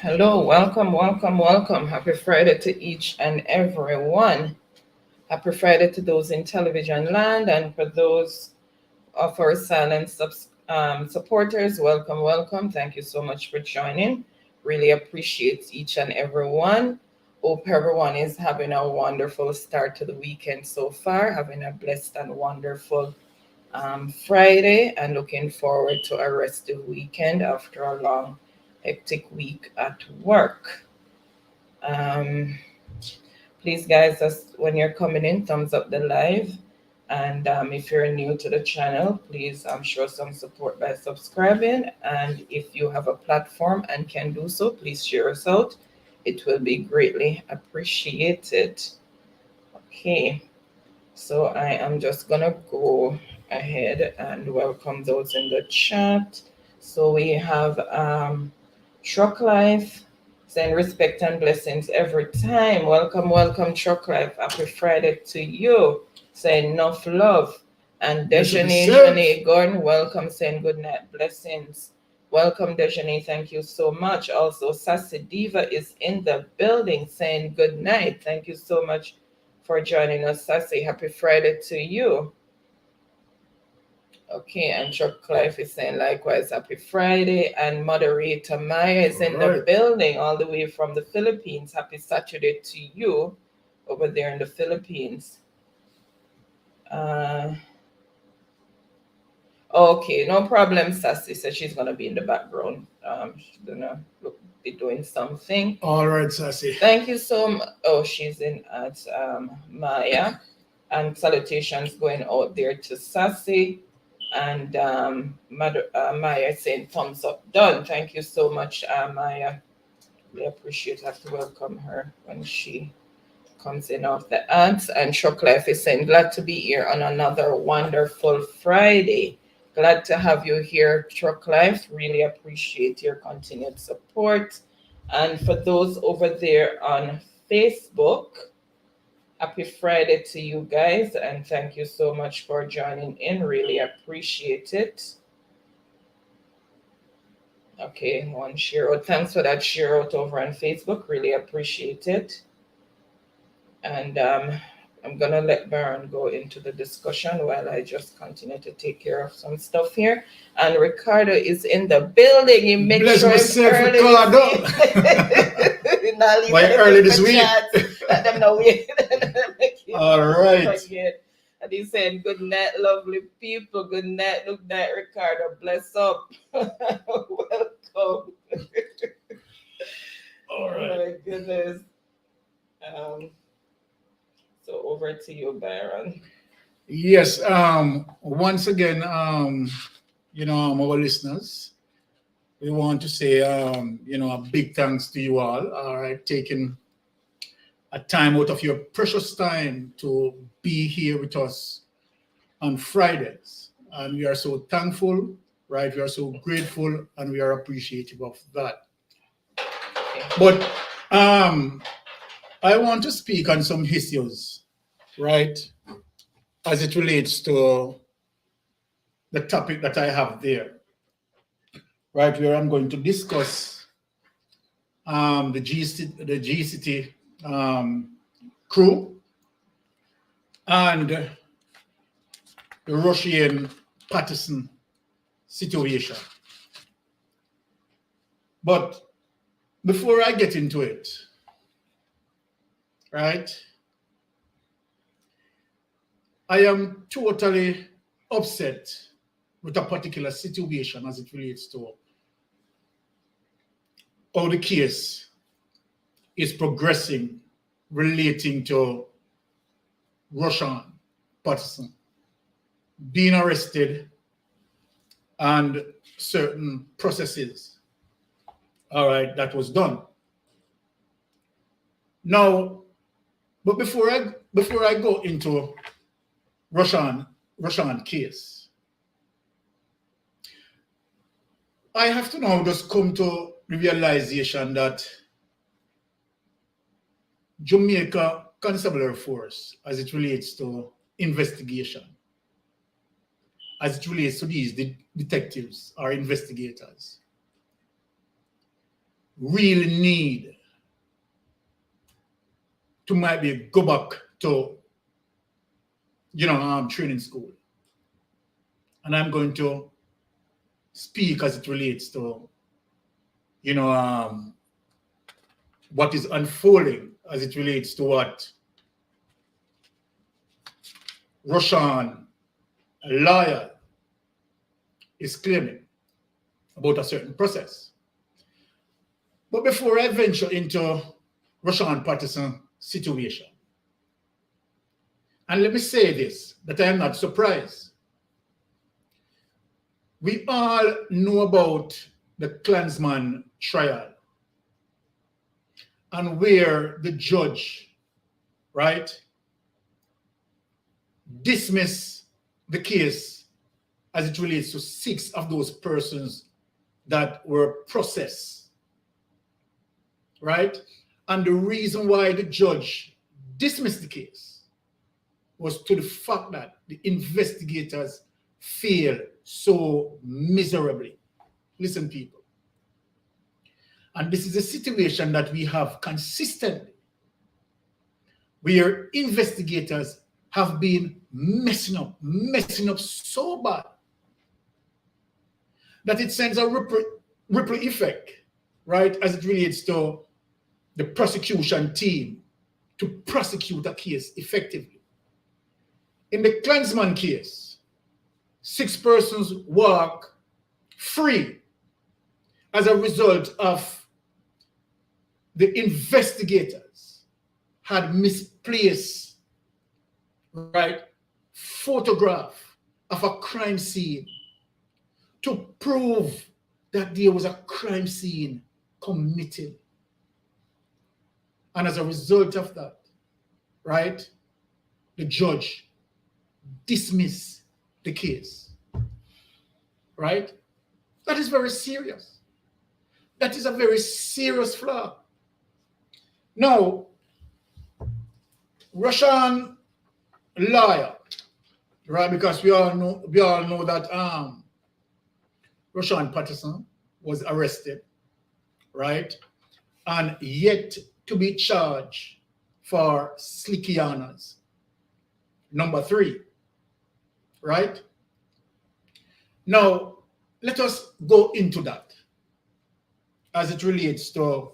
Hello, welcome, welcome, welcome. Happy Friday to each and every one. Happy Friday to those in television land, and for those of our silent supporters, welcome, welcome. Thank you so much for joining. Really appreciate each and every one. Hope everyone is having a wonderful start to the weekend so far, having a blessed and wonderful Friday, and looking forward to a restive weekend after a long, hectic week at work. Um, Please, guys, just when you're coming in, thumbs up the live. And if you're new to the channel, please show some support by subscribing. And if you have a platform and can do so, please share us out. It will be greatly appreciated. Okay, so I am just gonna go ahead and welcome those in the chat. So we have Truck Life saying respect and blessings every time. Welcome, welcome, Truck Life. Happy Friday to you. Saying enough love. And Dejane Gordon, welcome, saying good night, blessings. Welcome, Dejane. Thank you so much. Also, Sassy Diva is in the building saying good night. Thank you so much for joining us, Sassy. Happy Friday to you. Okay, and Chuck Clive is saying likewise, happy Friday. And moderator Maya is in the building all the way from the Philippines. Happy Saturday to you over there in the Philippines. Okay, no problem, Sassy. So she's going to be in the background. She's going to be doing something. All right, Sassy. Thank you so much. Oh, she's in at Maya. And salutations going out there to Sassy. And Maya saying thumbs up, done. Thank you so much, Maya. We appreciate, have to welcome her when she comes in off the ads. And Shock Life is saying glad to be here on another wonderful Friday. Glad to have you here, Truck Life. Really appreciate your continued support. And for those over there on Facebook, happy Friday to you guys, and thank you so much for joining in. Really appreciate it. Okay, one share out. Thanks for that share out over on Facebook. Really appreciate it. And I'm gonna let Baron go into the discussion while I just continue to take care of some stuff here. And Ricardo is in the building. He makes Bless sure myself, early. Ricardo. Why early this week? Let them know we. All right. And he's saying, good night, lovely people. Good night, Ricardo. Bless up. Welcome. All right. Oh, my goodness. So over to you, Byron. Yes. Once again, our listeners, we want to say, a big thanks to you all right, taking a time out of your precious time to be here with us on Fridays. And we are so thankful, right? We are so grateful, and we are appreciative of that. But I want to speak on some issues, right, as it relates to the topic that I have there, right, where I'm going to discuss the GCT crew and the Rushawn Patterson situation. But before I get into it, right, I am totally upset with a particular situation as it relates to how the case is progressing relating to Rushawn Patterson being arrested and certain processes, all right, that was done. Now, but before I go into Rushawn case, I have to now just come to the realization that Jamaica Constabulary Force, as it relates to investigation, as it relates to these detectives or investigators, really need to might be go back to, training school. And I'm going to speak as it relates to, what is unfolding as it relates to what Rushawn, a lawyer, is claiming about a certain process. But before I venture into Rushawn Patterson situation, and let me say this, that I am not surprised. We all know about the Klansman trial and where the judge, right, dismissed the case as it relates to 6 of those persons that were processed, right? And the reason why the judge dismissed the case was to the fact that the investigators failed so miserably. Listen, people. And this is a situation that we have consistently, where investigators have been messing up so bad that it sends a ripple effect, right, as it relates to the prosecution team to prosecute a case effectively. In the Klansman case, 6 persons walk free as a result of the investigators had misplaced, right, photograph of a crime scene to prove that there was a crime scene committed. And as a result of that, right, the judge dismissed the case, right? That is very serious. That is a very serious flaw. Now, Russian lawyer, right? Because we all know that Rushawn Patterson was arrested, right? And yet to be charged for Slickiana's number 3, right? Now, let us go into that as it relates to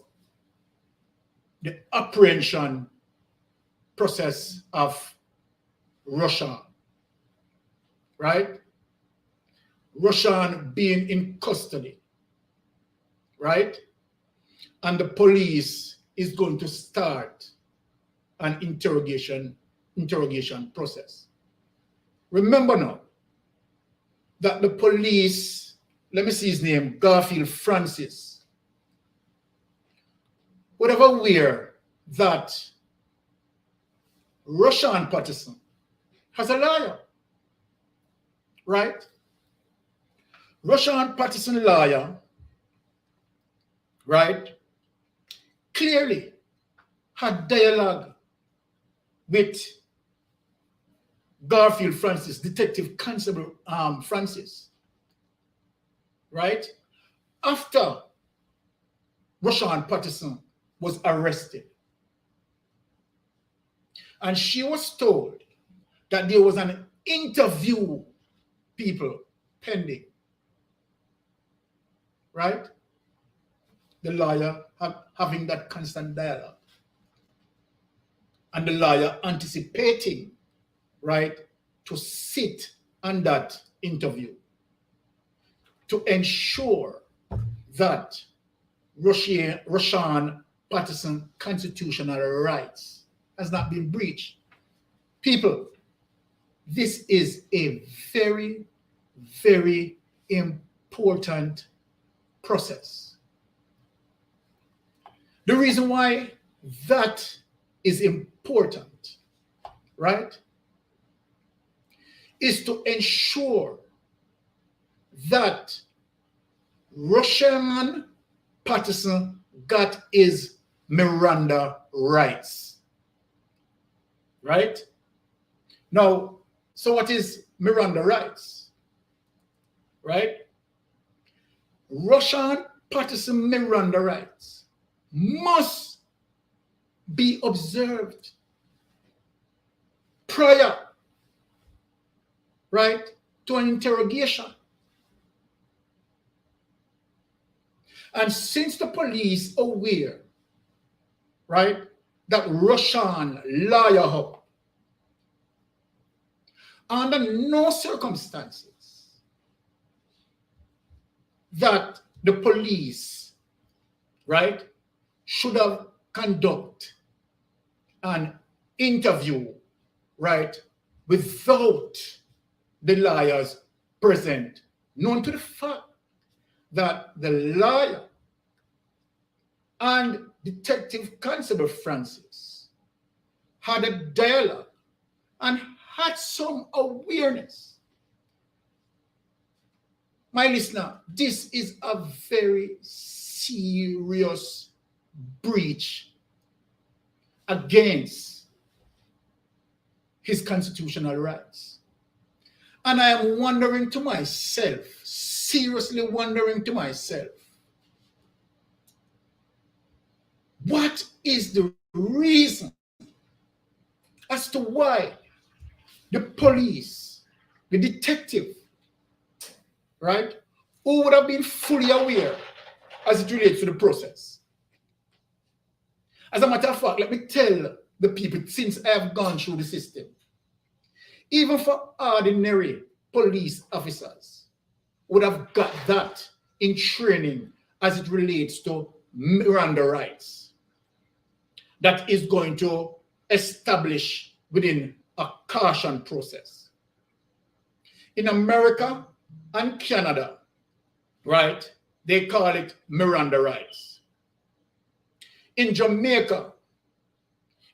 the apprehension process of Rushawn, right? Rushawn being in custody, right? And the police is going to start an interrogation process. Remember now that the police, let me see his name, Garfield Francis, were aware that Rushawn Patterson has a lawyer, right? Rushawn Patterson lawyer, right, clearly had dialogue with Garfield Francis, Detective Constable Francis, right? After Rushawn Patterson was arrested. And she was told that there was an interview, people, pending, right? The lawyer having that constant dialogue. And the lawyer anticipating, right, to sit on that interview to ensure that Rushawn Patterson constitutional rights has not been breached. People, this is a very, very important process. The reason why that is important, right, is to ensure that Rushawn Patterson got his Miranda rights, right? Now, so what is Miranda rights, right? Rushawn Patterson Miranda rights must be observed prior, right, to an interrogation. And since the police are aware, right, that Rushawn lawyer up, under no circumstances that the police, right, should have conducted an interview, right, without the lawyers present, known to the fact that the lawyer and Detective Constable Francis had a dialogue and had some awareness. My listener, this is a very serious breach against his constitutional rights. And I am wondering to myself, seriously wondering to myself, what is the reason as to why the police, the detective, right, who would have been fully aware as it relates to the process? As a matter of fact, let me tell the people, since I have gone through the system, even for ordinary police officers would have got that in training as it relates to Miranda rights that is going to establish within a caution process. In America and Canada, right, they call it Miranda rights. In Jamaica,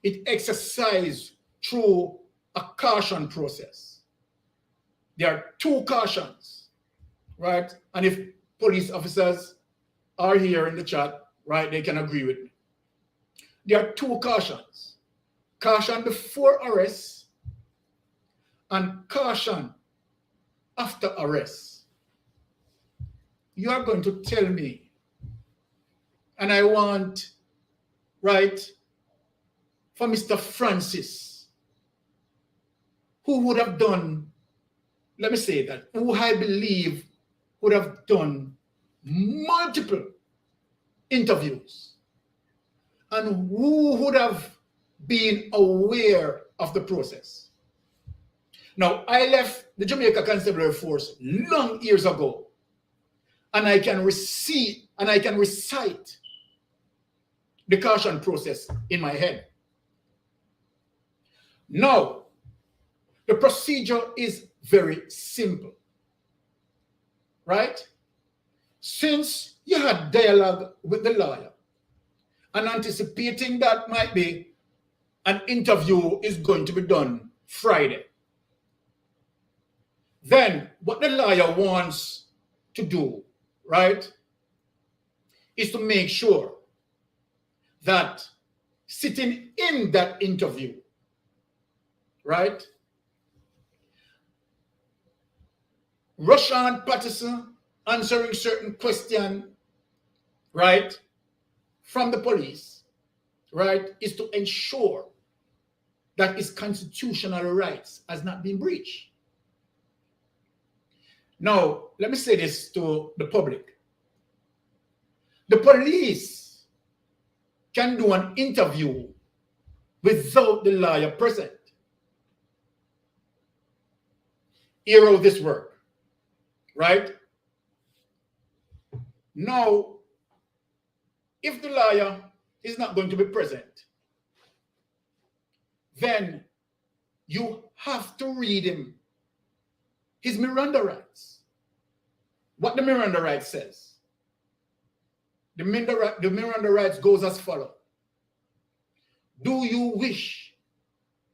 it exercised through a caution process. There are two cautions, right? And if police officers are here in the chat, right, they can agree with me. There are two cautions. Caution before arrest and caution after arrest. You are going to tell me, and I want, right, for Mr. Francis, who would have done, let me say that, who I believe would have done multiple interviews and who would have been aware of the process. Now, I left the Jamaica Constabulary Force long years ago, and I can recite the caution process in my head. Now, the procedure is very simple, right? Since you had dialogue with the lawyer and anticipating that might be an interview is going to be done Friday, then what the lawyer wants to do, right, is to make sure that sitting in that interview, right, Rushawn Patterson answering certain questions, right, from the police, right, is to ensure that his constitutional rights has not been breached. Now, let me say this to the public. The police can do an interview without the lawyer present. Hear how this works. Right? Now, if the lawyer is not going to be present, then you have to read him his Miranda rights. What the Miranda rights says. The Miranda rights goes as follows. Do you wish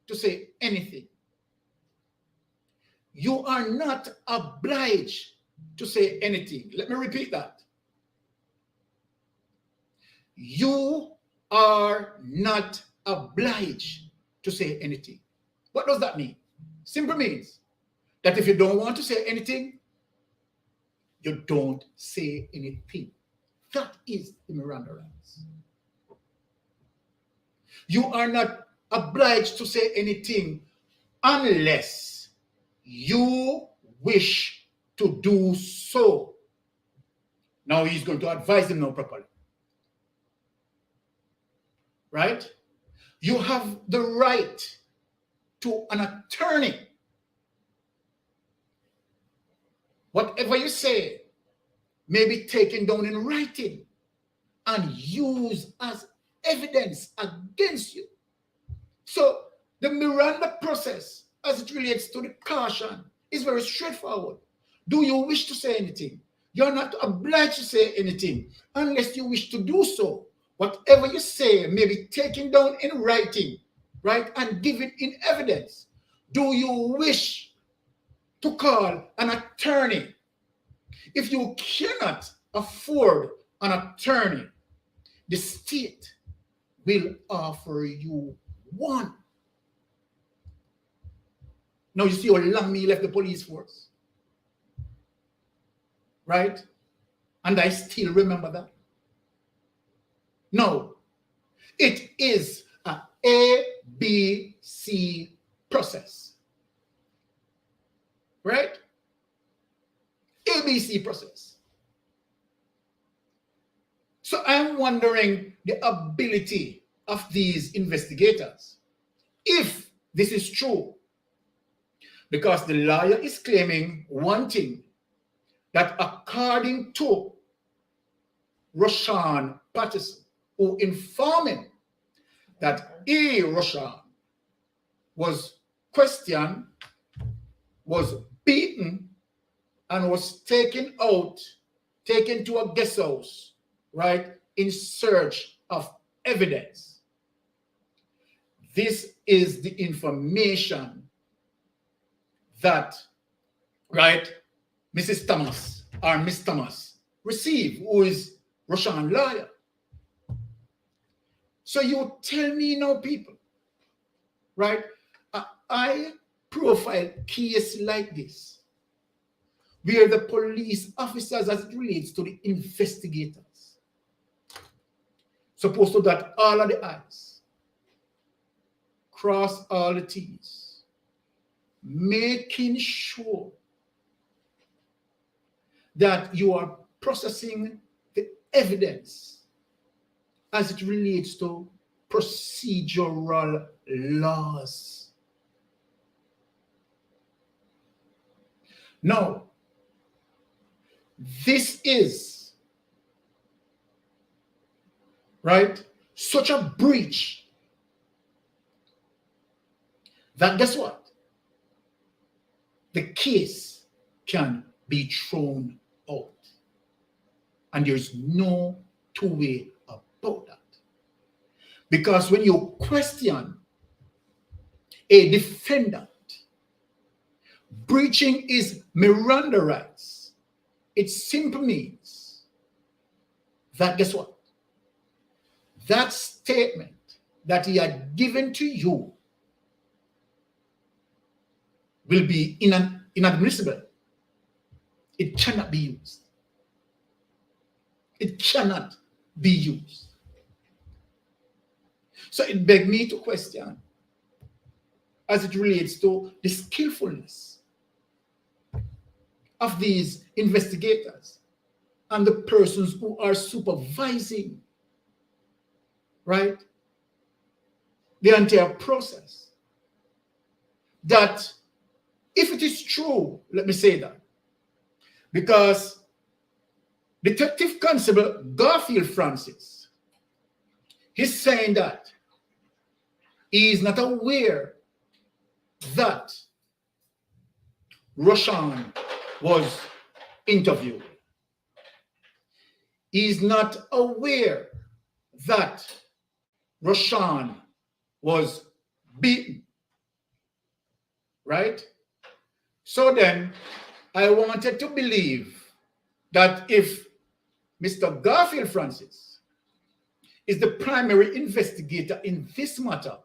to say anything? You are not obliged to say anything. Let me repeat that. You are not obliged to say anything. What does that mean? Simply means that if you don't want to say anything, you don't say anything. That is the Miranda rights. You are not obliged to say anything unless you wish to do so. Now he's going to advise him now properly. Right? You have the right to an attorney. Whatever you say may be taken down in writing and used as evidence against you. So the Miranda process, as it relates to the caution, is very straightforward. Do you wish to say anything? You're not obliged to say anything unless you wish to do so. Whatever you say may be taken down in writing, right, and given in evidence. Do you wish to call an attorney? If you cannot afford an attorney, the state will offer you one. Now you see how long me left the police force, right? And I still remember that. No, it is a ABC process, right? ABC process. So I'm wondering the ability of these investigators, if this is true, because the lawyer is claiming one thing, that according to Rushawn Patterson, who informed him that Rushawn was questioned, was beaten, and was taken to a guest house, right, in search of evidence. This is the information that, right, Mrs. Thomas or Miss Thomas received, who is Rushawn's lawyer. So you tell me now, people, right, I profile case like this, where the police officers, as it relates to the investigators, supposed to dot all of the I's, cross all the T's, making sure that you are processing the evidence as it relates to procedural laws. Now, this is, right, such a breach that, guess what? The case can be thrown out. And there's no two-way about that. Because when you question a defendant, breaching his Miranda rights, it simply means that, guess what? That statement that he had given to you will be inadmissible. It cannot be used. It cannot be used. So it begged me to question, as it relates to the skillfulness of these investigators and the persons who are supervising, right, the entire process. That if it is true, let me say that, because Detective Constable Garfield Francis, he's saying that he is not aware that Rushawn was interviewed. He is not aware that Rushawn was beaten, right? So then I wanted to believe that if Mr. Garfield Francis is the primary investigator in this matter,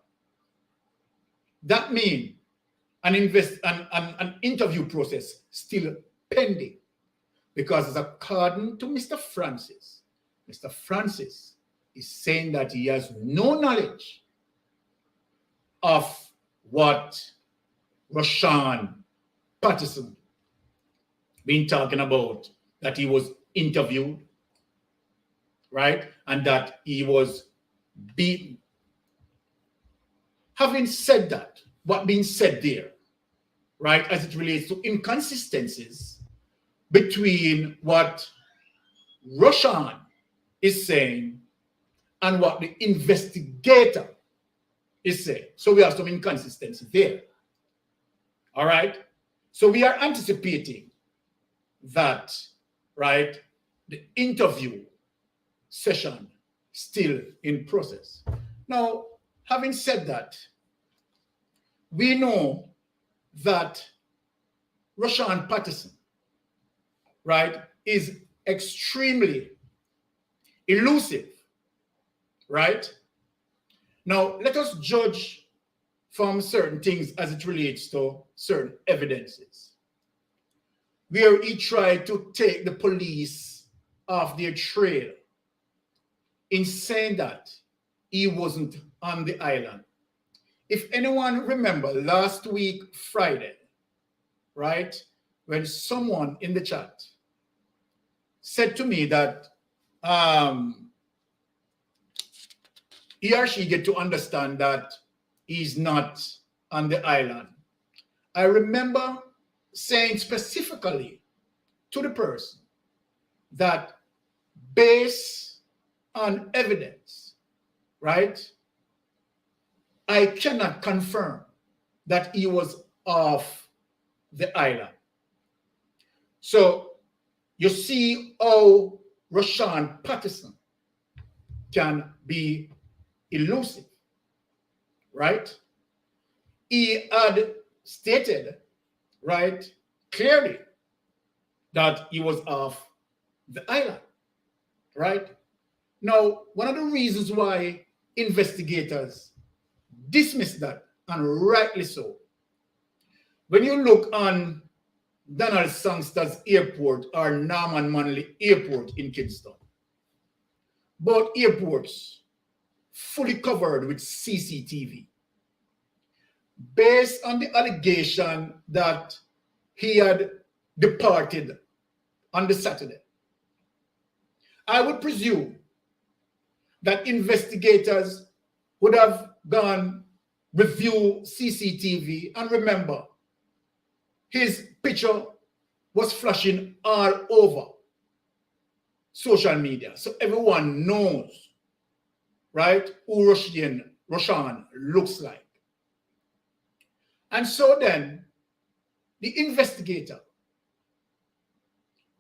that means an interview process still pending, because according to Mr. Francis, Mr. Francis is saying that he has no knowledge of what Rushawn Patterson been talking about, that he was interviewed, right? And that he was beaten. Having said that, what being said there, right, as it relates to inconsistencies between what Rushawn is saying and what the investigator is saying. So we have some inconsistency there. All right. So we are anticipating that, right, the interview session still in process. Now, having said that, we know that Rushawn Patterson, right, is extremely elusive, right? Now, let us judge from certain things as it relates to certain evidences, where he tried to take the police off their trail in saying that he wasn't on the island. If anyone remember last week, Friday, right, when someone in the chat said to me that he or she get to understand that he's not on the island, I remember saying specifically to the person that based on evidence, right, I cannot confirm that he was off the island. So you see how Rushawn Patterson can be elusive, right? He had stated, right, clearly that he was off the island, right? Now, one of the reasons why investigators dismiss that, and rightly so, when you look on Donald Sangster's airport or Norman Manley Airport in Kingston, both airports fully covered with CCTV, based on the allegation that he had departed on the Saturday. I would presume that investigators would have gone review CCTV, and remember, his picture was flashing all over social media, so everyone knows, right, who Rushawn looks like. And so then the investigator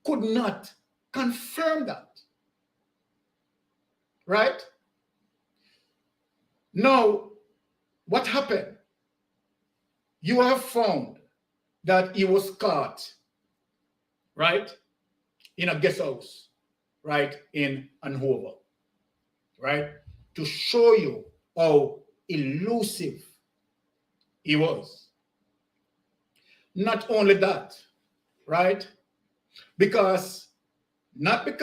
could not confirm that, right? Now, what happened? You have found that he was caught, right, in a guest house, right, in Andover, right, to show you how elusive he was. Not only that, right, because I've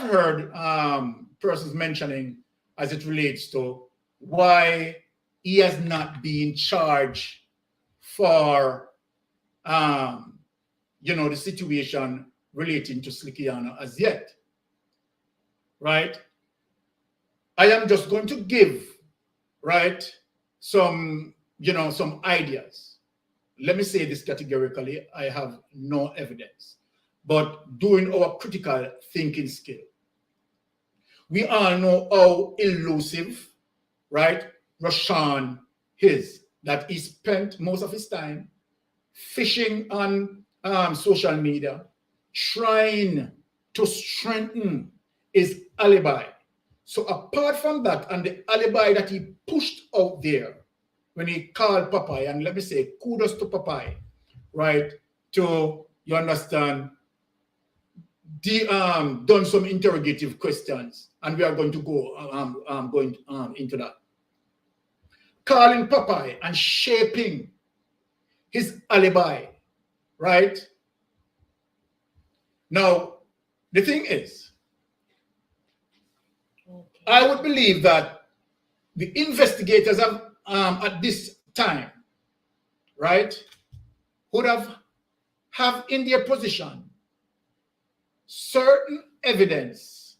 heard persons mentioning as it relates to why he has not been charged for the situation relating to Slickiana as yet, right? I am just going to give, right, some ideas. Let me say this categorically, I have no evidence, but doing our critical thinking skill, we all know how elusive, right, Rushawn is, that he spent most of his time fishing on social media, trying to strengthen his alibi. So apart from that, and the alibi that he pushed out there when he called Popeye, and let me say kudos to Popeye, right, to, you understand, done some interrogative questions, and we are going to go into that. Calling Popeye and shaping his alibi, right? Now, the thing is, I would believe that the investigators have, at this time, right, would have in their position certain evidence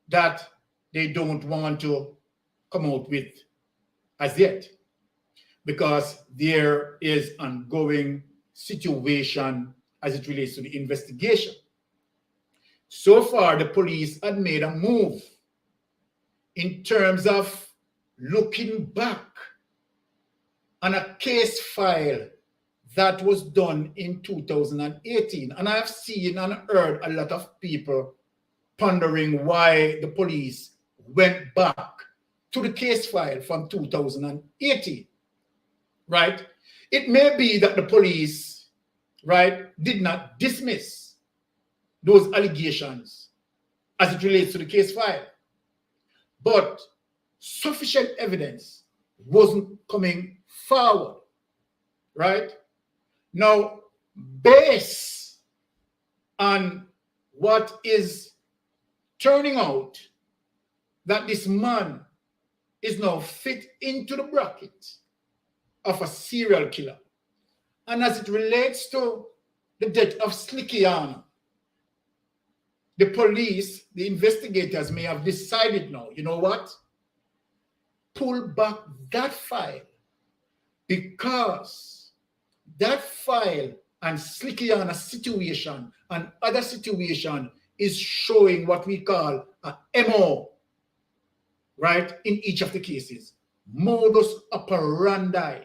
that they don't want to come out with as yet, because there is ongoing situation as it relates to the investigation. So far, the police had made a move in terms of looking back on a case file that was done in 2018. And I've seen and heard a lot of people pondering why the police went back to the case file from 2018, right? It may be that the police, right, did not dismiss those allegations as it relates to the case file, but sufficient evidence wasn't coming forward, right? Now, based on what is turning out, that this man is now fit into the bracket of a serial killer. And as it relates to the death of Slickiana, the police, the investigators may have decided now, you know what? Pull back that file, because that file and Slickiana's situation and other situation is showing what we call a MO, right, in each of the cases. Modus operandi,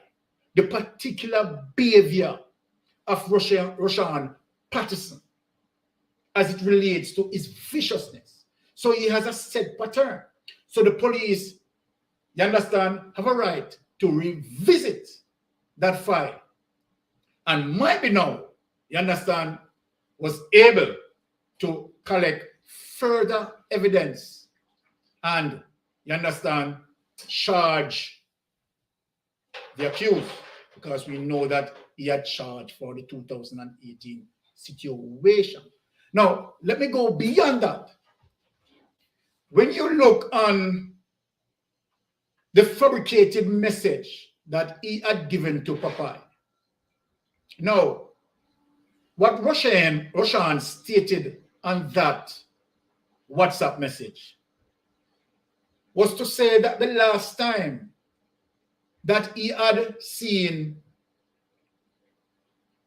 the particular behavior of Rushawn Patterson as it relates to his viciousness. So he has a set pattern. So the police, you understand, have a right to revisit that file. And might be now, you understand, was able to collect further evidence and, you understand, charge the accused, because we know that he had charged for the 2018 situation. Now, let me go beyond that. When you look on the fabricated message that he had given to Popeye, now, what Rushawn stated on that WhatsApp message was to say that the last time that he had seen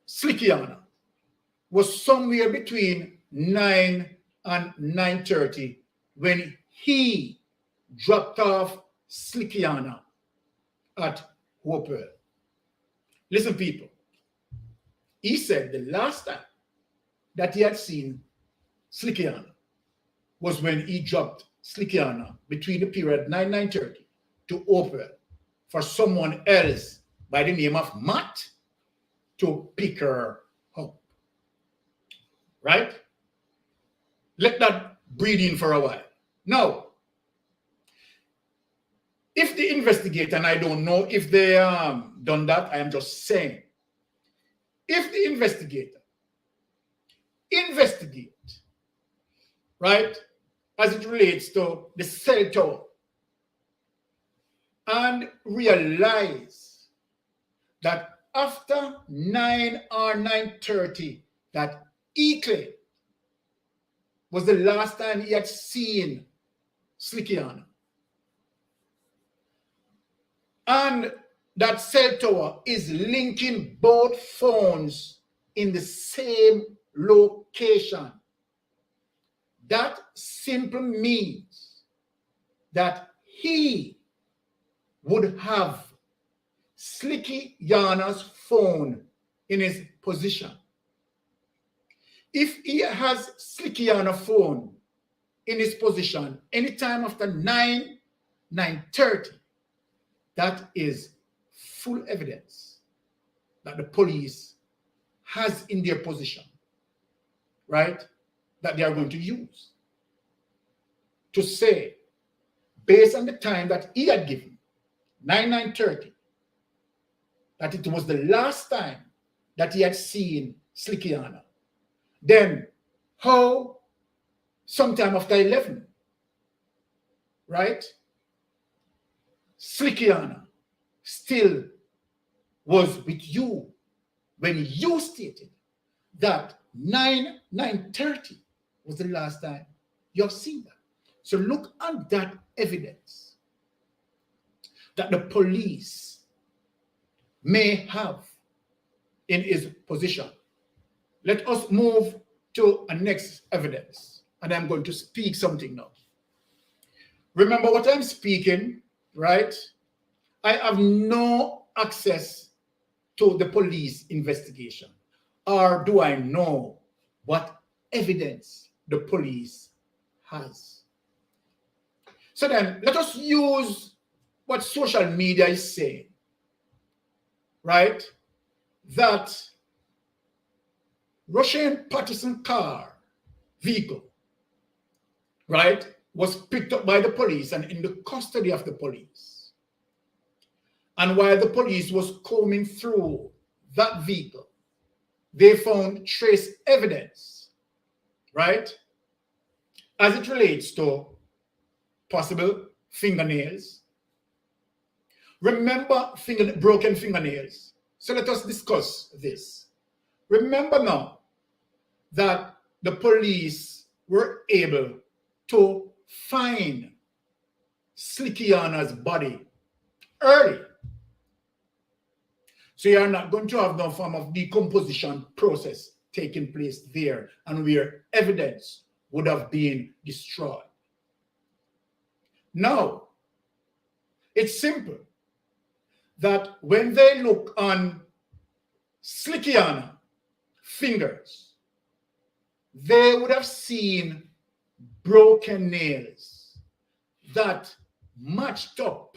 Slickiana was somewhere between 9 and 9:30 when he dropped off Slickiana at Hopewell. Listen, people. He said the last time that he had seen Slickiana was when he dropped Slickiana between the period 9:30 to Hopewell for someone else by the name of Matt to pick her up. Right? Let that breathe in for a while. Now, if the investigator, and I don't know if they done that, I am just saying, if the investigator investigate, right, as it relates to the cell tower, and realize that after 9 or 9:30, that he claimed was the last time he had seen Slickiana, and that cell tower is linking both phones in the same location, that simply means that he would have Slickiana's phone in his position. If he has Slickiana's phone in his position anytime after 9:30, that is full evidence that the police has in their position, right, that they are going to use to say, based on the time that he had given, 9:30, that it was the last time that he had seen Slickiana. Then how sometime after 11, right, Slickiana still was with you when you stated that 9:30 was the last time you have seen that. So look at that evidence that the police may have in his position. Let us move to a next evidence, and I'm going to speak something now. Remember what I'm speaking, right? I have no access to the police investigation, or do I know what evidence the police has? So then let us use what social media is saying, right? That Rushawn Patterson car, vehicle, right, was picked up by the police and in the custody of the police. And while the police was combing through that vehicle, they found trace evidence, right, as it relates to possible fingernails. Remember broken fingernails. So let us discuss this. Remember now that the police were able to find Slickiana's body early. So you are not going to have no form of decomposition process taking place there and where evidence would have been destroyed. Now, it's simple that when they look on Slickiana's fingers, they would have seen broken nails that matched up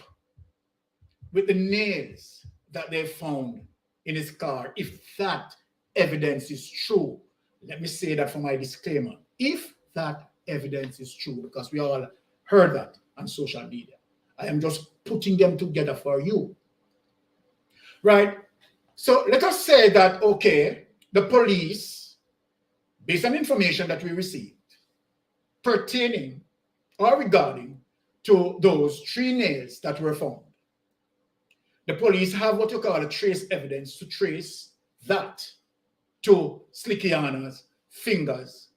with the nails that they found in his car, if that evidence is true. Let me say that for my disclaimer. If that evidence is true, because we all heard that on social media. I am just putting them together for you. Right? So let us say that, okay, the police, based on information that we received, pertaining or regarding to those 3 nails that were found, the police have what you call a trace evidence to trace that to Slickiana's fingers,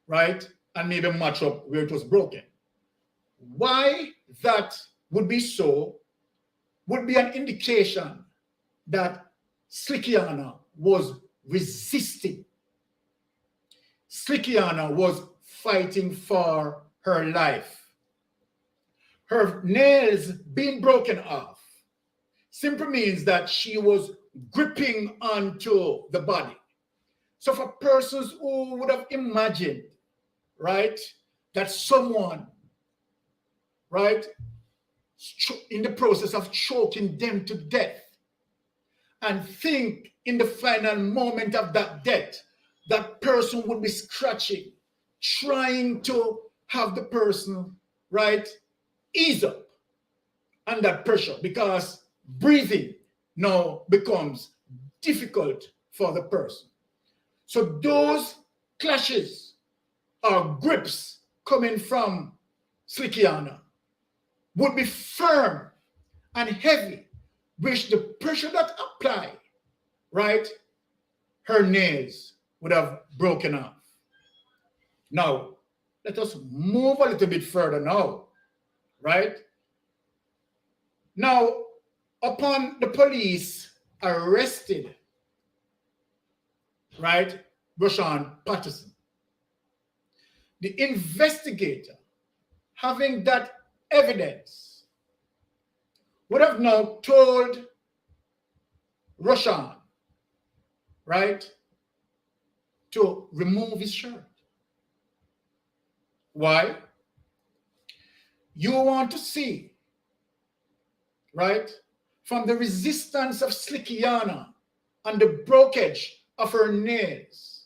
right? And maybe match up where it was broken. Why that would be so would be an indication that Slickiana was resisting. Slickiana was fighting for her life. Her nails being broken off simply means that she was gripping onto the body. So for persons who would have imagined, right, that someone, right, in the process of choking them to death, and think in the final moment of that death, that person would be scratching, trying to have the person, right, ease up under pressure, because breathing now becomes difficult for the person. So those clashes or grips coming from Slickiana would be firm and heavy, which the pressure that applied, right, her nails would have broken off. Now, let us move a little bit further now, right? Now, upon the police arrested, right, Rushawn Patterson, the investigator, having that evidence, would have now told Rushawn, right, to remove his shirt. Why? You want to see, right, from the resistance of Slickiana and the breakage of her nails,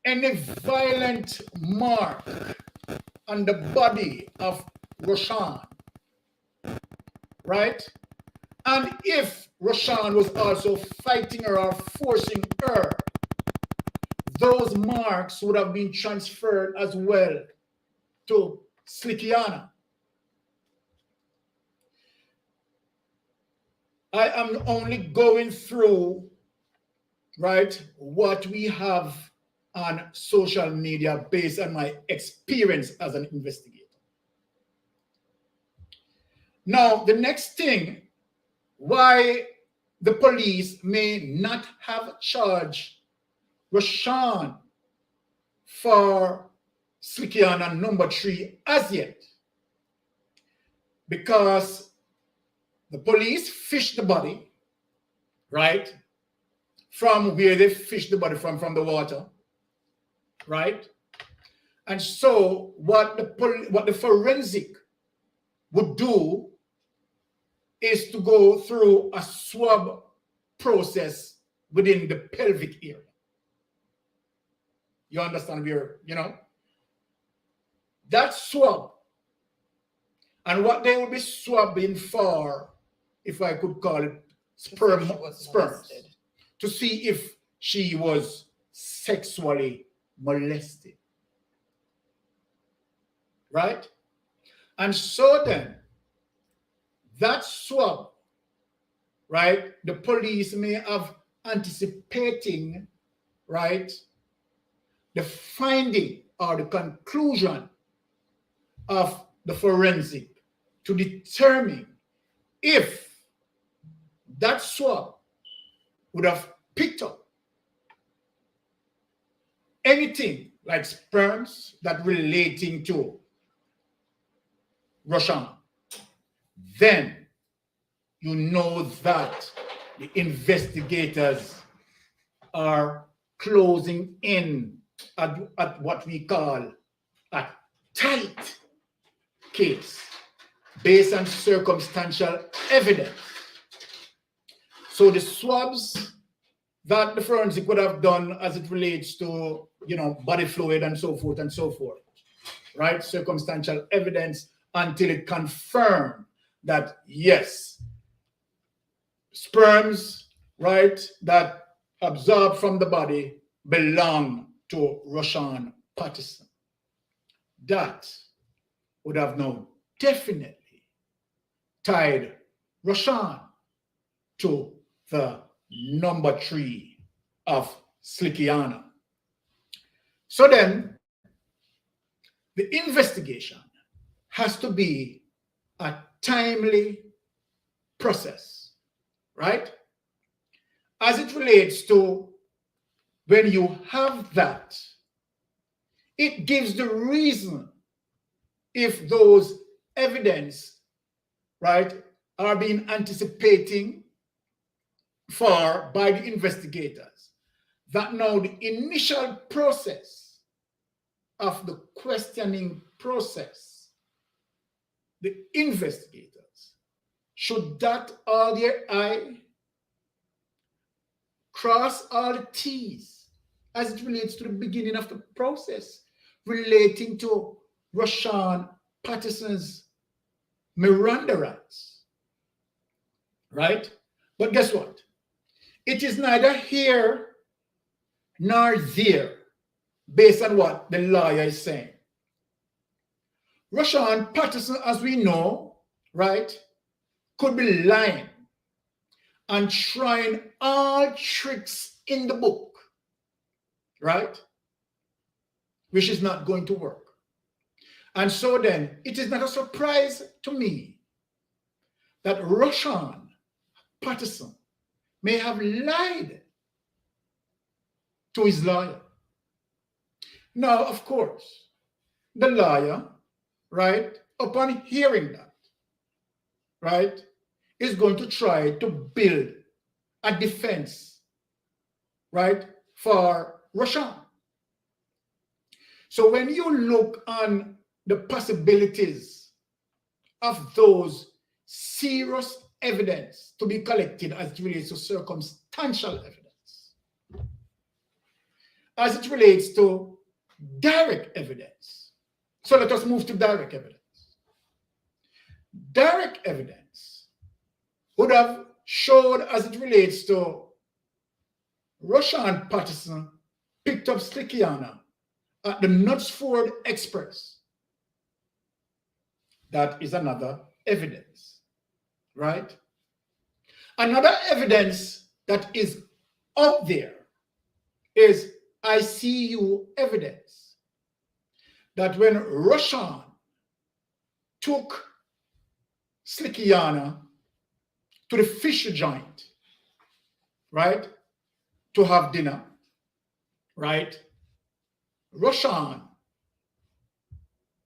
any violent mark on the body of Rushawn, right? And if Rushawn was also fighting her or forcing her, those marks would have been transferred as well to Slickiana. I am only going through, right, what we have on social media based on my experience as an investigator. Now, the next thing, why the police may not have charged Rushawn for Slickiana number 3 as yet, because the police fished the body, right, from where they fished the body from the water, right? And so what the forensic would do is to go through a swab process within the pelvic area. You understand where, that swab, and what they will be swabbing for, if I could call it sperms, to see if she was sexually molested. Right? And so then, that swab, right, the police may have anticipating, right, the finding or the conclusion of the forensic to determine if that swab would have picked up anything like sperms that relating to Rushawn. Then you know that the investigators are closing in at what we call a tight case based on circumstantial evidence. So the swabs that the forensic would have done as it relates to, body fluid and so forth, right? Circumstantial evidence until it confirmed that, yes, sperms, right, that absorbed from the body belong to Rushawn Patterson. That would have now definitely tied Rushawn to the number 3 of Slickiana. So then, the investigation has to be a timely process, right? As it relates to when you have that, it gives the reason if those evidence, right, are being anticipating for by the investigators, that now the initial process of the questioning process, the investigators should dot all their I, cross all the T's as it relates to the beginning of the process relating to Rushawn Patterson's Miranda rights, right? But guess what? It is neither here nor there based on what the lawyer is saying. Rushawn Patterson, as we know, right, could be lying and trying all tricks in the book, right, which is not going to work. And so then, it is not a surprise to me that Rushawn Patterson may have lied to his lawyer. Now, of course, the lawyer, right, upon hearing that, right, is going to try to build a defense, right, for Rushawn. So when you look on the possibilities of those serious evidence to be collected as it relates to circumstantial evidence, as it relates to direct evidence. So let us move to direct evidence. Direct evidence would have showed as it relates to Rushawn Patterson picked up Slickiana at the Knutsford Express. That is another evidence, right? Another evidence that is out there is ICU evidence that when Rushawn took Slickiana to the fish joint, right, to have dinner, right, Rushawn,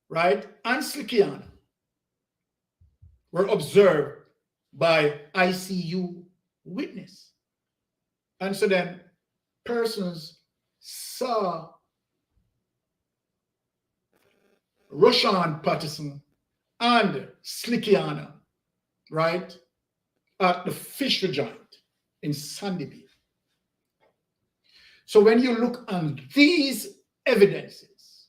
right, and Slickiana were observed by ICU witness. And so then persons saw Rushawn Patterson and Slickiana, right, at the fish joint in Sandy Bay. So when you look on these evidences,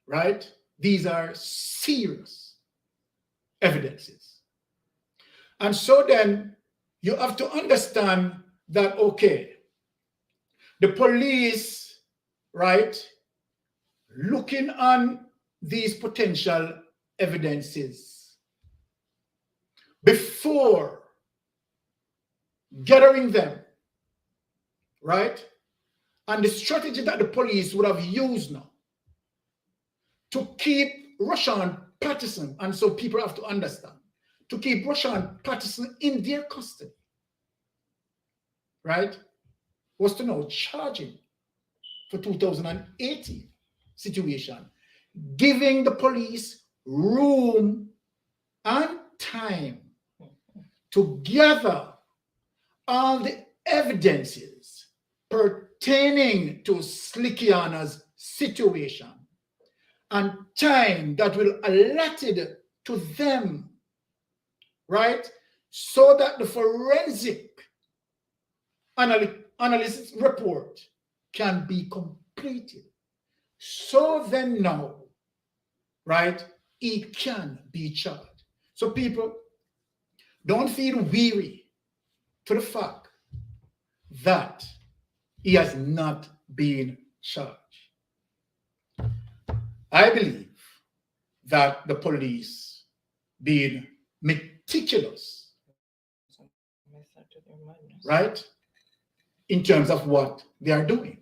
right, these are serious evidences. And so then you have to understand that, okay, the police, right, looking on these potential evidences before gathering them, right, and the strategy that the police would have used now to keep Rushawn Patterson, and so people have to understand, to keep Rushawn Patterson in their custody, right, was to now charge him for 2018 situation, giving the police room and time to gather all the evidences pertaining to Slickiana's situation and time that will allotted to them, right, so that the forensic analysis report can be completed. So then now, right, it can be charged. So people, don't feel weary to the fact that he has not been charged. I believe that the police being meticulous, right, in terms of what they are doing.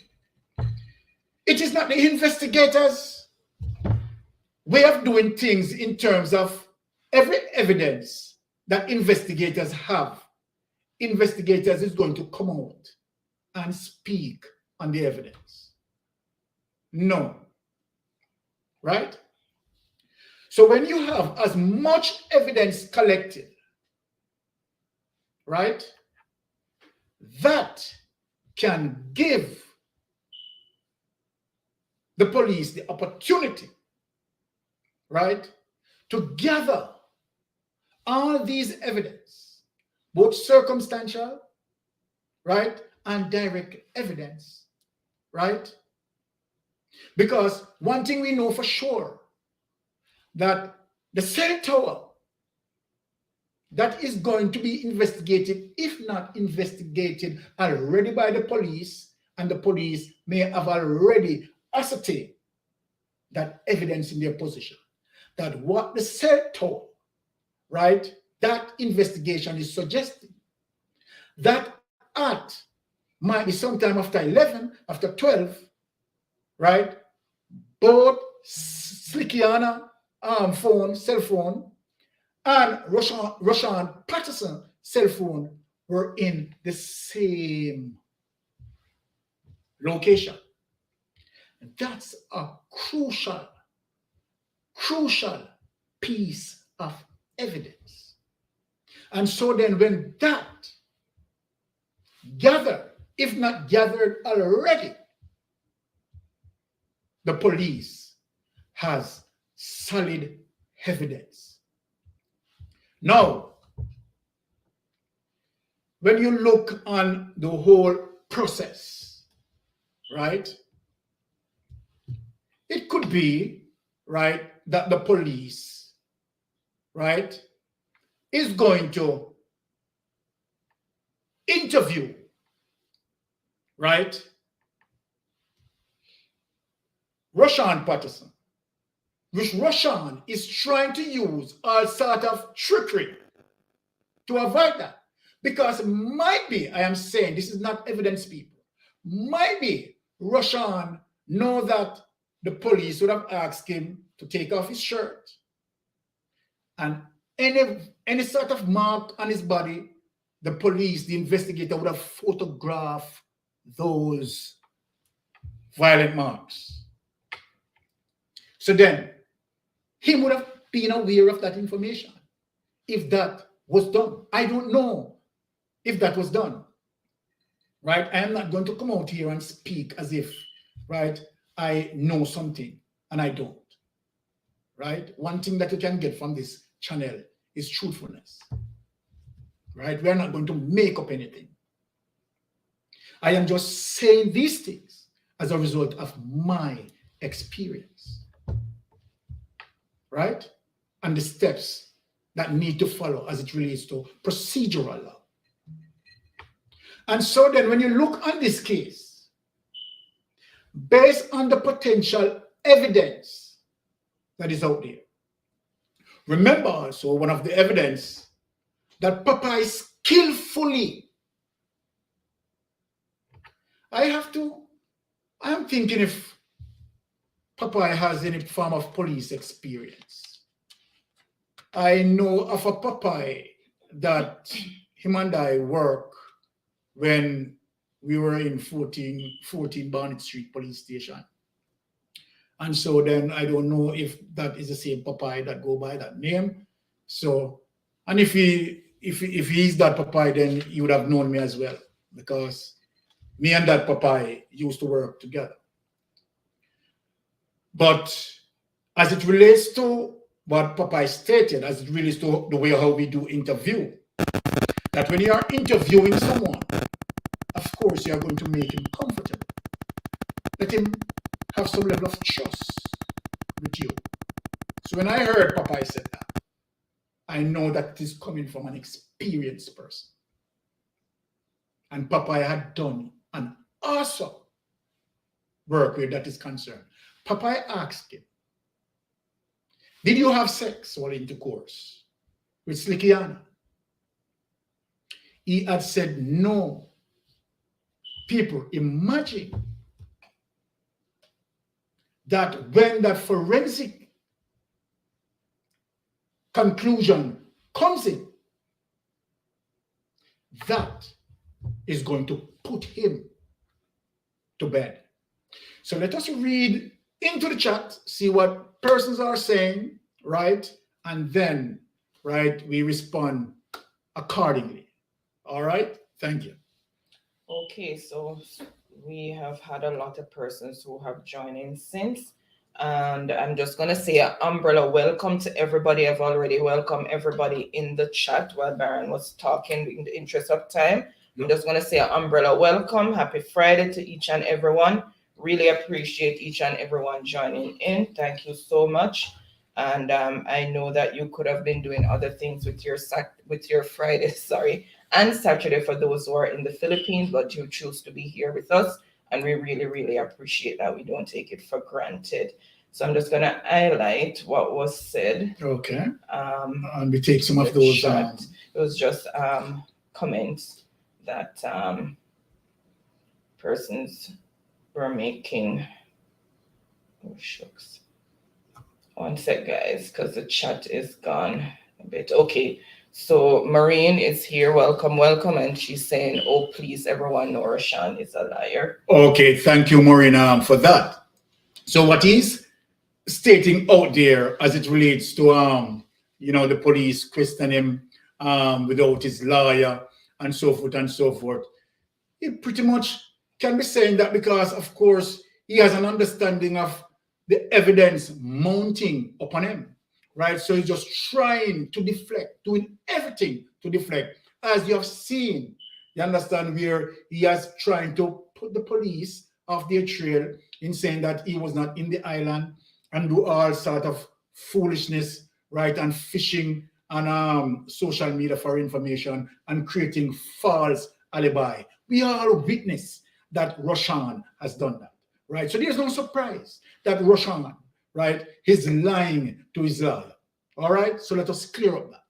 It is not the investigators' way of doing things in terms of every evidence that investigators have. Investigators is going to come out and speak on the evidence. No. Right? So when you have as much evidence collected, right, that can give the police the opportunity, right, to gather all these evidence, both circumstantial, right, and direct evidence, right? Because one thing we know for sure, that the cell tower that is going to be investigated, if not investigated already by the police, and the police may have already ascertained that evidence in their position, that what the cell tower, right, that investigation is suggesting, that at might be sometime after 11, after 12, right, both Slickiana cell phone, and Rushawn Patterson cell phone were in the same location. And that's a crucial piece of evidence. And so then when that gathered, if not gathered already, the police has solid evidence. Now, when you look on the whole process, right, it could be, right, that the police, right, is going to interview, right, Rushawn Patterson, which Rushawn is trying to use all sort of trickery to avoid that. Because might be, I am saying, this is not evidence, people, might be Rushawn know that the police would have asked him to take off his shirt. And any sort of mark on his body, the police, the investigator would have photographed those violent marks. So then, he would have been aware of that information if that was done. I don't know if that was done, right? I am not going to come out here and speak as if, right, I know something and I don't, right? One thing that you can get from this channel is truthfulness, right? We are not going to make up anything. I am just saying these things as a result of my experience, right? And the steps that need to follow as it relates to procedural law. And so then when you look on this case, based on the potential evidence that is out there, remember also one of the evidence that Papa is skillfully. I am thinking if Papa has any form of police experience. I know of a Papa that him and I work when we were in 14 Barnett Street Police Station. And so then I don't know if that is the same Papa that go by that name. So, and if he's that Papa, then he would have known me as well, because me and that Papa used to work together. But as it relates to what Papa stated, as it relates to the way how we do interview, that when you are interviewing someone, of course you are going to make him comfortable. Let him have some level of trust with you. So when I heard Papa said that, I know that it is coming from an experienced person. And Papa had done an awesome work where that is concerned. Papa asked him, did you have sex or intercourse with Slickiana? He had said no. People, imagine that when that forensic conclusion comes in, that is going to put him to bed. So let us read into the chat, see what persons are saying, right? And then, right, we respond accordingly. All right? Thank you. Okay, so we have had a lot of persons who have joined in since, and I'm just going to say an umbrella welcome to everybody. I've already welcomed everybody in the chat while Baron was talking in the interest of time. I'm just going to say an umbrella welcome. Happy Friday to each and everyone. Really appreciate each and everyone joining in. Thank you so much. And I know that you could have been doing other things with your Friday, and Saturday for those who are in the Philippines, but you choose to be here with us. And we really, really appreciate that. We don't take it for granted. So I'm just going to highlight what was said. Okay. And we take some of those. It was just comments that persons were making. Oh, shucks. One sec, guys, because the chat is gone a bit. Okay. So Maureen is here. Welcome, welcome. And she's saying, oh, please, everyone know Rushawn is a liar. Okay, thank you, Maureen, for that. So what he's stating out there as it relates to, the police question him without his lawyer and so forth and so forth, he pretty much can be saying that because, of course, he has an understanding of the evidence mounting upon him. Right, so he's just trying to deflect, doing everything to deflect. As you have seen, you understand, where he has trying to put the police off their trail in saying that he was not in the island and do all sort of foolishness, right, and fishing on social media for information and creating false alibi. We all witness that Rushawn has done that, right? So there's no surprise that Rushawn, right, he's lying to his lawyer. All right, so let us clear up that.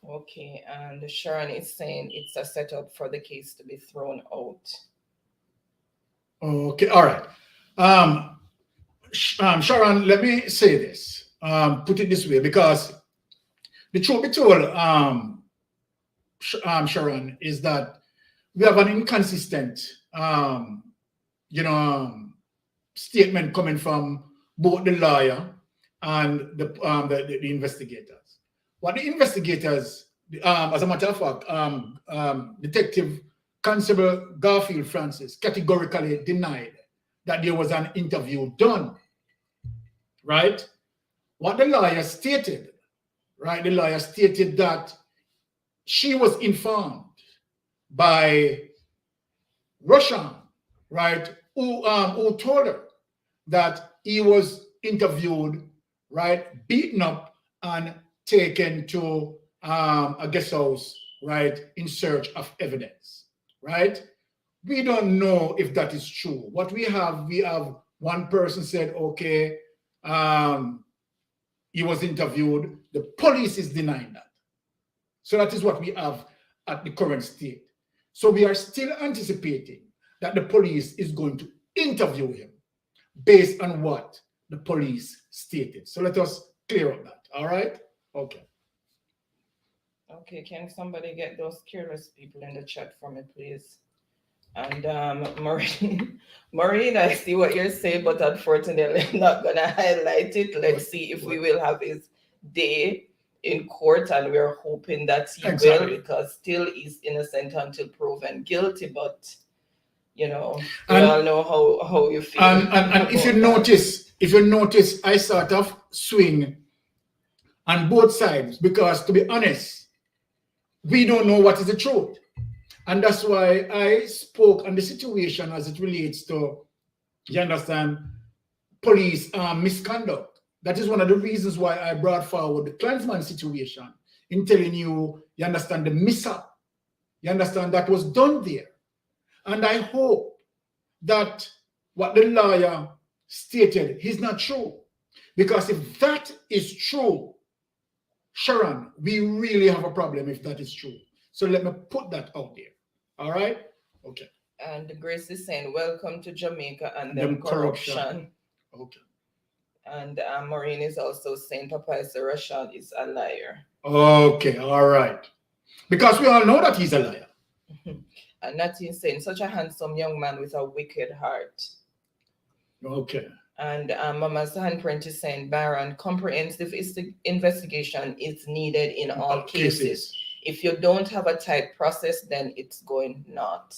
Okay, and Sharon is saying it's a setup for the case to be thrown out. Okay, all right. Sharon, let me say this. Put it this way, because the truth be told, Sharon, is that we have an inconsistent, you know, statement coming from both the lawyer and the investigators. What the investigators, as a matter of fact, Detective Constable Garfield Francis categorically denied that there was an interview done, right? What the lawyer stated, right? The lawyer stated that she was informed by Rushawn, right, who told her that he was interviewed, right, beaten up and taken to a guest house, right, in search of evidence, right? We don't know if that is true. What we have one person said, okay, he was interviewed. The police is denying that. So that is what we have at the current state. So we are still anticipating that the police is going to interview him based on what the police stated. So let us clear up that. All right? Okay. Okay, can somebody get those curious people in the chat for me, please? And Maureen, I see what you're saying, but unfortunately, I'm not gonna highlight it. Let's see if we will have his day in court, and we're hoping that he will, because still he's innocent until proven guilty. But you know, we all know how you feel. And if you notice, I sort of swing on both sides, because to be honest, we don't know what is the truth. And that's why I spoke on the situation as it relates to, you understand, police misconduct. That is one of the reasons why I brought forward the Klansman situation in telling you, you understand, the mishap, you understand, that was done there. And I hope that what the lawyer stated is not true. Because if that is true, Sharon, we really have a problem if that is true. So let me put that out there. All right? Okay. And Grace is saying, welcome to Jamaica and them corruption. Okay. And Maureen is also saying, Papa is a Rushawn is a liar. Okay, all right. Because we all know that he's a liar. And Nathan saying, such a handsome young man with a wicked heart. Okay. And Mama's handprint is saying, Baron, comprehensive investigation is needed in all cases. If you don't have a tight process, then it's going not.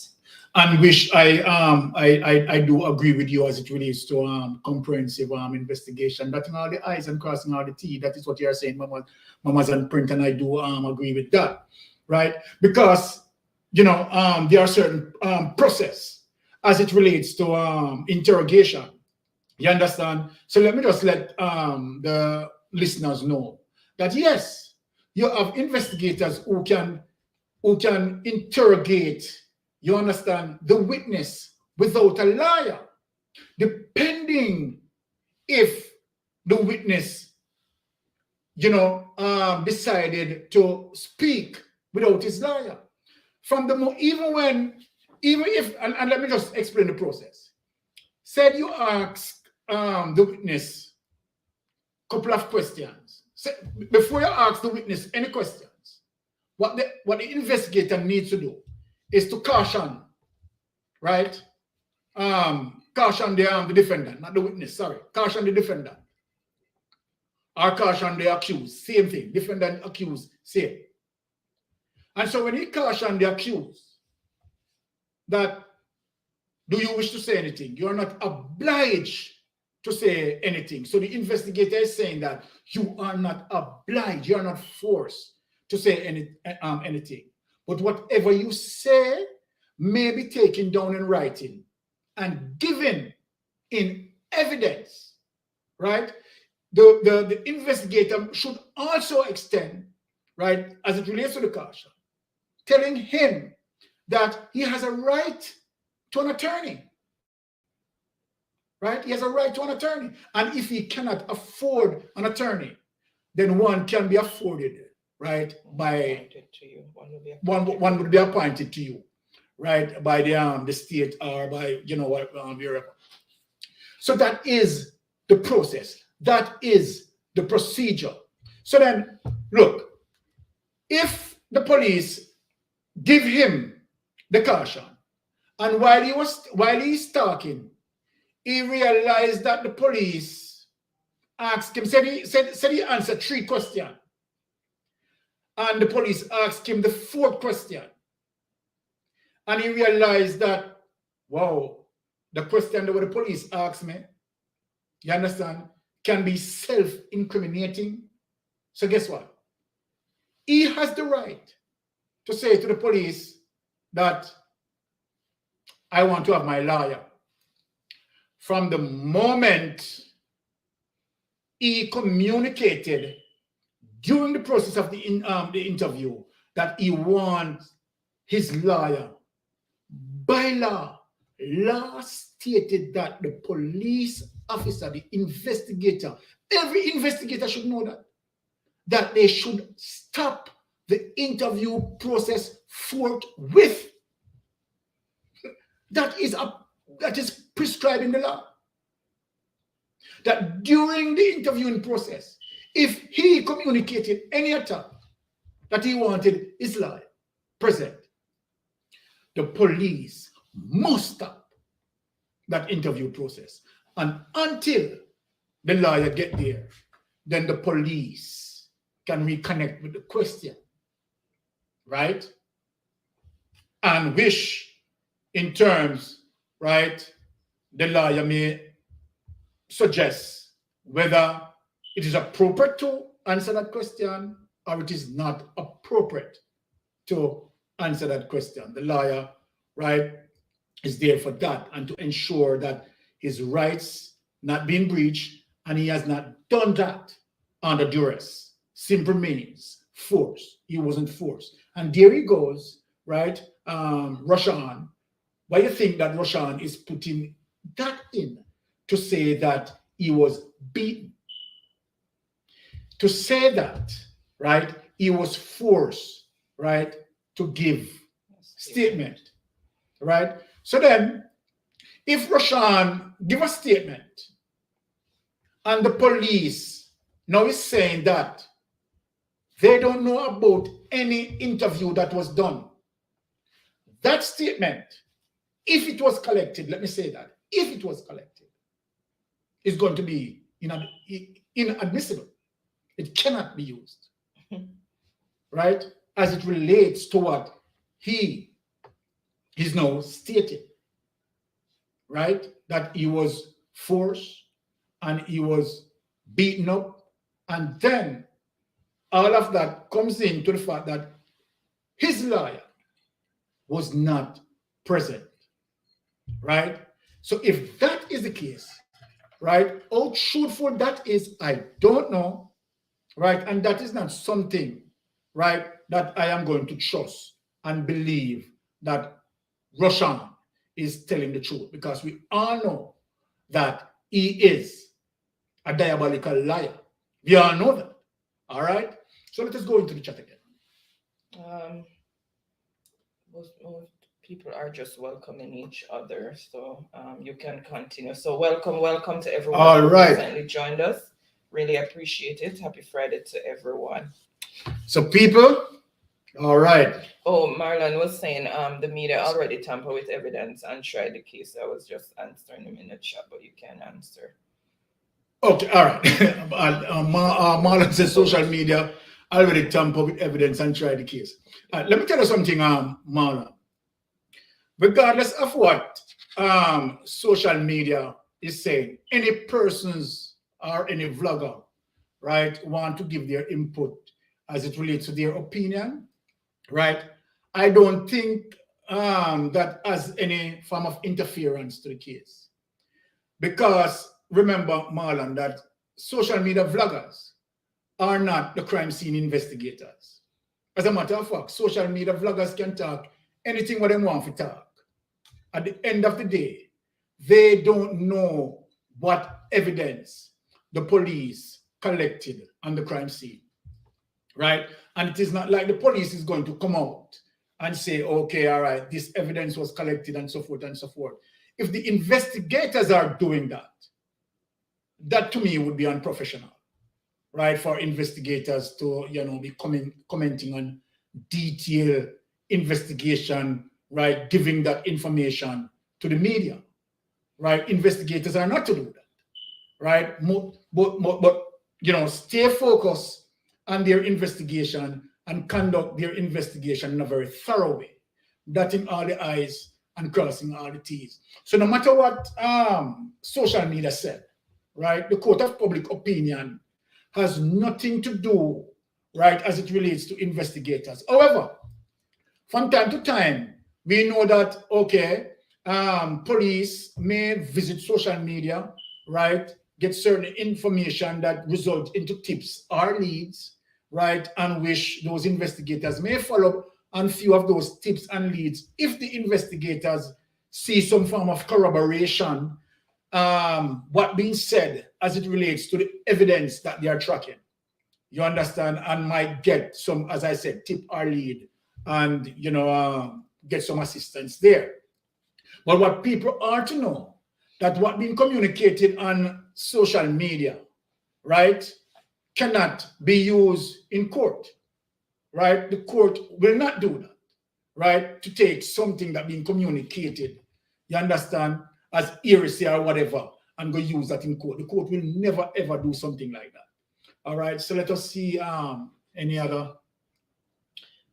And which I do agree with you as it relates to comprehensive investigation, dotting all the I's and crossing all the T. That is what you are saying, Mama's handprint, and I do agree with that, right? Because you know there are certain process as it relates to interrogation. You understand? So let me just let the listeners know that yes, you have investigators who can interrogate, you understand, the witness without a liar, depending if the witness, you know, decided to speak without his liar. From the even if and let me just explain the process. Said you ask the witness a couple of questions. Before you ask the witness any questions, what the investigator needs to do is to caution, right? Caution the defendant, not the witness, sorry. Caution the defendant. Or caution the accused, same thing. Defendant, accused, same. And so when he cautioned the accused that, do you wish to say anything? You are not obliged to say anything. So the investigator is saying that you are not obliged, you are not forced to say anything. But whatever you say may be taken down in writing and given in evidence, right? The investigator should also extend, right, as it relates to the caution, telling him that he has a right to an attorney. Right? He has a right to an attorney. And if he cannot afford an attorney, then one can be afforded right, by Appointed to you. one would be appointed to you, right, by the state or by what wherever. So that is the process. That is the procedure. So then, look, if the police give him the caution, and while he's talking, he realized that the police asked him, said he answered 3 questions. And the police asked him the 4th question. And he realized that, wow, the question that the police asked me, you understand, can be self-incriminating. So guess what? He has the right to say to the police that I want to have my lawyer. From the moment he communicated during the process of the interview that he wants his lawyer, by law stated that the police officer, the investigator, every investigator should know that they should stop the interview process forthwith. That is prescribed in the law. That during the interviewing process, if he communicated any attack that he wanted his lawyer present, the police must stop that interview process. And until the lawyer get there, then the police can reconnect with the question, right? And wish in terms, right, the lawyer may suggest whether it is appropriate to answer that question or it is not appropriate to answer that question. The lawyer, right, is there for that and to ensure that his rights not being breached, and he has not done that under duress. Simple means force. He wasn't forced. And there he goes, right? Rushawn. Why do you think that Rushawn is putting that in to say that he was beaten? To say that, right, he was forced, right, to give statement, right? So then, if Rushawn give a statement and the police now is saying that they don't know about any interview that was done, that statement, if it was collected, let me say that, if it was collected, is going to be inadmissible. It cannot be used, right? As it relates to what he is now stating, right? That he was forced and he was beaten up. And then all of that comes into the fact that his lawyer was not present, right? So if that is the case, right, how truthful that is, I don't know, right? And that is not something, right, that I am going to trust and believe that Rushawn is telling the truth, because we all know that he is a diabolical liar. We all know that. All right? So let us go into the chat again. Most people are just welcoming each other, so you can continue. So welcome to everyone all right. who recently joined us. Really appreciate it. Happy Friday to everyone. So people, all right. Oh, Marlon was saying the media already tampered with evidence and tried the case. I was just answering him in the chat, but you can answer. Okay, all right. Marlon says social media already tampered with evidence and tried the case. Let me tell you something, Marlon. Regardless of what social media is saying, any persons or any vlogger, right, want to give their input as it relates to their opinion, right? I don't think that has any form of interference to the case. Because remember, Marlon, that social media vloggers are not the crime scene investigators. As a matter of fact, social media vloggers can talk anything what they want to talk. At the end of the day, they don't know what evidence the police collected on the crime scene, right? And it is not like the police is going to come out and say, okay, all right, this evidence was collected and so forth and so forth. If the investigators are doing that, that to me would be unprofessional, right? For investigators to, be commenting on detailed investigation, right? Giving that information to the media, right? Investigators are not to do that, right? But stay focused on their investigation and conduct their investigation in a very thorough way, dotting all the I's and crossing all the T's. So no matter what social media said, right, the court of public opinion has nothing to do, right, as it relates to investigators. However, from time to time, we know that, okay, police may visit social media, right, get certain information that result into tips or leads, right, and which those investigators may follow on few of those tips and leads if the investigators see some form of corroboration what being said as it relates to the evidence that they are tracking. You understand? And might get some, as I said, tip or lead and, get some assistance there. But what people are to know, that what being communicated on social media, right, cannot be used in court, right? The court will not do that, right? To take something that being communicated, you understand, as heresy or whatever, and go use that in court. The court will never, ever do something like that. All right, so let us see any other.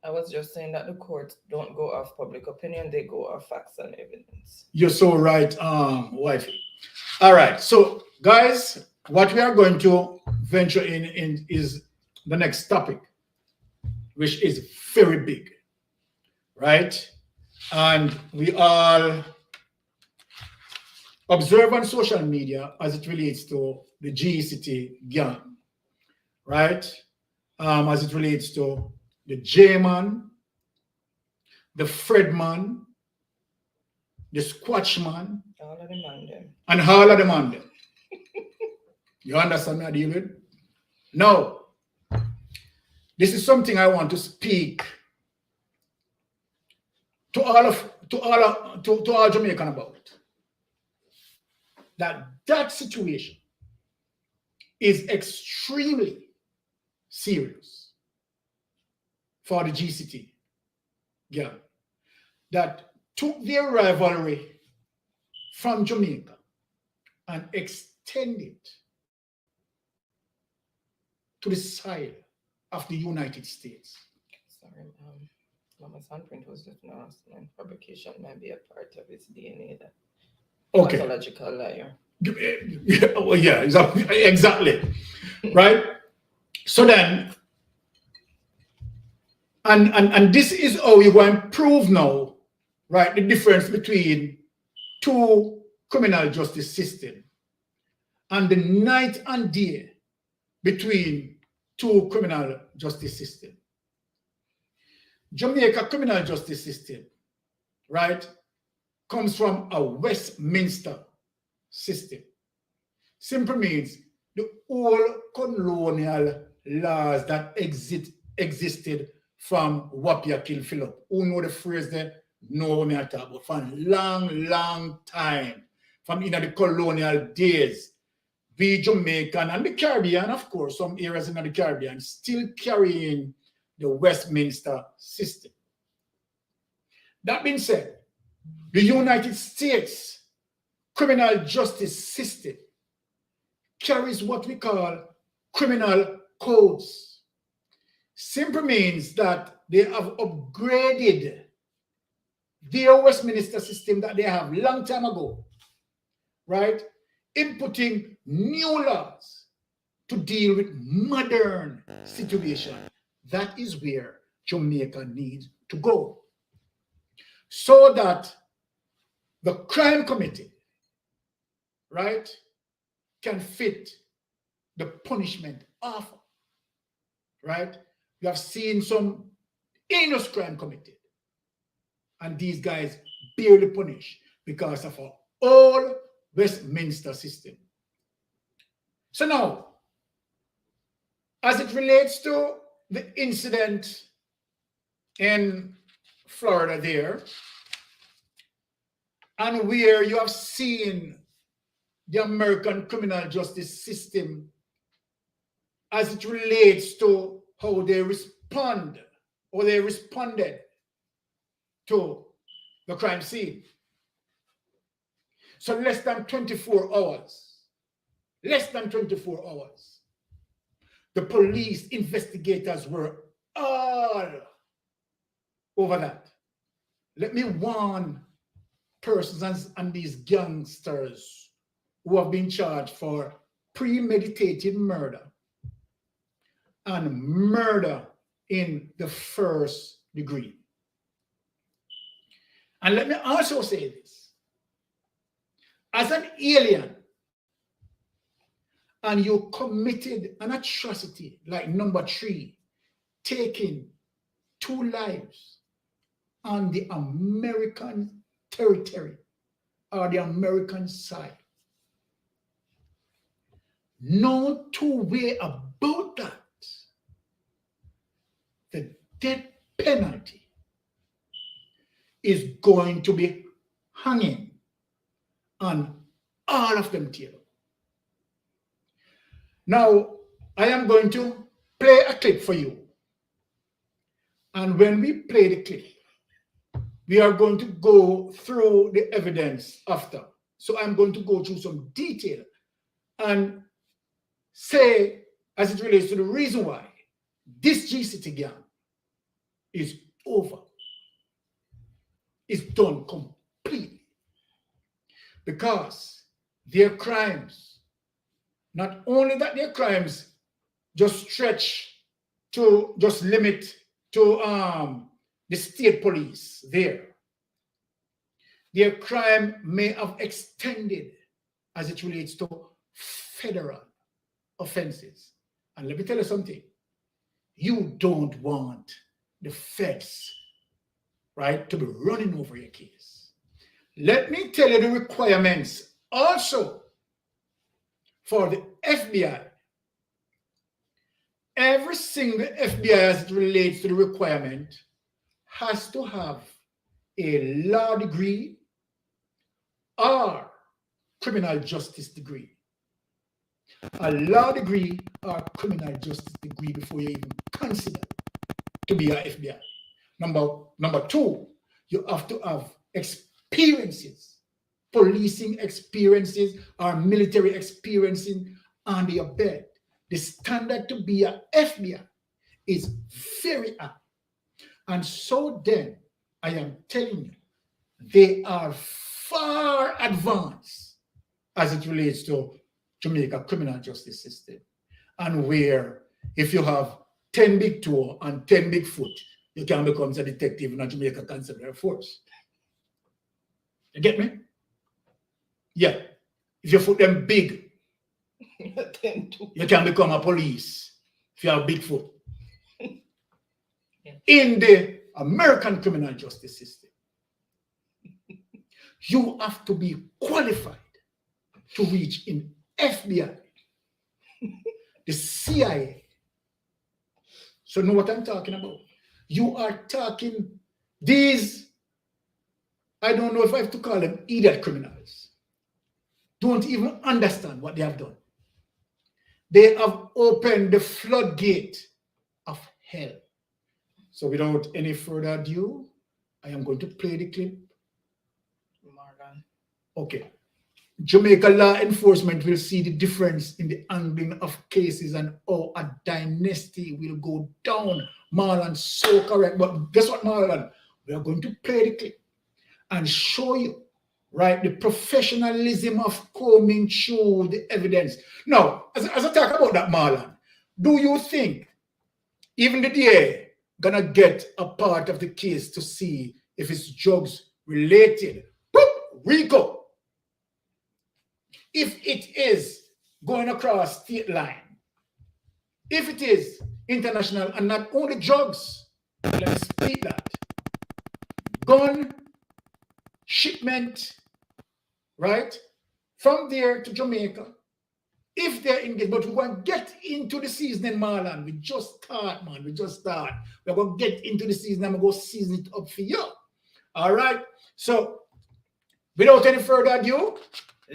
I was just saying that the courts don't go off public opinion, they go off facts and evidence. You're so right, wifey. All right, so guys, what we are going to venture in is the next topic, which is very big, right? And we all observe on social media as it relates to the GCT gang, right? As it relates to the J-man, the Fred-man, the Squatch-man, all of them on them. And all of them on them. You understand what I deal with? Now, this is something I want to speak to all Jamaican about. That situation is extremely serious for the GCT gang that took their rivalry from Jamaica and extend it to the side of the United States. Sorry, Mama's handprint was just an and fabrication might be a part of his DNA. That Okay. pathological liar. Yeah, exactly. Right? So then, and this is how you going to prove now, right, the difference between two criminal justice systems and the night and day between two criminal justice systems. Jamaica criminal justice system, right, comes from a Westminster system. Simply means the old colonial laws that existed from Wapia Kill Philip. Who know the phrase there? No, me at all. But from long time, from in the colonial days, we Jamaican and the Caribbean, of course, some areas in the Caribbean still carrying the Westminster system. That being said, the United States criminal justice system carries what we call criminal codes. Simply means that they have upgraded their Westminster system that they have long time ago, right? Inputting new laws to deal with modern situation. That is where Jamaica needs to go. So that the crime committee, right, can fit the punishment offer, right? You have seen some heinous crime committed, and these guys barely punished because of our old Westminster system. So now, as it relates to the incident in Florida there, and where you have seen the American criminal justice system as it relates to how they respond or they responded to the crime scene. So less than 24 hours, the police investigators were all over that. Let me warn persons and these gangsters who have been charged for premeditated murder and murder in the first degree. And let me also say this. As an alien, and you committed an atrocity like number 3, taking 2 lives on the American territory or the American side. No two-way about that. The death penalty is going to be hanging on all of them together. Now, I am going to play a clip for you. And when we play the clip, we are going to go through the evidence after. So I'm going to go through some detail and say, as it relates to the reason why this G-City gang is over. It's done completely. Because their crimes, not only that their crimes just stretch to, just limit to the state police there. Their crime may have extended as it relates to federal offenses. And let me tell you something. You don't want the feds, right, to be running over your case. Let me tell you the requirements also for the FBI. Every single FBI as it relates to the requirement has to have a law degree or criminal justice degree. A law degree or criminal justice degree before you even consider to be an FBI. Number 2, you have to have experiences, policing experiences or military experiences under your belt. The standard to be an FBI is very high. And so then, I am telling you, they are far advanced as it relates to Jamaica criminal justice system. And where if you have 10 big toe and 10 big foot, you can become a detective in a Jamaica Constabulary Force. You get me? Yeah. If you put them big, you can become a police if you have big foot. In the American criminal justice system, you have to be qualified to reach in FBI, the CIA. So know what I'm talking about. You are talking these, I don't know if I have to call them idiot criminals, don't even understand what they have done. They have opened the floodgate of hell. So without any further ado, I am going to play the clip. Morgan. Okay. Jamaica law enforcement will see the difference in the handling of cases and how a dynasty will go down. Marlon, so correct. But guess what, Marlon? We are going to play the clip and show you, right, the professionalism of combing through the evidence. Now, as I talk about that, Marlon, do you think even the DA gonna get a part of the case to see if it's drugs related? Boop, RICO. If it is going across state line, if it is international and not only drugs, let me speak that. Gun shipment, right, from there to Jamaica, if they're engaged. But we're going to get into the season, Marlon. We just start, man. We just start. We're going to get into the season and we're going to season it up for you. All right? So, without any further ado,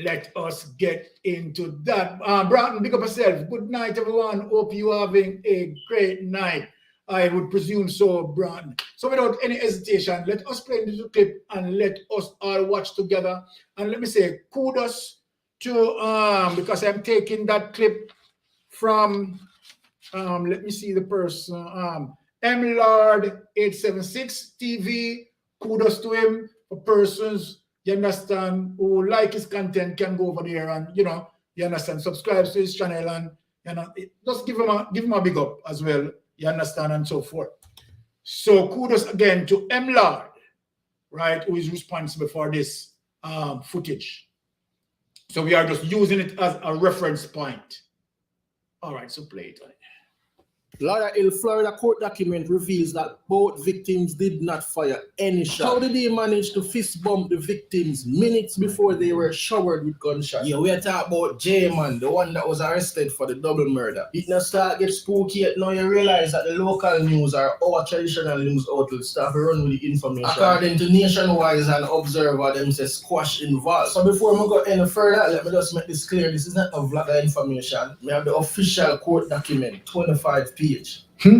let us get into that. Broughton, big up yourself. Good night, everyone. Hope you're having a great night. I would presume so, Broughton. So without any hesitation, let us play this clip and let us all watch together. And let me say kudos to, because I'm taking that clip from, let me see the person, MLord876 TV. Kudos to him for persons, you understand, who like his content can go over there and, you know, you understand, subscribe to his channel and, you know, just give him a big up as well, you understand, and so forth. So kudos again to MLord, right, who is responsible for this footage. So we are just using it as a reference point. All right, so play it. Lauderdale, Florida court document reveals that both victims did not fire any shot. How did they manage to fist bump the victims minutes before they were showered with gunshots? Yeah, we are talking about J-Man, the one that was arrested for the double murder. It not start get spooky yet. Now you realize that the local news are our traditional news outlets start to run with the information. According to Nationwide and Observer, them say squash involved. So before we go any further, let me just make this clear. This is not a vlogger information. We have the official court document, 25 page.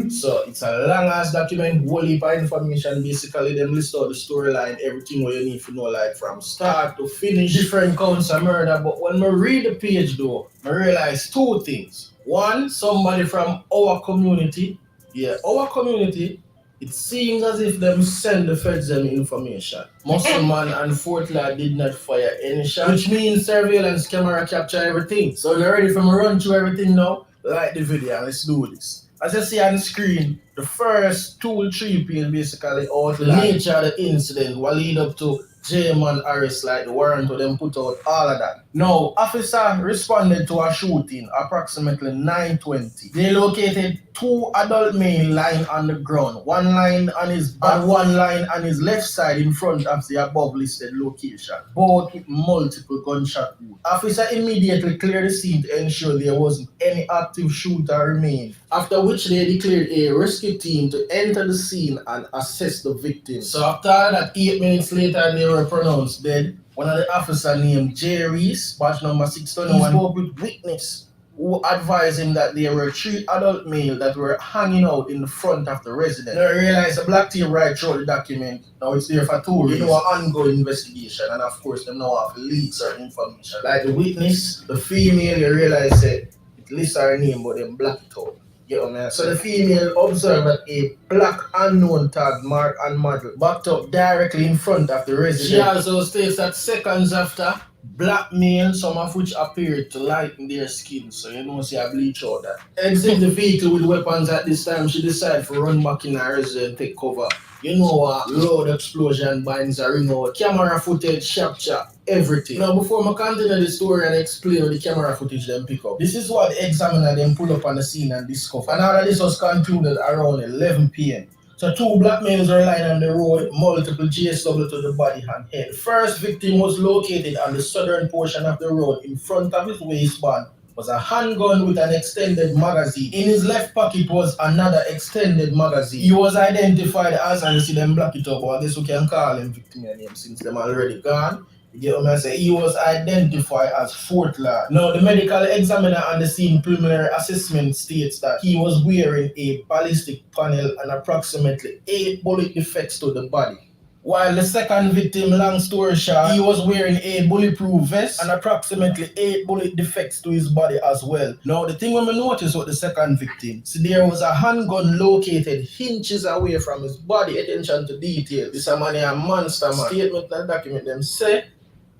So it's a long ass document, whole heap of information. Basically, them list out the storyline, everything what you need to know, like from start to finish, different counts of murder. But when I read the page though, I realize two things. One, somebody from our community. Yeah, our community. It seems as if them send the feds them information. Musselman and Fort Ladd did not fire any shot, which means surveillance camera capture everything. So you're ready for me to run through everything now? Like the video and let's do this. As you see on the screen, the first 2 or 3 pages basically outline the nature of the incident will lead up to J-Man arrest, like the warrant to them put out, all of that. Now, officer responded to a shooting approximately 9:20. They located 2 adult men lying on the ground, one lying on his back and one lying on his left side in front of the above listed location, both with multiple gunshot wounds. Officer immediately cleared the scene to ensure there wasn't any active shooter remain, after which they declared a rescue team to enter the scene and assess the victim. So after that, 8 minutes later, they were pronounced dead. One of the officers named J. Reese, batch number 621, spoke with witness who advised him that there were 3 adult males that were hanging out in the front of the residence. Now I realized the black team right through the document. Now it's there for 2 reasons. You know, an ongoing investigation, and of course them now have to leak certain information. Like the witness, the female, you realize it lists her name, but then black it out. You know, man. So the female observed that a black unknown tag marked and model backed up directly in front of the residence. She also states that seconds after, black male, some of which appeared to lighten their skin, so you know, see I bleach out that. Exit the vehicle with weapons at this time, she decided to run back in her residence and take cover. You know what? Loud explosion binds a ring out, camera footage, capture, everything. Now before I continue the story and explain the camera footage them pick up, this is what the examiner then pull up on the scene and discover. And all of this was concluded around 11 p.m. So 2 black males were lying on the road, multiple GSW to the body and head. The first victim was located on the southern portion of the road. In front of his waistband was a handgun with an extended magazine. In his left pocket was another extended magazine. He was identified as, and you see them black it up, but I guess we can call him victim name since them already gone. You get what I say? He was identified as Fort Ladd. Now, the medical examiner on the scene preliminary assessment states that he was wearing a ballistic panel and approximately 8 bullet defects to the body. While the second victim, long story short, he was wearing a bulletproof vest and approximately 8 bullet defects to his body as well. Now, the thing when we noticed with the second victim, see there was a handgun located inches away from his body. Attention to detail. This man is a monster, man. Statement and document them say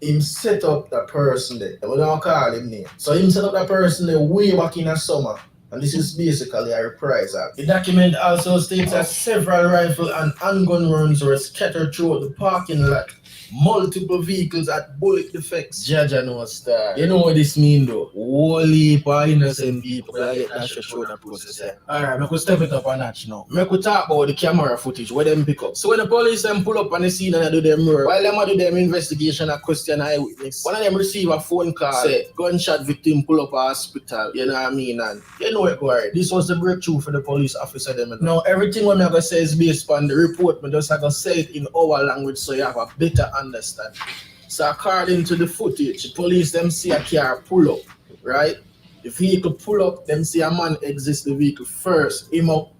him set up that person there. We don't call him name. So him set up that person there way back in the summer. and this is basically a reprisal. The document also states that several rifle and handgun rounds were scattered throughout the parking lot. Multiple vehicles had bullet defects. Jaja no star. You know what this mean though? Holy for innocent people that get that shit show that process. Alright, I could step it up a notch now. I could talk about the camera footage where them pick up. So when the police them pull up on the scene and they do their murder, while them do them investigation and question eyewitness, one of them receive a phone call, say gunshot victim pull up a hospital, you know what I mean? And you know it right. This was the breakthrough for the police officer them. Now everything what I'm gonna say is based on the report, but just I gonna say it in our language so you have a better understand. So according to the footage, the police them see a car pull up, right? The vehicle pull up, them see a man exit the vehicle first, him up.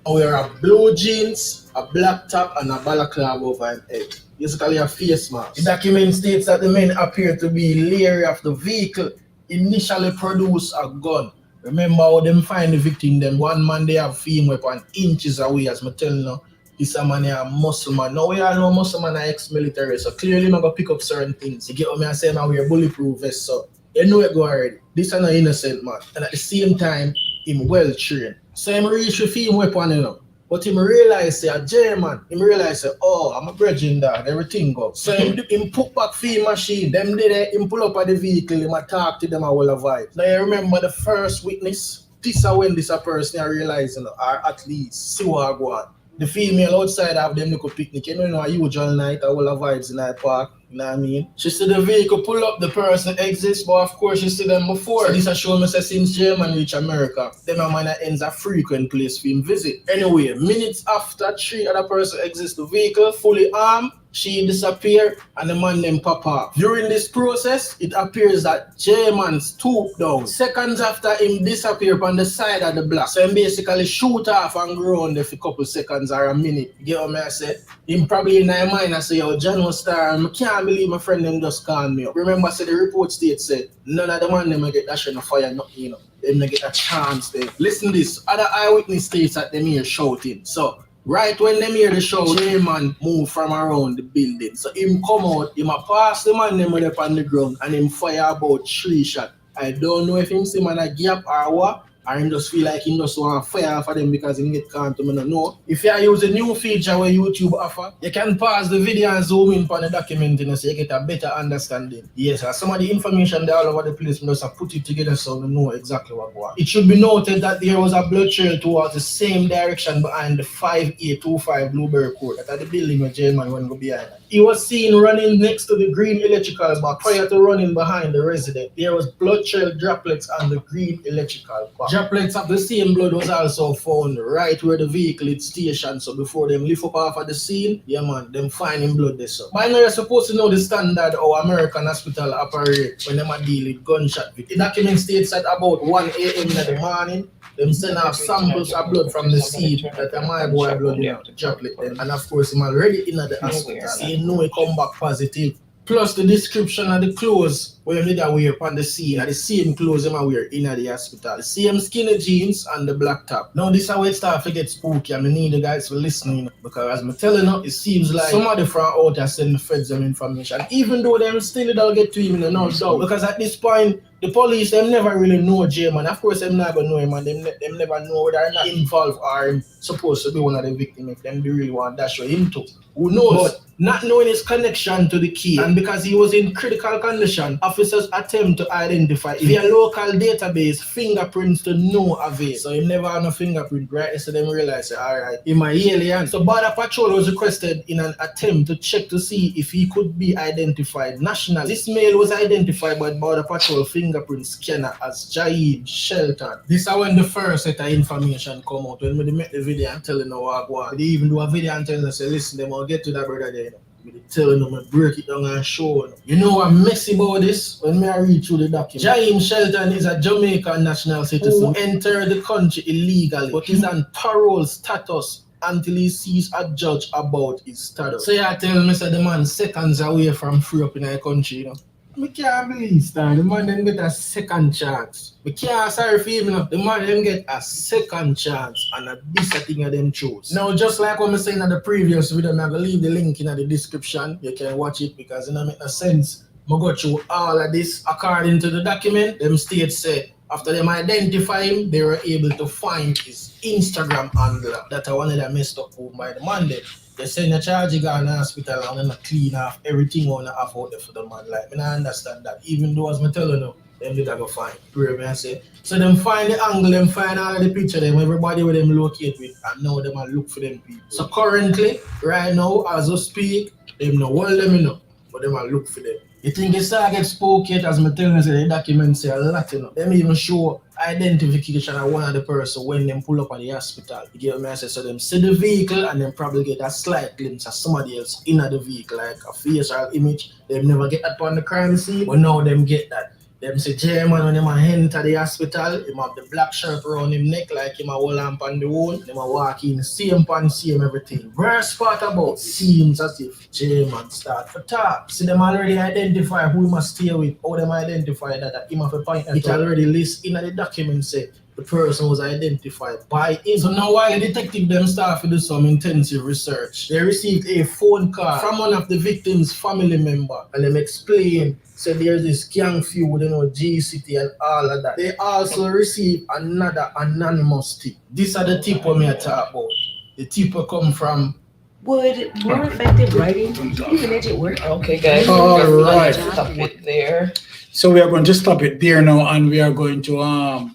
Wear a blue jeans, a black top, and a balaclava over his head. Basically a face mask. The document states that the men appear to be leery of the vehicle, initially produced a gun. Remember how them find the victim, them one man they have field weapon inches away, as I tell you. This a man a muscle man. Now we all know muscle man are ex-military, so clearly I'm gonna pick up certain things. You get what I say, man, we're bulletproof vest, so you know it go already. This is an innocent man, and at the same time, him well trained. So him reach with field weapon, you know. But him realize say a German, him realize say, oh, I'm a bridging dog, everything go. So him put back field machine, them did it, him pull up at the vehicle, him talk to them a whole of vibe. Now you remember the first witness, this is when this a person I realize, you know, or at least see what I go on. The female outside have them little picnic, you know, a huge all night, a whole of vibes in that park, you know what I mean? She see the vehicle pull up, the person exists, but of course she see them before. So this a show me say since German reach America, them a man ends a frequent place for him visit. Anyway, minutes after 3 other person exist, the vehicle fully armed, she disappear and the man then pop up. During this process, it appears that J-Man stooped down. Seconds after him disappear on the side of the block. So him basically shoot off and ground there for a couple seconds or a minute. You get what I say? Him probably in my mind I say, yo, John was star, I can't believe my friend them just called me up. Remember, say the report state said, none of the man them get that shit no fire, nothing, you know. Them get a chance there. Listen to this, other eyewitness states that them here shouting. So, right when them hear the shout, J-Man move from around the building. So him come out, him a pass the man them up on the ground and him fire about 3 shots. I don't know if him see man a gap or what, or him just feel like him just want to fire for them because him get can't to me no know. If you use a new feature where YouTube offer, you can pause the video and zoom in on the document so you get a better understanding. Yes, some of the information there all over the place, just put it together so you know exactly what going on. It should be noted that there was a blood trail towards the same direction behind the 5825 Blueberry Court at the building where J-Man went go behind. He was seen running next to the green electrical box. Prior to running behind the resident, there was blood trail droplets on the green electrical box. Droplets of the same blood was also found right where the vehicle is stationed. So before them lift up off of the scene, yeah man, them finding blood there. So by now you're supposed to know the standard how American hospital operate when them are dealing with gunshot victims. The document states that about 1 a.m. in the morning, them send off samples of blood from the scene that my boy blood in the droplet then. And of course him already in the hospital. So you know he come back positive. Plus the description of the clothes where you need to wear upon the scene are the same clothes them wear in the hospital. The same skinny jeans and the black top. Now this is how it starts to get spooky. I need the guys for listening because as I'm telling you, it seems like somebody from out there send the feds them information. Even though them still don't get to him in no doubt. Because at this point, the police them never really know J-Man. Of course them never know him and them never know whether they're not involved or him supposed to be one of the victims if them really want that show him too. Who knows? But not knowing his connection to the key and because he was in critical condition, officers attempt to identify him via local database, fingerprints to no avail. So he never had no fingerprint, right? So them realize, alright, he my alien. So Border Patrol was requested in an attempt to check to see if he could be identified nationally. This male was identified by Border Patrol fingerprint scanner as Jaib Shelton. This is when the first set of information come out. When we make the video and telling them what I want. They even do a video and telling them, say, listen, they will get to that brother there. Me telling them, I break it down and show them. You know what messy about this? When I read through the document. Jaim Shelton is a Jamaican national citizen who entered the country illegally but is on parole status until he sees a judge about his status. So you tell me, say the man seconds away from free up in the country, you know. I can't believe that the man then get a second chance. I can't sorry for him, you know. The man then get a second chance and this thing of them choose. Now just like what I was saying in the previous video, I'm going to leave the link in the description. You can watch it because it don't make no sense I go through all of this according to the document. Them states said after them identify him, they were able to find his Instagram handle. That one of them messed up by the Monday. They send a charge guy in the hospital and then clean off everything on the half out there for the man. Like, I understand that. Even though as I tell you, them did go find. I say. So them find the angle, them find all of the picture, them everybody with them locate with, and now them look for them people. So currently, right now, as I speak, them no one them know, but them look for them. You think it's saga get spoke yet, as I tell you, the document say a lot, you know. Them even show identification of one of the person when them pull up at the hospital. You get what I say? So them see the vehicle and then probably get a slight glimpse of somebody else in the vehicle, like a facial image. Them never get that on the crime scene, but now them get that. Them say German when them enter the hospital, him have the black shirt around him neck like him a hold lamp on the wall. Them a walk in same pan, same everything. Worst part about it seems as if German start to talk. See them already identify who he must stay with, how them identify that him have a point. It already lists in the document say the person was identified by him. So now while the detective them start to do some intensive research, they received a phone call from one of the victim's family member and them explain so there's this gang feud, you know, G-City and all of that. They also received another anonymous tip. These are the tip we may talk about. The tip will come from Would more effective writing even make it work? Okay, guys. All we're gonna right. Stop it there. So we are going to stop it there now, and we are going to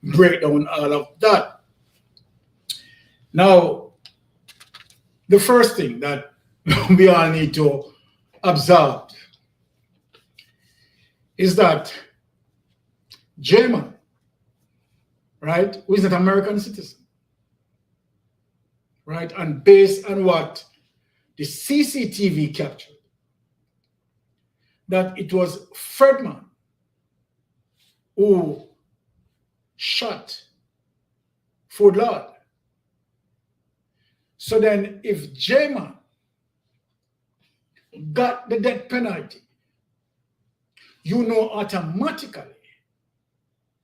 break down all of that. Now, the first thing that we all need to observe is that German, right, who is an American citizen, right, and based on what the CCTV captured, that it was Fredman who shot Ford Lord. So then if J-Man got the death penalty, you know automatically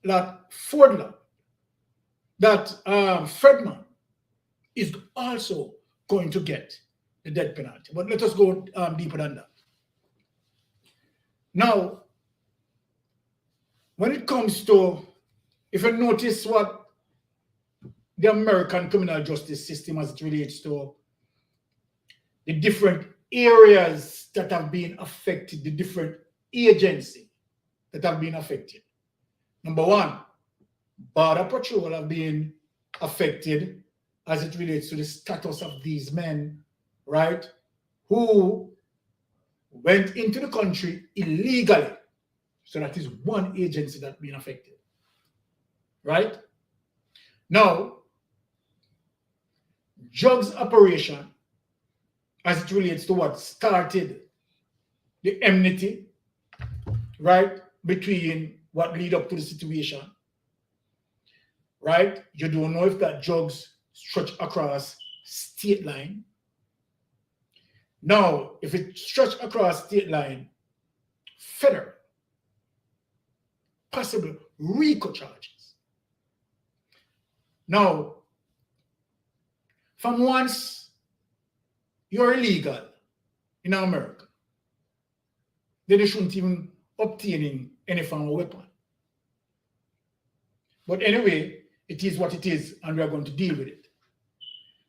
that Ford Lord, that Fredman is also going to get the death penalty. But let us go deeper than that. Now, when it comes to, if you notice what the American criminal justice system as it relates to the different areas that have been affected, the different agencies that have been affected. Number one, Border Patrol have been affected as it relates to the status of these men, right, who went into the country illegally. So that is one agency that's been affected, right? Now, drugs operation, as it relates to what started the enmity, right, between what lead up to the situation, right? You don't know if that drugs stretch across state line. Now, if it stretch across state line, federal, possible RICO charges. Now, from once you're illegal in America, then they shouldn't even obtaining any form of weapon. But anyway, it is what it is, and we are going to deal with it.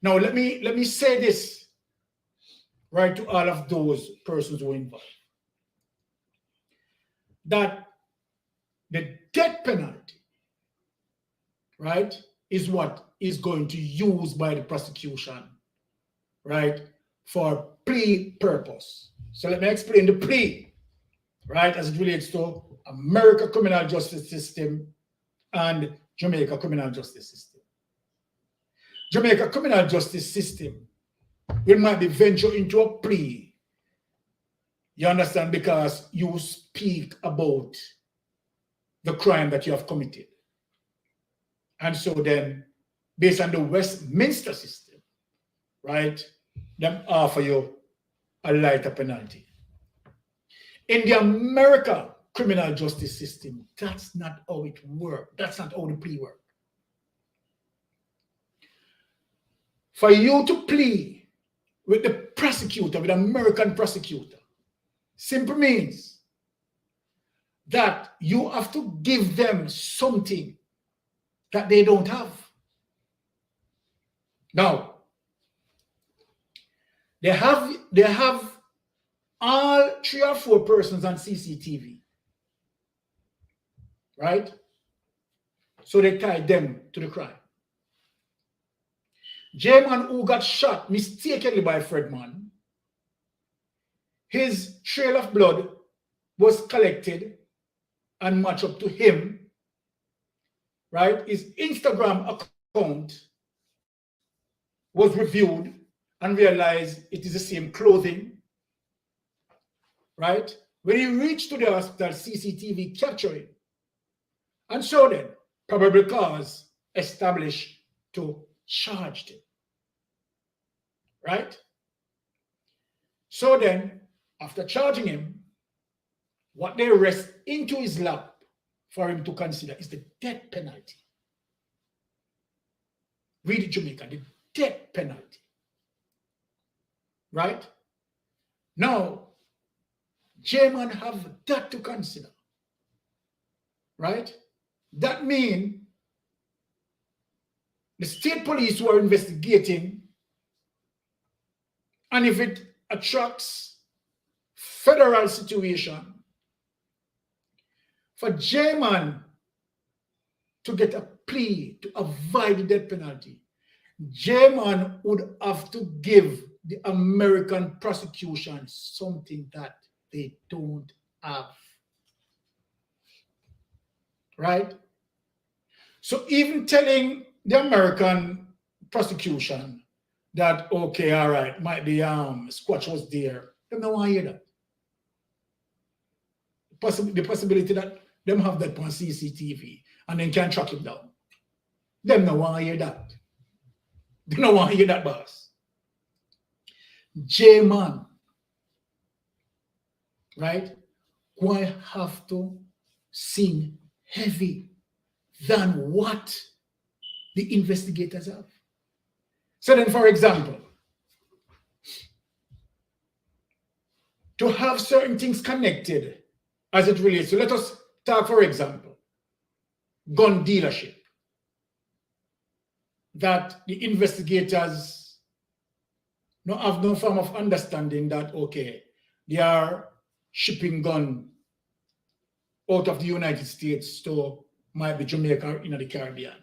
Now, let me say this, right, to all of those persons who are involved, that the death penalty, right, is what is going to use by the prosecution, right, for plea purpose. So let me explain the plea, right, as it relates to America criminal justice system and Jamaica criminal justice system. Jamaica criminal justice system will might be venture into a plea, you understand, because you speak about the crime that you have committed. And so then, based on the Westminster system, right, them offer you a lighter penalty. In the American criminal justice system, that's not how it works. That's not how the plea works. For you to plea with the prosecutor, with the American prosecutor, simply means that you have to give them something that they don't have. Now, they have all 3 or 4 persons on CCTV, right? So they tied them to the crime. J-Man, who got shot mistakenly by Fredman, his trail of blood was collected and matched up to him, right? His Instagram account was reviewed and realized it is the same clothing, right? When he reached to the hospital, CCTV captured him. And so then, probable cause established to charge him, right? So then, after charging him, what they rest into his lap for him to consider is the death penalty. Read it, Jamaica, the death penalty. Right? Now, J-Man have that to consider. Right? That means the state police who are investigating, and if it attracts federal situation, for J-Man to get a plea to avoid the death penalty, J-Man would have to give the American prosecution something that they don't have. Right? So even telling the American prosecution that, okay, all right, might be Squatch was there, they don't want to hear that. The possibility that them have that on CCTV and then can track him down. Them don't want to hear that. They don't want to hear that, boss. J-Man, right, going to have to sing heavy than what the investigators have. So then, for example, to have certain things connected as it relates to, let us talk, for example, gun dealership, that the investigators have no form of understanding that, okay, they are shipping gun out of the United States to might be Jamaica in the Caribbean.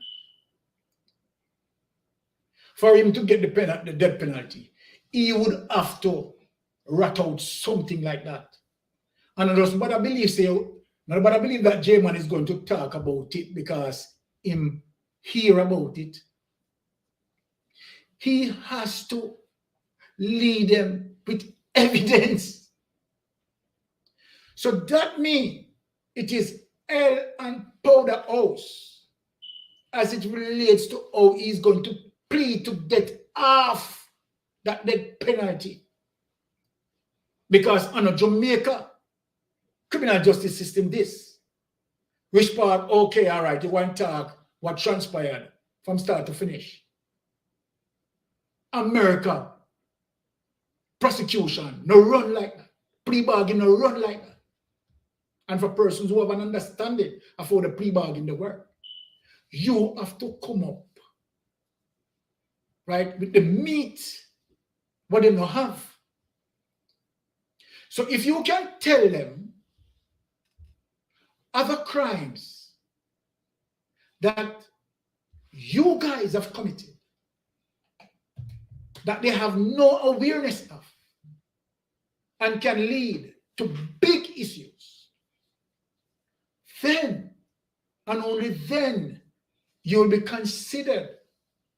For him to get the death penalty, he would have to rat out something like that. And I just but I believe that J-Man is going to talk about it because him hear about it. He has to lead them with evidence. So that means it is hell and powder house as it relates to how he's going to plead to get off that death penalty. Because under Jamaica criminal justice system, this, which part, okay, all right, you want to talk what transpired from start to finish. America, prosecution, no run like that. Plea bargain, no run like that. And for persons who have an understanding of how the plea bargain they work, you have to come up, right, with the meat, what they don't have. So if you can tell them other crimes that you guys have committed, that they have no awareness of, and can lead to big issues, then and only then you will be considered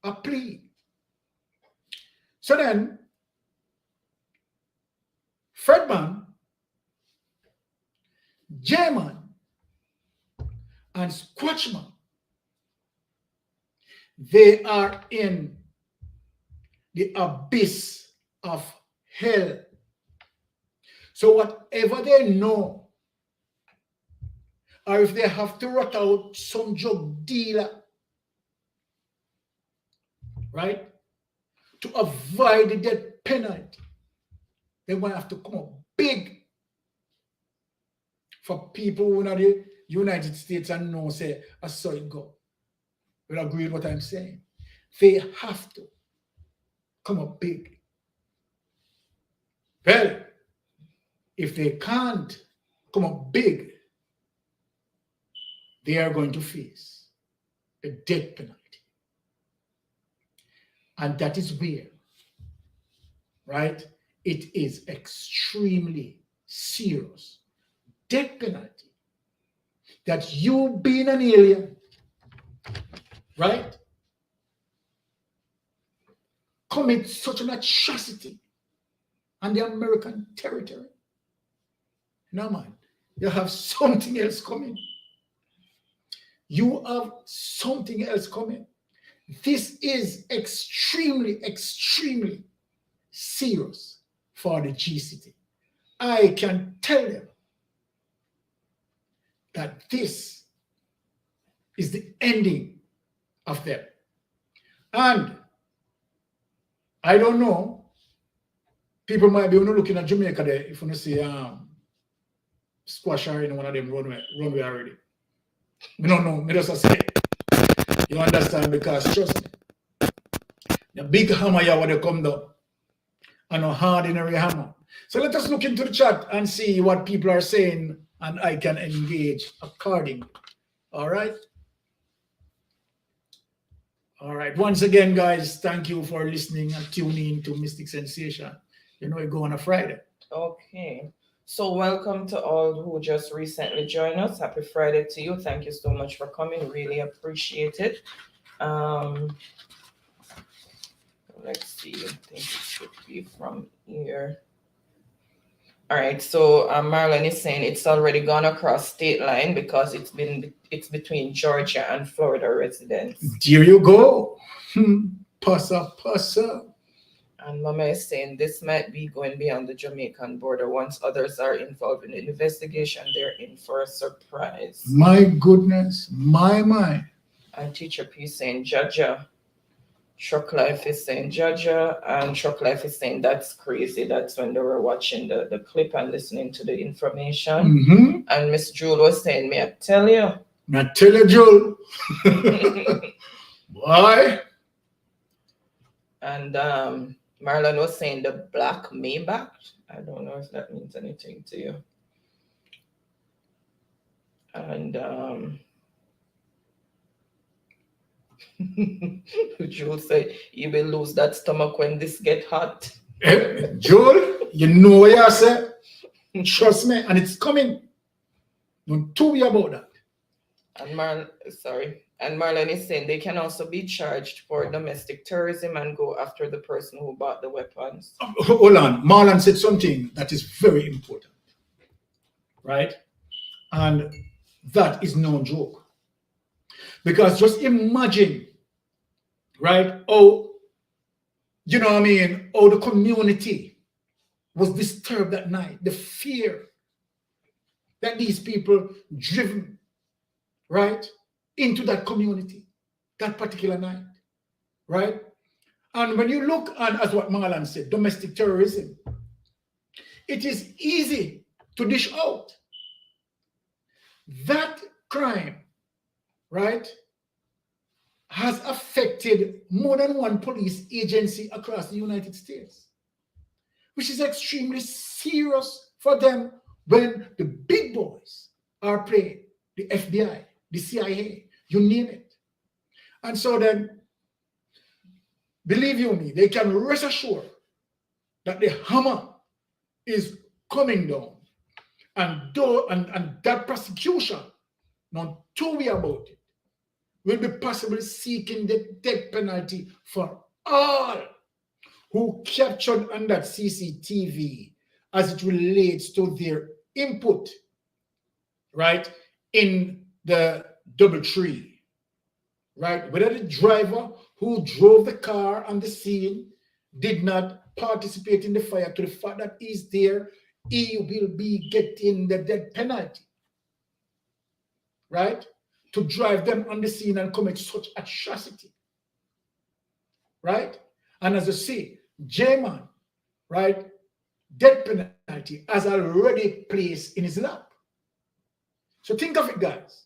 a plea. So then, Fredman, J-Man, and Squatchman, they are in the abyss of hell. So whatever they know, or if they have to rat out some drug dealer, right, to avoid the death penalty, they might have to come up big for people who are in the United States and know, say, I saw it go. Will agree with what I'm saying. They have to come up big. Well, if they can't come up big, they are going to face the death penalty. And that is where, right, it is extremely serious. Death penalty. That you being an alien, right, commit such an atrocity on the American territory. No, man, you have something else coming. You have something else coming. This is extremely, extremely serious for the GCT. I can tell them that this is the ending of them. And I don't know, people might be looking at Jamaica there if you see squash or in one of them runway already. We don't know, me just say. You understand? Because trust me, the big hammer here when they come down, and a ordinary hammer. So let us look into the chat and see what people are saying, and I can engage accordingly. All right? All right. Once again, guys, thank you for listening and tuning in to Mystic Sensation. You know, we go on a Friday. Okay. So welcome to all who just recently joined us. Happy Friday to you. Thank you so much for coming. Really appreciate it. Let's see. I think it should be from here. All right. So Marlon is saying it's already gone across state line because it's between Georgia and Florida residents. There you go. Passa. And Mama is saying this might be going beyond the Jamaican border. Once others are involved in the investigation, they're in for a surprise. My goodness, my. And Teacher P is saying Jaja. Truck Life is saying Jaja. And Truck Life is saying that's crazy. That's when they were watching the clip and listening to the information. Mm-hmm. And Miss Jewel was saying, may I tell you? Now tell you, Joel. Why? And Marlon was saying the black Maybach. I don't know if that means anything to you. And Joel said, you will lose that stomach when this get hot. Joel, you know what I said? Trust me, and it's coming. Don't worry about that. And Marlon is saying they can also be charged for domestic terrorism and go after the person who bought the weapons. Hold on. Marlon said something that is very important. Right? And that is no joke. Because just imagine, right, how, you know what I mean, how the community was disturbed that night. The fear that these people driven, right, into that community that particular night, right? And when you look at, as what Marlon said, domestic terrorism, it is easy to dish out. That crime, right, has affected more than one police agency across the United States, which is extremely serious for them when the big boys are playing, the FBI, the CIA, you name it. And so then, believe you me, they can rest assured that the hammer is coming down. And that prosecution, not to worry about it, will be possibly seeking the death penalty for all who captured on that CCTV as it relates to their input, right, in the DoubleTree, right? Whether the driver who drove the car on the scene did not participate in the fire, to the fact that he's there, he will be getting the death penalty, right? To drive them on the scene and commit such atrocity, right? And as you see, J-Man, right, death penalty has already placed in his lap. So think of it, guys.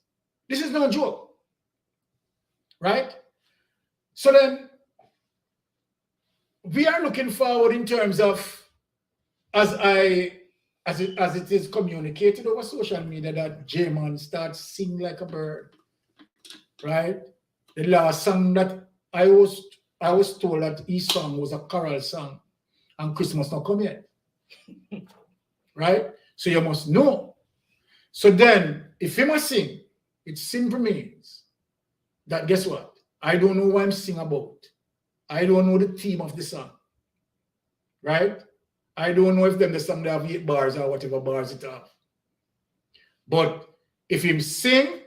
This is no joke, right? So then we are looking forward in terms of, as it is communicated over social media, that J-Man starts singing like a bird, right? The last song that I was told that his song was a choral song, and Christmas not come yet, right? So you must know. So then, if he must sing, it simply means that, guess what? I don't know what I'm singing about. I don't know the theme of the song, right? I don't know if them the song they have 8 bars or whatever bars it have. But if him sing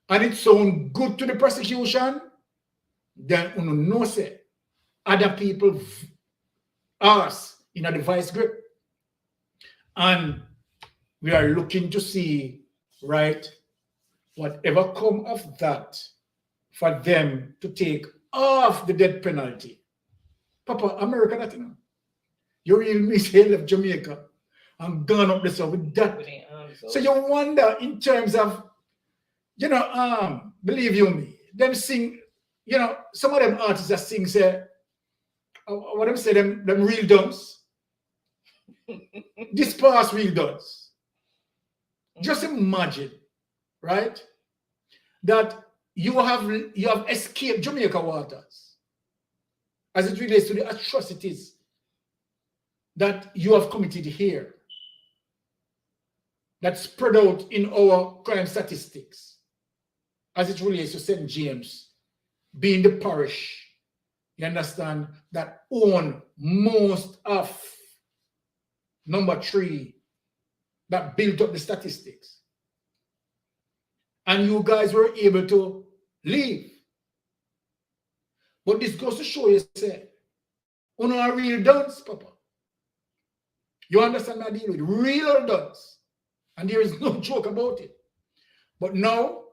and it sound good to the prosecution, then you know say other people us in a device grip. And we are looking to see, right, whatever come of that for them to take off the death penalty. Papa, America, that you know. You really miss hell of Jamaica and gone up this with that. So you wonder in terms of, you know, believe you me, them sing, you know, some of them artists that sing say, what them say, them real duns. This past real duns. Just imagine, right, that you have escaped Jamaica waters as it relates to the atrocities that you have committed here, that spread out in our crime statistics as it relates to St. James being the parish, you understand, that own most of number 3 that built up the statistics. And you guys were able to leave. But this goes to show you, say, you know, are real duns, Papa. You understand my deal with real duns. And there is no joke about it. But now,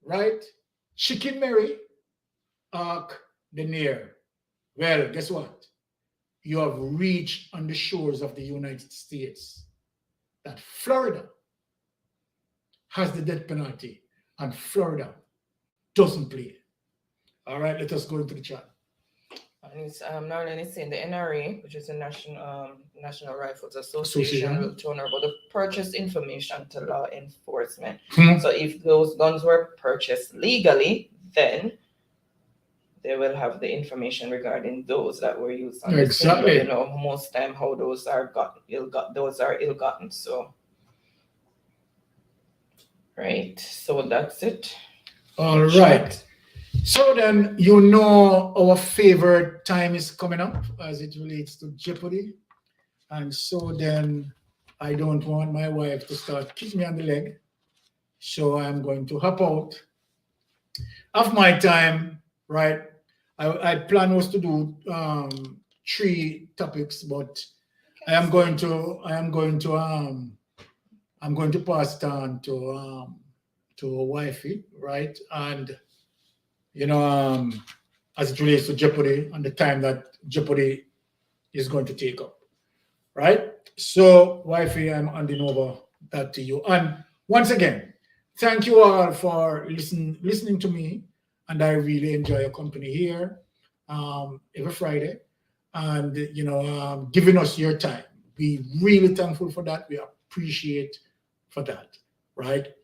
right, Chicken Mary, Ark the Near. Well, guess what? You have reached on the shores of the United States that Florida has the death penalty and Florida doesn't play it. All right, let us go into the chat. And it's not only saying the NRA, which is the National Rifles Association, will turn over the purchase information to law enforcement. So if those guns were purchased legally, then they will have the information regarding those that were used on the scene. But, you know, most time how those are ill-gotten. So, right. So that's it. All right. So then, you know, our favorite time is coming up as it relates to Jeopardy. And so then I don't want my wife to start kicking me on the leg. So I'm going to hop out of my time, right? I plan was to do 3 topics, but I'm going to pass it on to a wifey, right? And you know, as it relates to Jeopardy and the time that Jeopardy is going to take up, right? So, wifey, I'm handing over that to you. And once again, thank you all for listening to me, and I really enjoy your company here every Friday, and you know, giving us your time. We really thankful for that. We appreciate for that, right?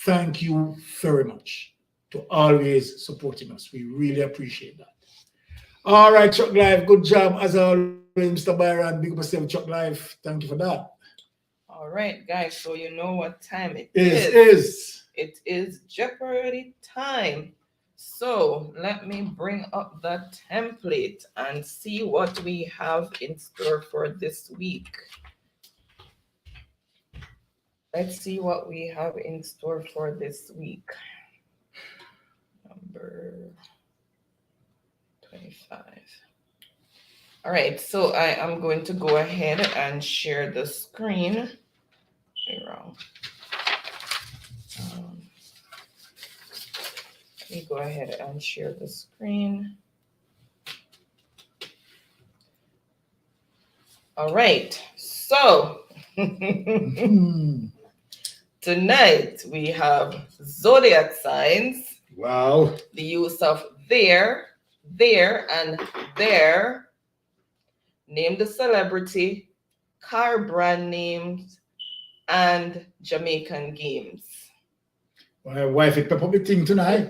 Thank you very much to always supporting us. We really appreciate that. All right, Chuck Live, good job as always, Mr. Byron. Big up yourself, Chuck Live. Thank you for that. All right, guys. So you know what time it is. It is Jeopardy time. So let me bring up the template and see what we have in store for this week. Let's see what we have in store for this week. Number 25. All right, so I am going to go ahead and share the screen. Wrong. Let me go ahead and share the screen. All right, so Tonight we have zodiac signs, Wow. the use of there, and there, name the celebrity, car brand names, and Jamaican games. My wife it public thing tonight.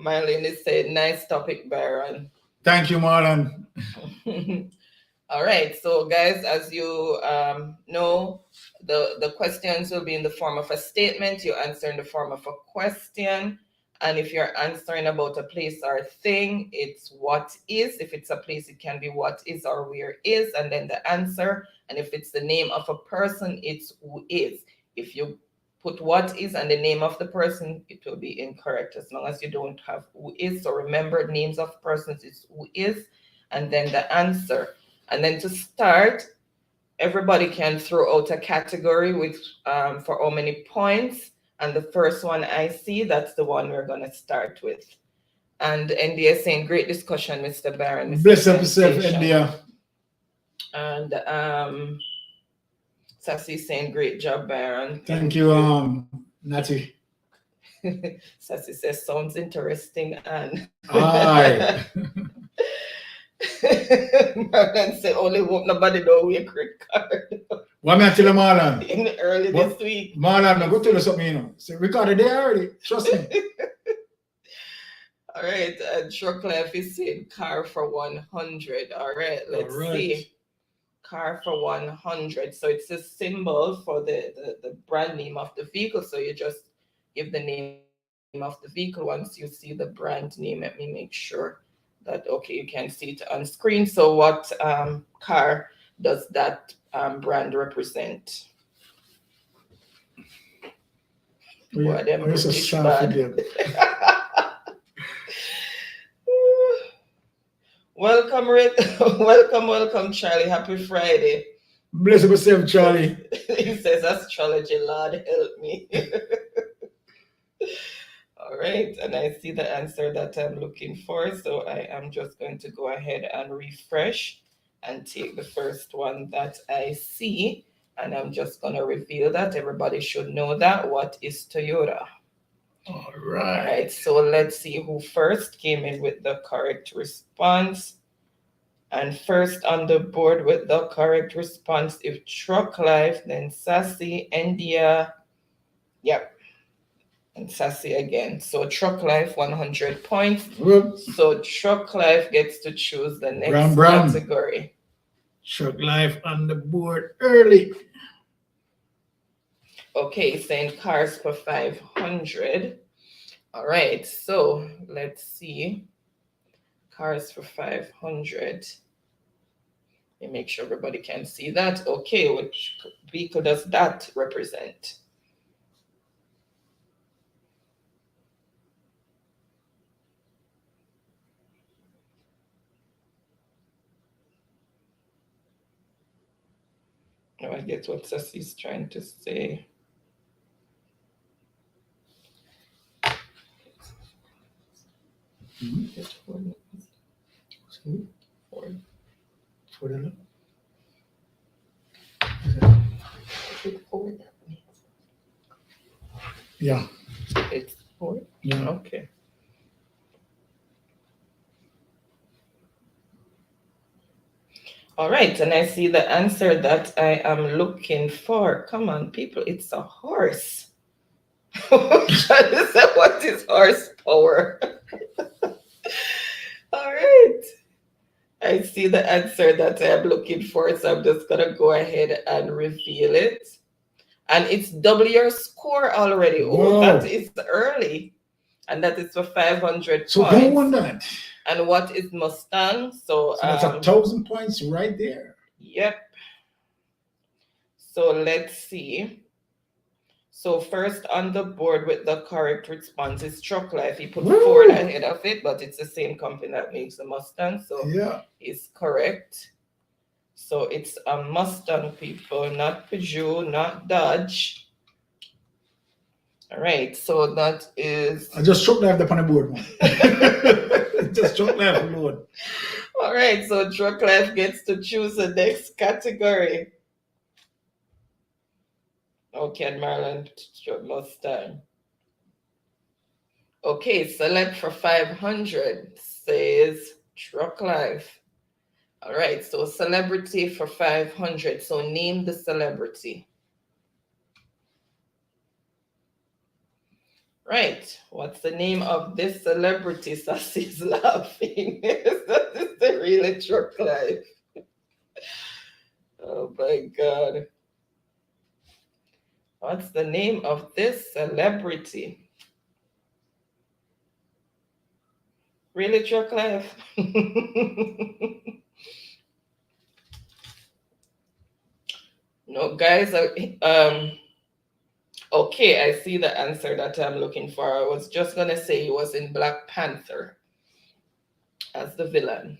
Marlene is saying, nice topic, Baron. Thank you, Marlon. All right, so guys, as you know, the questions will be in the form of a statement. You answer in the form of a question. And if you're answering about a place or a thing, it's what is. If it's a place, it can be what is or where is, and then the answer. And if it's the name of a person, it's who is. If you put what is and the name of the person, it will be incorrect as long as you don't have who is. So remember, names of persons is who is, and then the answer. And then to start, everybody can throw out a category with for how many points. And the first one I see, that's the one we're going to start with. And India is saying, great discussion, Mr. Baron. Bless up yourself, India. And Sassy is saying, great job, Baron. Thank you, Natty. Sassy says, sounds interesting. And Aye. Marlon said, only hope nobody know we a credit card. What me I tell you, Marlon? In early this week. Marlon, I'm going to tell you something, you know. So recorded there already. Trust me. All right, and Shortcliff is saying car for 100. All right, let's see. Car for 100. So it's a symbol for the brand name of the vehicle. So you just give the name of the vehicle once you see the brand name. Let me make sure that, okay, you can see it on screen. So what car does that brand represent? Boy, them British bad. Welcome, Rick. welcome, Charlie. Happy Friday. Bless yourself, Charlie. He says, astrology, Lord, help me. All right, and I see the answer that I'm looking for. So I am just going to go ahead and refresh and take the first one that I see. And I'm just going to reveal that. Everybody should know that. What is Toyota? All right. All right, so let's see who first came in with the correct response. And first on the board with the correct response, if Truck Life, then Sassy, India, yep, and Sassy again. So Truck Life, 100 points. Whoops. So Truck Life gets to choose the next category. Truck Life on the board early. Okay, saying cars for 500. All right, so let's see. Cars for 500. Let me make sure everybody can see that. Okay, which vehicle does that represent? No, I get what Sassy's trying to say. Yeah. It's Ford? Yeah. Okay. All right, and I see the answer that I am looking for. Come on, people, it's a horse. What is horsepower? All right. I see the answer that I'm looking for, so I'm just going to go ahead and reveal it. And it's double your score already. Oh, that is early. And that is for 500 so points. who won that? And what is Mustang? So that's 1,000 points right there. Yep. So let's see. So first on the board with the correct response is Truck Life. He put Ford ahead of it, but it's the same company that makes the Mustang. So yeah, it's correct. So it's a Mustang, people, not Peugeot, not Dodge. All right, so that is... I just Truck Life up on the board, man. Just Truck Life on the board. All right, so Truck Life gets to choose the next category. Okay, and Marlon must time. Okay, select for 500 says Truck Life. All right, so celebrity for 500. So name the celebrity. Right. What's the name of this celebrity? Sassy's laughing. That is the really Truck Life. Oh my God. What's the name of this celebrity? Really Truck Life? No, guys, okay, I see the answer that I'm looking for. I was just gonna say he was in Black Panther as the villain.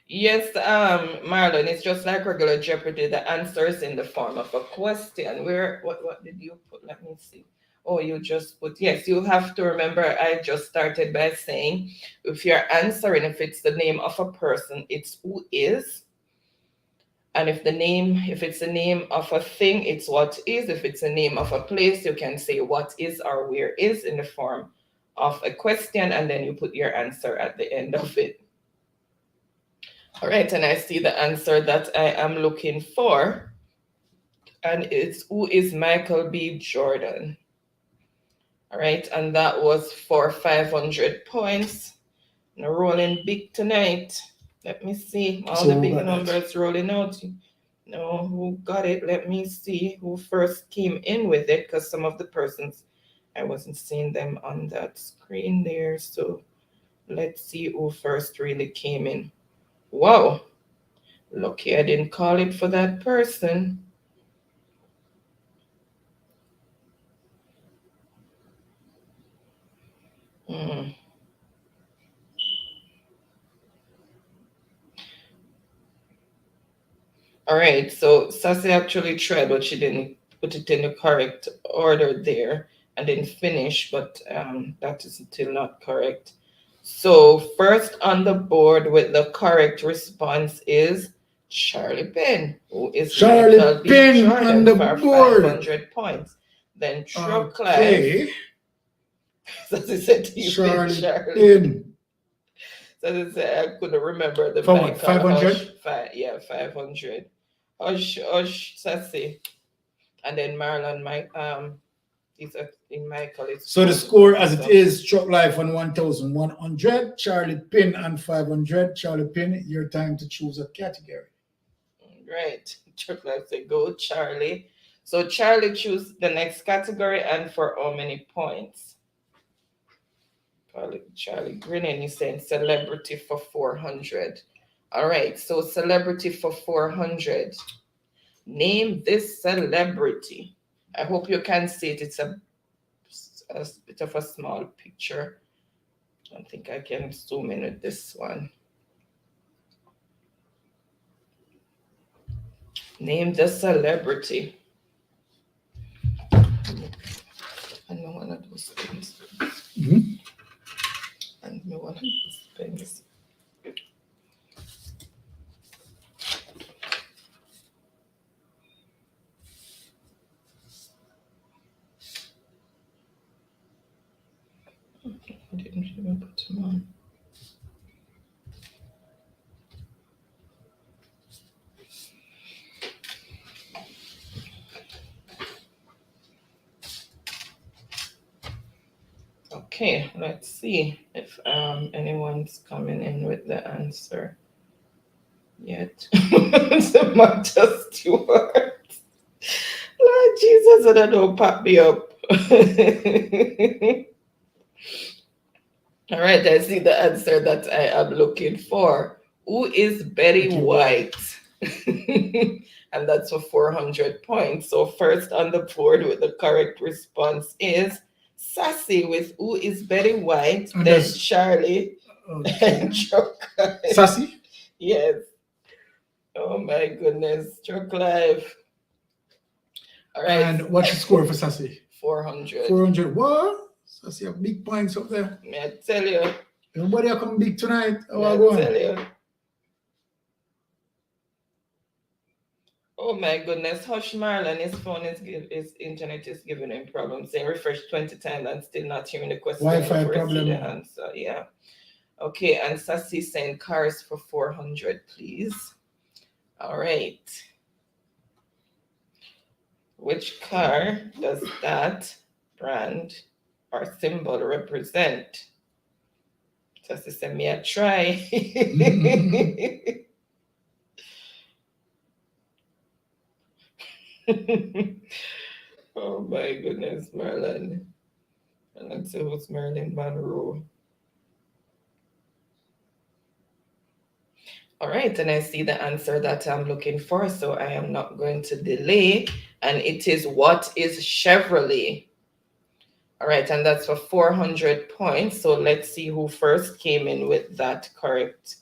Yes, Marlon, it's just like regular Jeopardy. The answer is in the form of a question. What did you put? Let me see. Oh, you just put, yes, you have to remember, I just started by saying, if you're answering, if it's the name of a person, it's who is. And if it's the name of a thing, it's what is. If it's the name of a place, you can say what is or where is in the form of a question, and then you put your answer at the end of it. All right, and I see the answer that I am looking for, and it's who is Michael B. Jordan. All right, and that was for 500 points. Now rolling big tonight. Let me see all the big numbers rolling out. No, who got it? Let me see who first came in with it, because some of the persons, I wasn't seeing them on that screen there. So let's see who first really came in. Wow. Lucky I didn't call it for that person. All right, so Sassy actually tried, but she didn't put it in the correct order there and didn't finish, but that is still not correct. So first on the board with the correct response is Charlie Penn, who is Charlie Michael B. Penn Jordan on the for board. 500 points. Then Truck Okay. Life. Sassy said he Charlie Charlie. Penn. So I couldn't remember the For what, 500? 500. Hush, Sassy. And then Marlon, is in Michael. So the score as it is, Truck Life on 1,100, Charlie Penn on 500. Charlie Penn, your time to choose a category. Right. Truck Life say go, Charlie. So Charlie choose the next category, and for how many points? Charlie grinning, he's saying celebrity for 400. All right, so celebrity for 400. Name this celebrity. I hope you can see it. It's a bit of a small picture. I don't think I can zoom in with this one. Name the celebrity. And one of those things. And one of those things. I didn't even put him on. Okay, let's see if anyone's coming in with the answer yet. Samantha Stewart. Lord Jesus, I don't pop me up. All right, I see the answer that I am looking for. Who is Betty White? And that's for 400 points. So first on the board with the correct response is Sassy with who is Betty White, and then Charlie, and Truck Life. Sassy? Yes. Oh my goodness, Truck Life. All right. And what's the score for Sassy? 400. 400. What? Sassy have big points up there. May I tell you? Everybody are coming big tonight. How I are going? tell you. Oh my goodness, Hush Marlon, his internet is giving him problems. Saying refresh 20 times and still not hearing the question. Wi-Fi before I see problem. the answer. Yeah. Okay, and Sassy saying cars for 400, please. All right. Which car does that brand or symbol represent? Sassy said me a try. Oh my goodness, Marlon. And let's see who's Marilyn Monroe. All right, and I see the answer that I'm looking for, so I am not going to delay. And it is what is Chevrolet? All right, and that's for 400 points. So let's see who first came in with the correct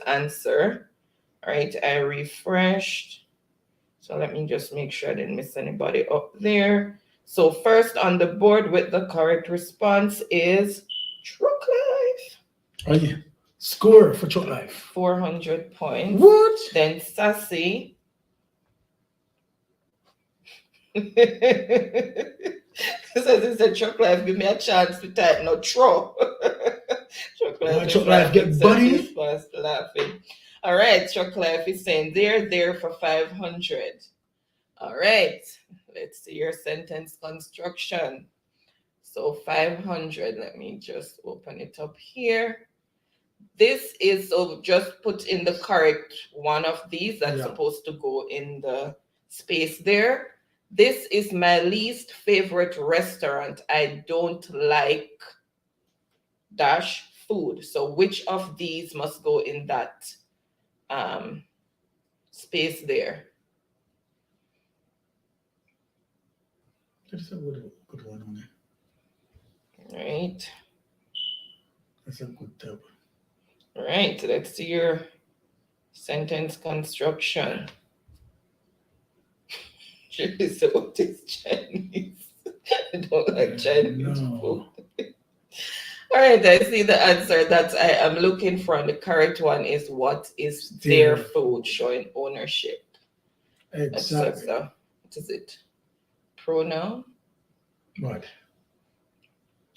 answer. All right, I refreshed. So let me just make sure I didn't miss anybody up there. So first on the board with the correct response is Truck Life. Oh yeah. Score for Truck Life. 400 points. What? Then Sassy. Sassy said Truck Life, give me a chance to type no tro. Truck Life get bunny. Laughing. All right, Truck Life is saying they're there for 500. All right, let's see your sentence construction. So 500, let me just open it up here. This is, so just put in the correct one of these that's supposed to go in the space there. This is my least favorite restaurant. I don't like dash food. So which of these must go in that space there? That's a good one on there. Right. That's a good tab. All right, let's see your sentence construction. So what is Chinese? I don't like Chinese food. All right, I see the answer that I am looking for, and the correct one is what is their food, showing ownership. Exactly. What is it? Pronoun? What?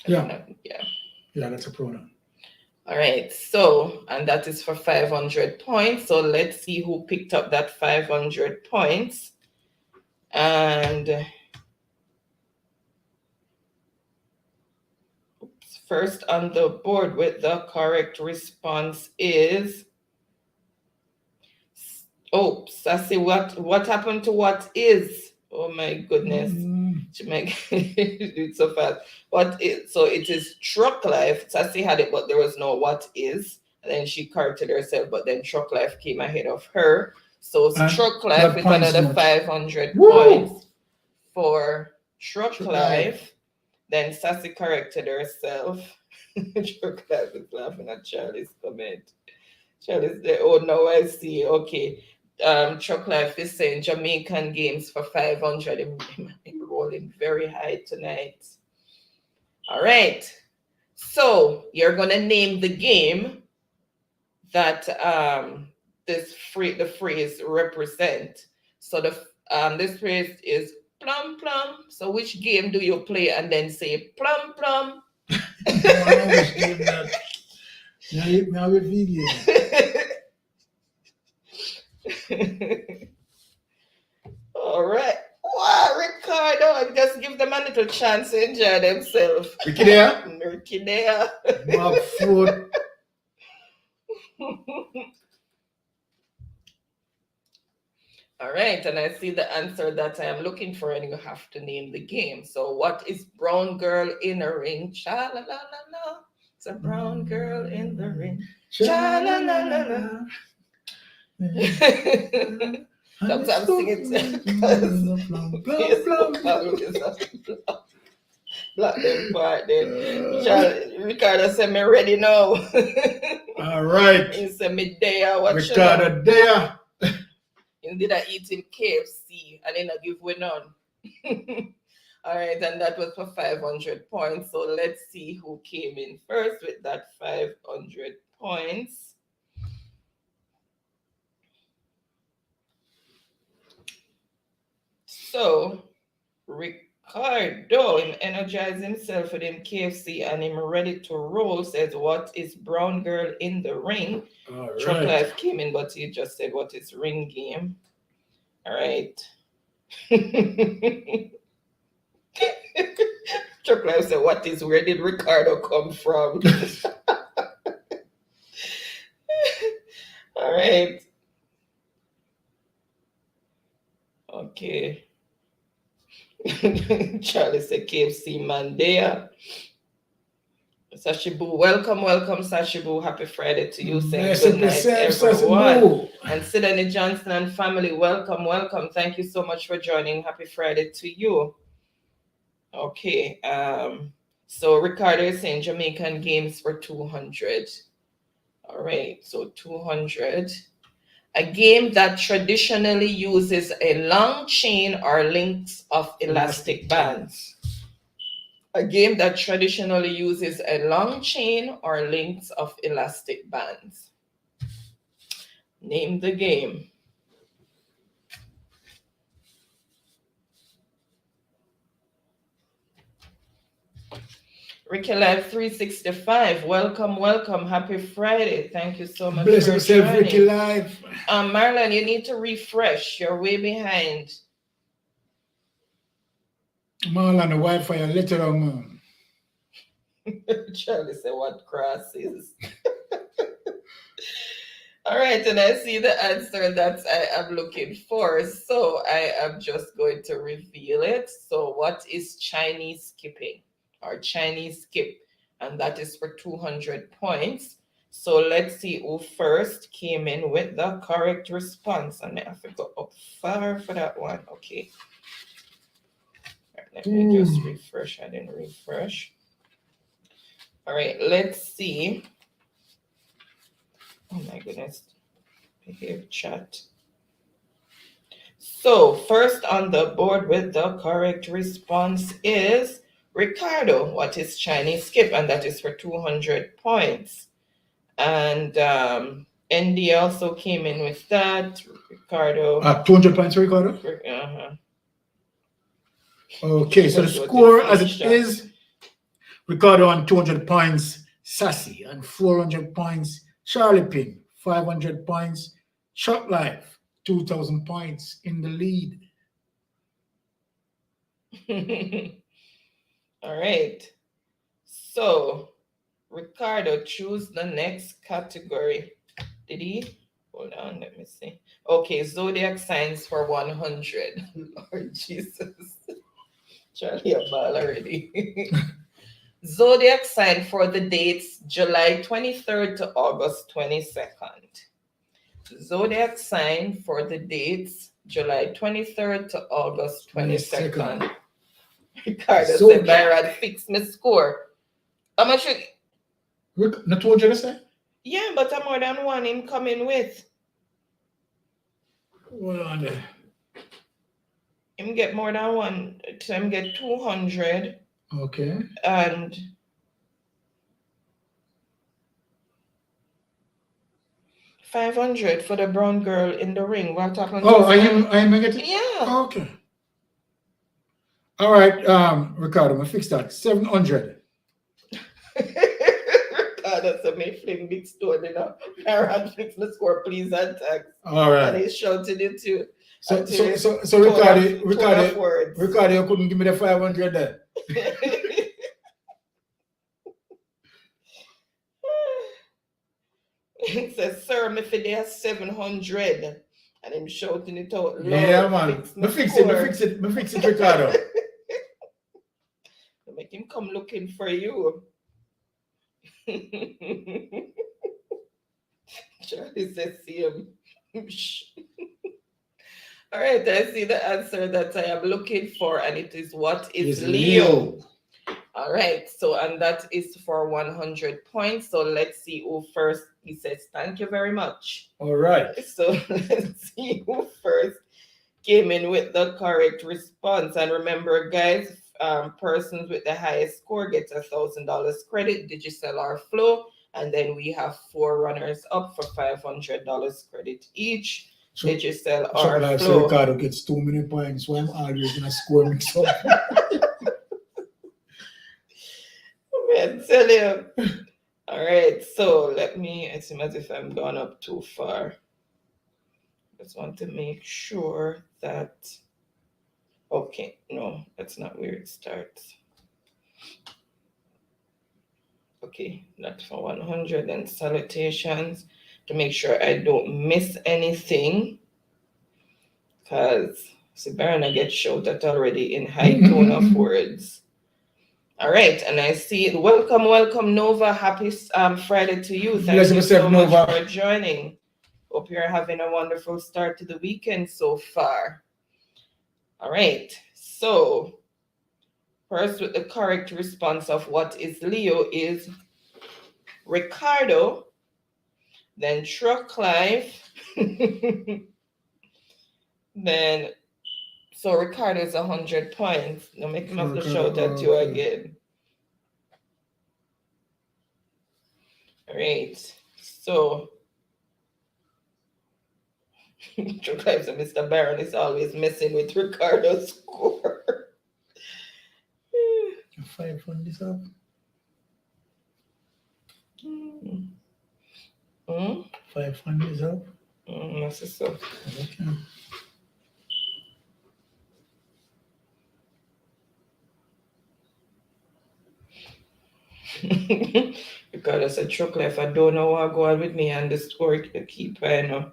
Yeah. Yeah. Yeah, that's a pronoun. All right, so, and that is for 500 points. So let's see who picked up that 500 points. And first on the board with the correct response is, oh, Sassy, what happened to what is? Oh my goodness. She make it so fast. What is, so it is Truck Life. Sassy had it, but there was no what is. And then she corrected herself, but then Truck Life came ahead of her. So Truck Life with another 500 points for Truck Life. Then Sassy corrected herself. Truck Life is laughing at Charlie's comment. Charlie's there. Oh, now I see. Okay. Truck Life is saying Jamaican games for 500. I'm rolling very high tonight. All right. So you're gonna name the game that the phrase represent. So this phrase is plum plum. So which game do you play and then say plum plum? Now with video. All right. Wow, Ricardo, just give them a little chance to enjoy themselves. Ricky there? Ricky there. Bob food. All right, and I see the answer that I am looking for, and you have to name the game. So, what is brown girl in a ring? Cha la la la la. It's a brown girl in the ring. Cha la la la la. I'm singing Black them part then. Ricardo said me ready now. All right. He said me there. Ricardo there. Instead of eating KFC and then I give way none. All right, and that was for 500 points. So let's see who came in first with that 500 points. So Ricardo, him energize himself with him KFC and him ready to roll, says, what is brown girl in the ring? All Chuck right. Life came in, but he just said, what is ring game? All right. Chuck Life said, what is, where did Ricardo come from? All right. Okay. Charlie said KFC Mandea. Sashibu, welcome, Sashibu. Happy Friday to you. Saying Nice good to night, yourself, everyone. Sashibu. And Sidney Johnson and family, welcome. Thank you so much for joining. Happy Friday to you. Okay. So Ricardo is saying Jamaican games for 200. All right. So 200. A game that traditionally uses a long chain or links of elastic bands. A game that traditionally uses a long chain or links of elastic bands. Name the game. Ricky Live 365, welcome. Happy Friday. Thank you so much Bless for yourself, joining. Ricky Live. Marlon, you need to refresh. You're way behind. Marlon, the Wi-Fi a little on. Charlie said, what cross is? All right, and I see the answer that I am looking for. So I am just going to reveal it. So what is Chinese skipping or Chinese skip? And that is for 200 points. So let's see who first came in with the correct response. And I have to go up far for that one. Okay. All right, let me just refresh. I didn't refresh. All right, let's see. Oh my goodness. Here, chat. So first on the board with the correct response is Ricardo. What is Chinese skip? And that is for 200 points. And ND also came in with that. Ricardo. 200 points, Ricardo? Uh-huh. Okay, so the score as it is, Ricardo on 200 points, Sassy, and 400 points, Charlie Pin, 500 points, Chuck Life, 2,000 points in the lead. All right. So, Ricardo, choose the next category. Did he? Hold on, let me see. Okay, zodiac signs for 100. Lord Jesus. Charlie, a ball already. Zodiac sign for the dates July 23rd to August 22nd. Zodiac sign for the dates July 23rd to August 22nd. Ricardo said, Byron, fix my score. How much? Not 200, I say? Yeah, but I'm more than one him coming with. Hold on there. Him get more than one. So him get 200. Okay. And $500 for the brown girl in the ring. What happened? Oh, I am getting? Yeah. Oh, okay. All right, Ricardo, I'm gonna fix that. 700. Ricardo said, me fling big stone, you know. Aaron fix my score, please, and thanks. All right. And he's shouting it too. So Ricardo, you couldn't give me the 500 there. He says, sir, me for there 700. And him shouting it out. Yeah, man. Me fix it, Ricardo. Make him come looking for you. Charlie says, see him. All right, I see the answer that I am looking for, and it is what is Leo. All right, so and that is for 100 points. So let's see who first. He says, thank you very much. All right. So let's see who first came in with the correct response. And remember, guys, persons with the highest score gets $1,000 credit, Digicel or Flow. And then we have 4 runners up for $500 credit each. So, Digicel so or like Flow. Ricardo gets too many points, so I'm always gonna score mix up. Man, tell you. All right, so it seems as if I'm gone up too far. Just want to make sure that, okay, no, that's not where it starts. Okay, that's for 100 and salutations to make sure I don't miss anything. Because Sibarna gets shouted already in high tone of words. All right, and I see it. Welcome, Nova. Happy Friday to you. Thank you so much for joining. Hope you're having a wonderful start to the weekend so far. All right, so first with the correct response of what is Leo is Ricardo, then Truck Life, then so Ricardo is 100 points. Now make him have to shout at you again. All right, so Truck Life and Mr. Baron is always messing with Ricardo's score. 5 on this up. 5 on this up. That's so. Okay. Ricardo said, Truck Life, I don't know what go on with me and the score keep, I know.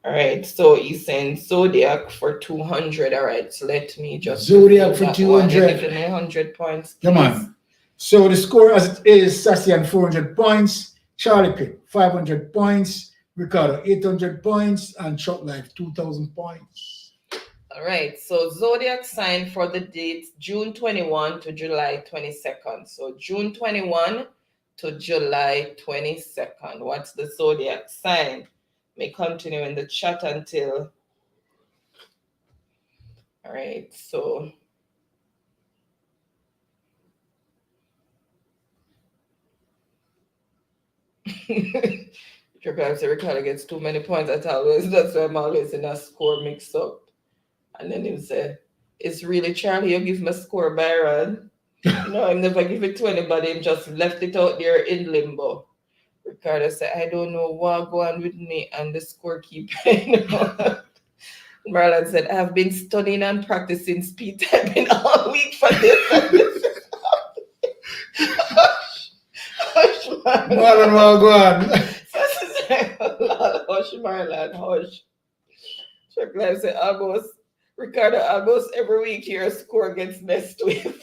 All right, so he's saying Zodiac for 200. All right, so let me just Zodiac for 200. You're giving me 100 points. Come on. So the score as it is: Sassy and 400 points, Charlie Pitt 500 points, Ricardo 800 points, and Truck Life 2,000 points. All right, so Zodiac sign for the dates June 21 to July 22nd. So June 21 to July 22nd. What's the Zodiac sign? May continue in the chat until. All right, so. Ricardo gets too many points. That's why I'm always in a score mix up. And then he said, it's really Charlie, you give me a score, Byron. No, I'm never give it to anybody. I'm just left it out there in limbo. Ricardo said, I don't know what go on with me and the score keep. Marlon said, I have been studying and practicing speed typing all week for this. Hush, Marlon, well, go on. Hush, Marlon, hush. Chuck Life said, Ricardo, almost every week your score gets messed with.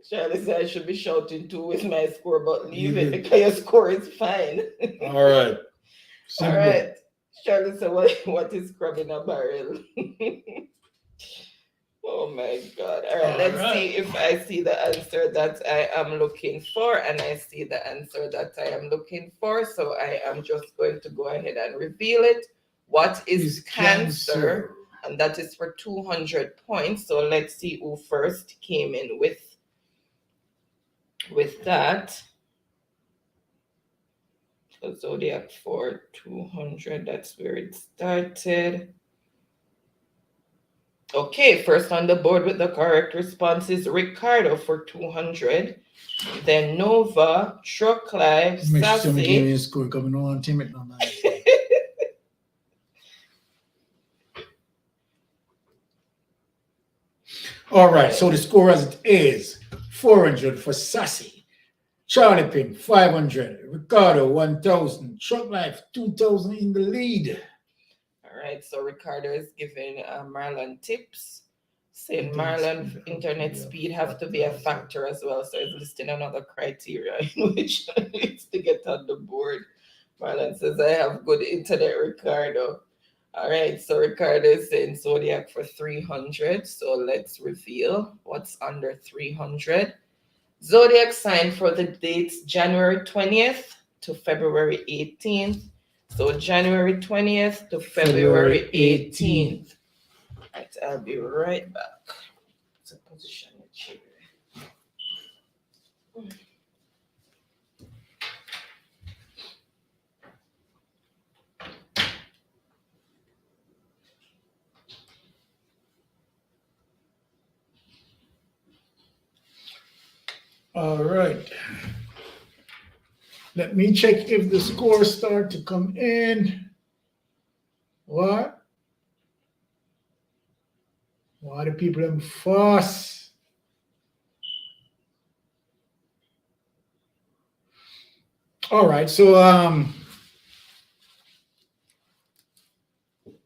Charlie said I should be shouting too with my score, but leave it because your score is fine. All right. All right. Charlie said, what is crab in a barrel? Oh my God. All right, let's see if I see the answer that I am looking for. And I see the answer that I am looking for. So I am just going to go ahead and reveal it. What is Cancer? And that is for 200 points. So let's see who first came in with that. So Zodiac for 200, that's where it started. Okay, first on the board with the correct response is Ricardo for 200. Then Nova, Truck Life, Sassy. Score coming on, team it now. All right, so the score as it is: 400 for Sassy, Charlie Pin 500, Ricardo 1,000, Truck Life 2,000 in the lead. All right, so Ricardo is giving Marlon tips, saying Marlon internet speed have to be a factor as well. So he's listing another criteria in which needs to get on the board. Marlon says, I have good internet, Ricardo. All right, so Ricardo is saying Zodiac for 300. So let's reveal what's under 300. Zodiac sign for the dates January 20th to February 18th. So January 20th to February 18th. Right, I'll be right back. So position the chair. All right. Let me check if the scores start to come in. What? Why do people them fuss? All right, so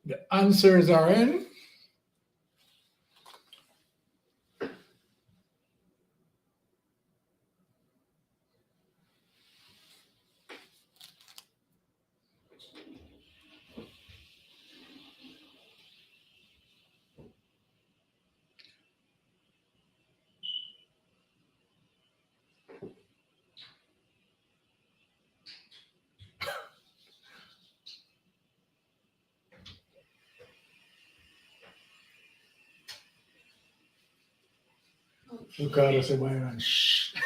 the answers are in. Ricardo said, "Why not?" Shh.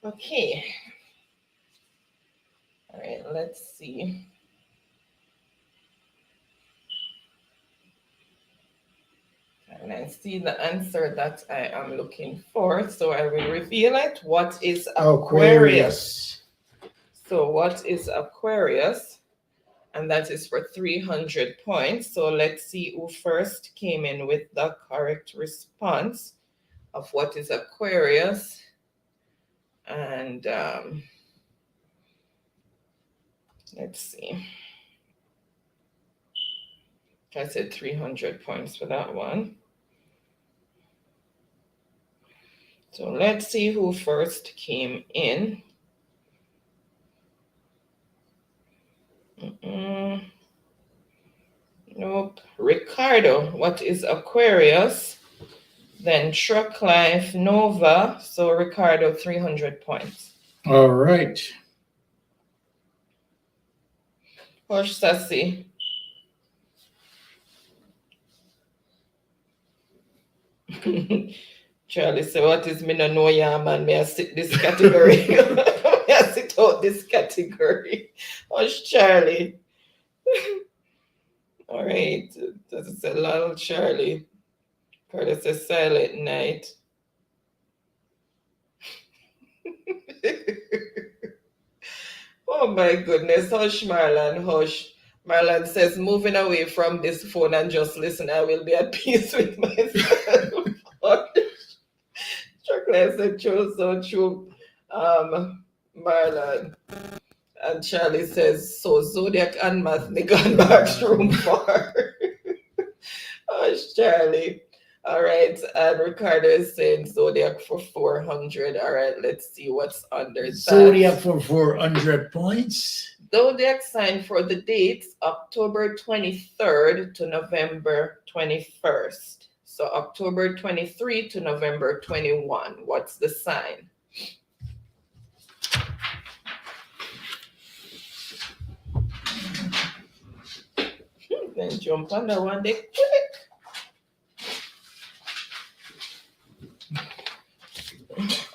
Okay. All right, let's see. And I see the answer that I am looking for, so I will reveal it. What is Aquarius? So what is Aquarius? And that is for 300 points. So let's see who first came in with the correct response of what is Aquarius. And let's see. I said 300 points for that one. So let's see who first came in. Nope. Ricardo, what is Aquarius? Then Truck Life Nova. So Ricardo, 300 points. All right. Hush, Sassy. Charlie said, what is me no know ya, man? May I sit this category? May I sit out this category? Hush, Charlie. All right. That's a lot, Charlie. Curtis says silent night. Oh my goodness. Hush, Marlon. Hush. Marlon says, moving away from this phone and just listen, I will be at peace with myself. Chocolate said, true, so true. Marlon. And Charlie says, so Zodiac and Math, they gone bathroom for. Hush, Charlie. All right, and Ricardo is saying Zodiac for 400. All right, let's see what's under that. Zodiac for 400 points. Zodiac sign for the dates October 23rd to November 21st. So October 23 to November 21. What's the sign? Then jump on that one, they quick.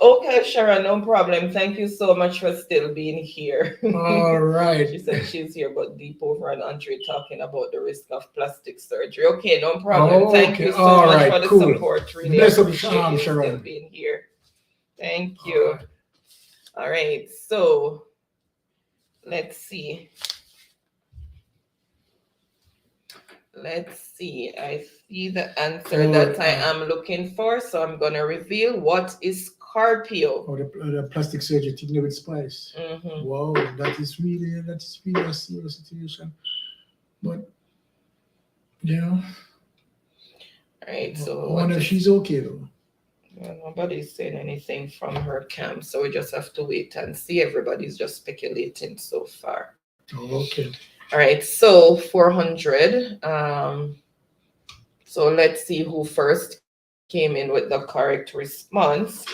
Okay, Sharon, no problem. Thank you so much for still being here. All right. She said she's here, but deep over and Andre talking about the risk of plastic surgery. Okay, no problem. Thank you so much for the support. Really appreciate you still being here. Thank you. All right, so let's see. Let's see. I see the answer that I am looking for, so I'm going to reveal what is Scorpio. Oh, the plastic surgery thing with spice. Mm-hmm. Wow, that is really a serious situation. But yeah. All right, so I wonder if she's okay though. Well, nobody's saying anything from her camp, so we just have to wait and see. Everybody's just speculating so far. Oh, okay. All right, so 400. So let's see who first came in with the correct response.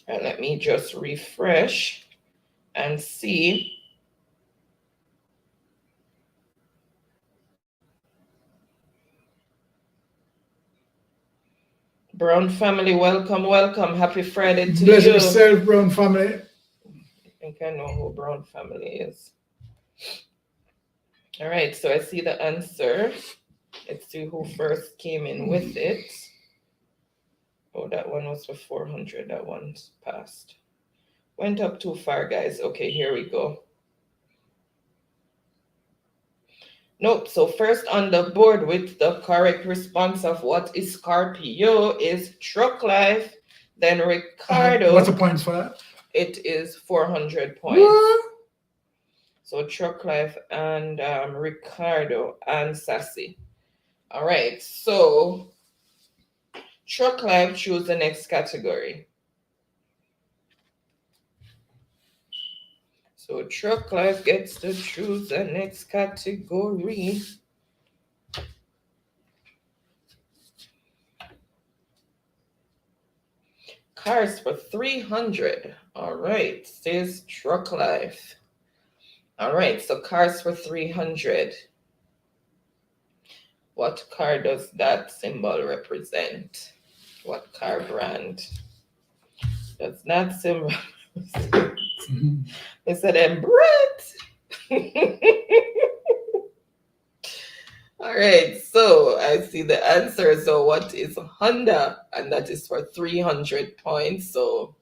And let me just refresh and see. Brown family, welcome, welcome. Happy Friday to Bless you. yourself, Brown family. I think I know who Brown family is. All right, so I see the answer. Let's see who first came in with it. Oh, that one was for 400. That one's passed. Went up too far, guys. Okay, here we go. Nope. So first on the board with the correct response of what is Scorpio is Truck Life. Then Ricardo. What's the points for that? It is 400 points. What? So Truck Life and Ricardo and Sassy. All right. So Truck Life, choose the next category. So Truck Life gets to choose the next category. Cars for 300. All right, says Truck Life. All right, so cars for 300. What car does that symbol represent? What car brand does that symbol represent? They said, and Brett. All right, so I see the answer. So what is Honda? And that is for 300 points. So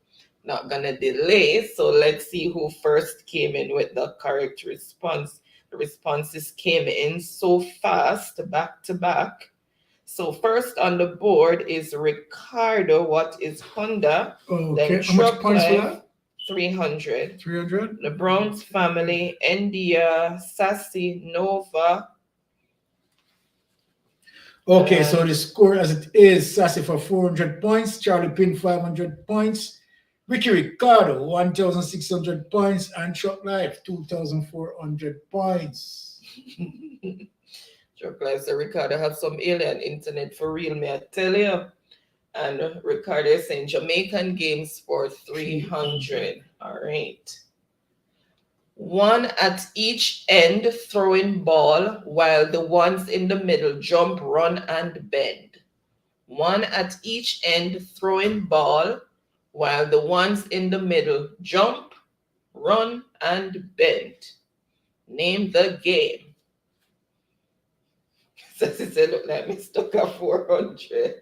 not gonna delay. So let's see who first came in with the correct response. The responses came in so fast, back to back. So first on the board is Ricardo. What is Honda? Okay, Then how much Truck points for Life, that? 300. 300? The Browns family, India, Sassy, Nova. Okay, so the score as it is, Sassy for 400 points, Charlie Pin 500 points, Ricky Ricardo 1,600 points, and Truck Life 2,400 points. Truck Life said Ricardo had some alien internet for real, may I tell you. And Ricardo is saying Jamaican games for 300. All right. One at each end throwing ball while the ones in the middle jump, run, and bend. One at each end throwing ball while the ones in the middle jump, run, and bend. Name the game. Sassy said, look like me stuck at 400.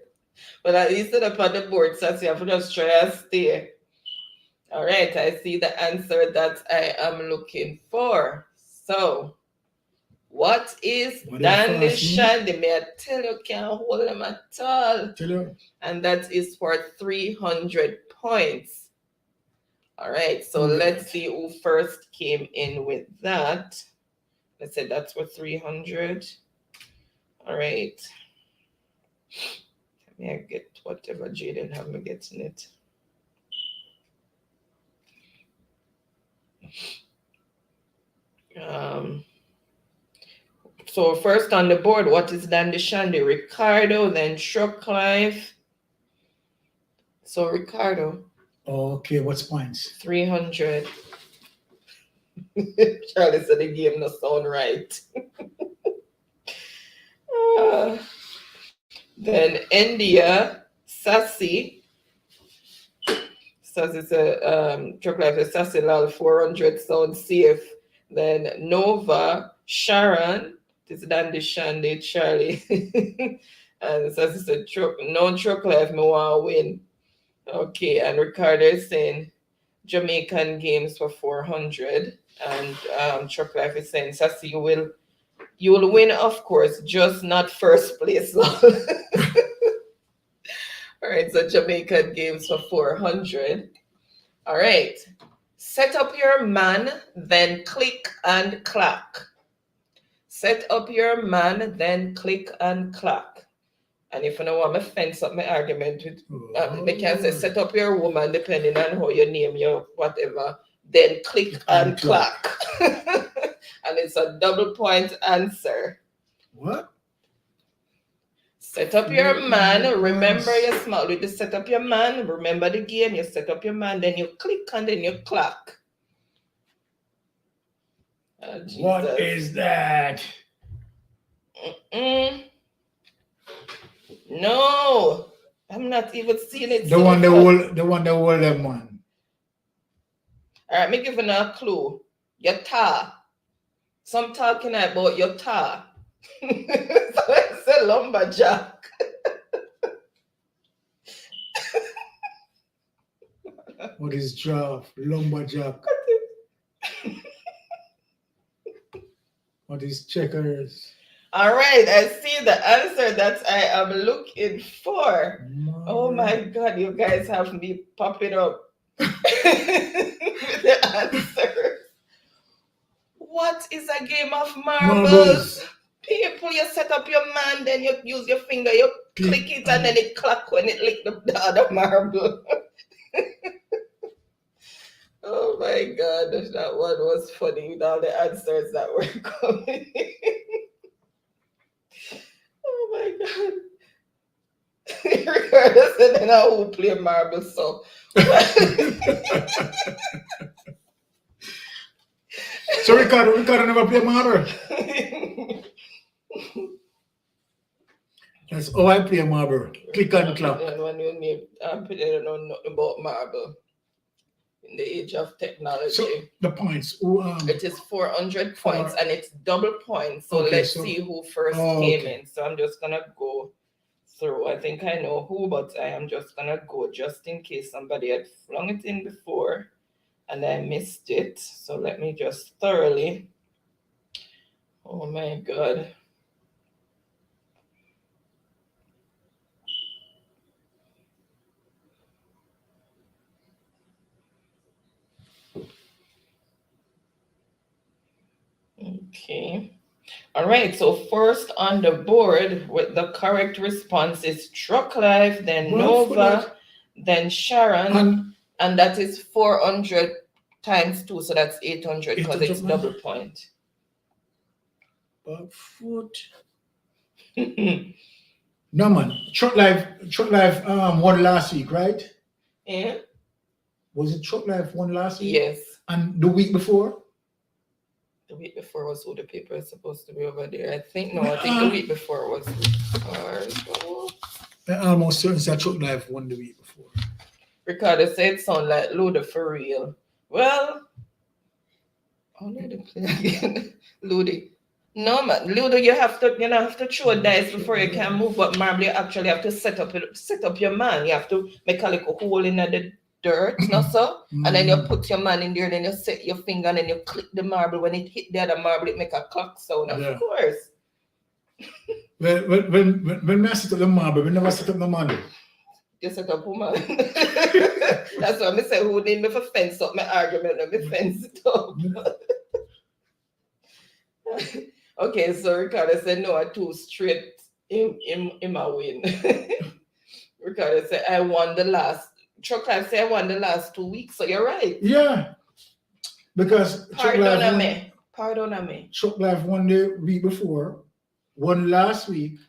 But at least up on the board, Sassy, I have to just try and stay. All right, I see the answer that I am looking for. So, what is Dandy Shandy? May I tell you, can't hold them at all. Tell you. And that is for 300 points. All right, so let's see who first came in with that. Let's say that's for 300. All right. May I get whatever Jaden have me getting it. So first on the board, what is Dandy Shandy? Ricardo, then Truck Life. So Ricardo. Okay, what's points? 300. Charlie said the game not sound right. Then India, Sassy. Sassy said, Truck Life said Sassy lol 400 sound safe. Then Nova, Sharon, this is Dandy Shandy, Charlie. And Sassy said, no Truck Life, me want to win. Okay, and Ricardo is saying Jamaican games for 400. And Truck Life is saying, Sassy, you will win, of course, just not first place. All right, so Jamaican games for 400. All right. Set up your man, then click and clack. Set up your man, then click and clack. And if you know what, I fence up my argument with, they can say set up your woman, depending on how you name your whatever, then click and clack. And it's a double point answer. What? Set up your man. Remember your small with the set up your man. Remember the game. You set up your man. Then you click and then you clock. Oh, What is that? No, I'm not even seeing it. The one that hold them one. All right, me giving a clue. Your tar. Some talking about your tar. So it's a lumberjack. What is draft? Lumberjack. What is checkers? All right, I see the answer that I am looking for. Oh my God, you guys have me popping up with the answer. What is a game of marbles? People, you set up your man, then you use your finger, you click it, and then it clack when it lick the other marble. Oh my God, that one was funny with all the answers that were coming. Oh my God. Regardless, and then I will play marbles, so. So Ricardo never play marble. That's how I play marble. Click and clap. When you need, I'm pretending know nothing about marble in the age of technology. So the points. It is 400 points and it's double points. So let's see who first came in. So I'm just gonna go through. I think I know who, but I am just gonna go just in case somebody had flung it in before and I missed it. So let me just thoroughly. Oh my God. Okay. All right. So first on the board with the correct response is Truck Life, then Nova, then Sharon, and that is 400 times 2, so that's 800 because it's double point. Foot. No man. Truck Life won last week, right? Yeah. Was it Truck Life won last week? Yes. And the week before? The week before was who the paper is supposed to be over there. I think the week before was I almost certain that Truck Life won the week before. Ricardo said it sound like Luda for real. Well, I'll let him play again. Ludi. No man, Ludo, you have to throw dice before you can move, but marble you actually have to set up your man. You have to make a little hole in the dirt, not so? And then you put your man in there, then you set your finger and then you click the marble. When it hit the other marble, it make a clock sound, of course. When I set up the marble, we never set up the man. You set up who man? That's why I say who need me for fence up my argument, let me fence it up. Okay, so Ricardo said no, I 2 straight in my win. Ricardo said I won the last. Truck Life said I won the last 2 weeks, so you're right. Yeah. Because Pardon me. Truck Life won the week before, won last week.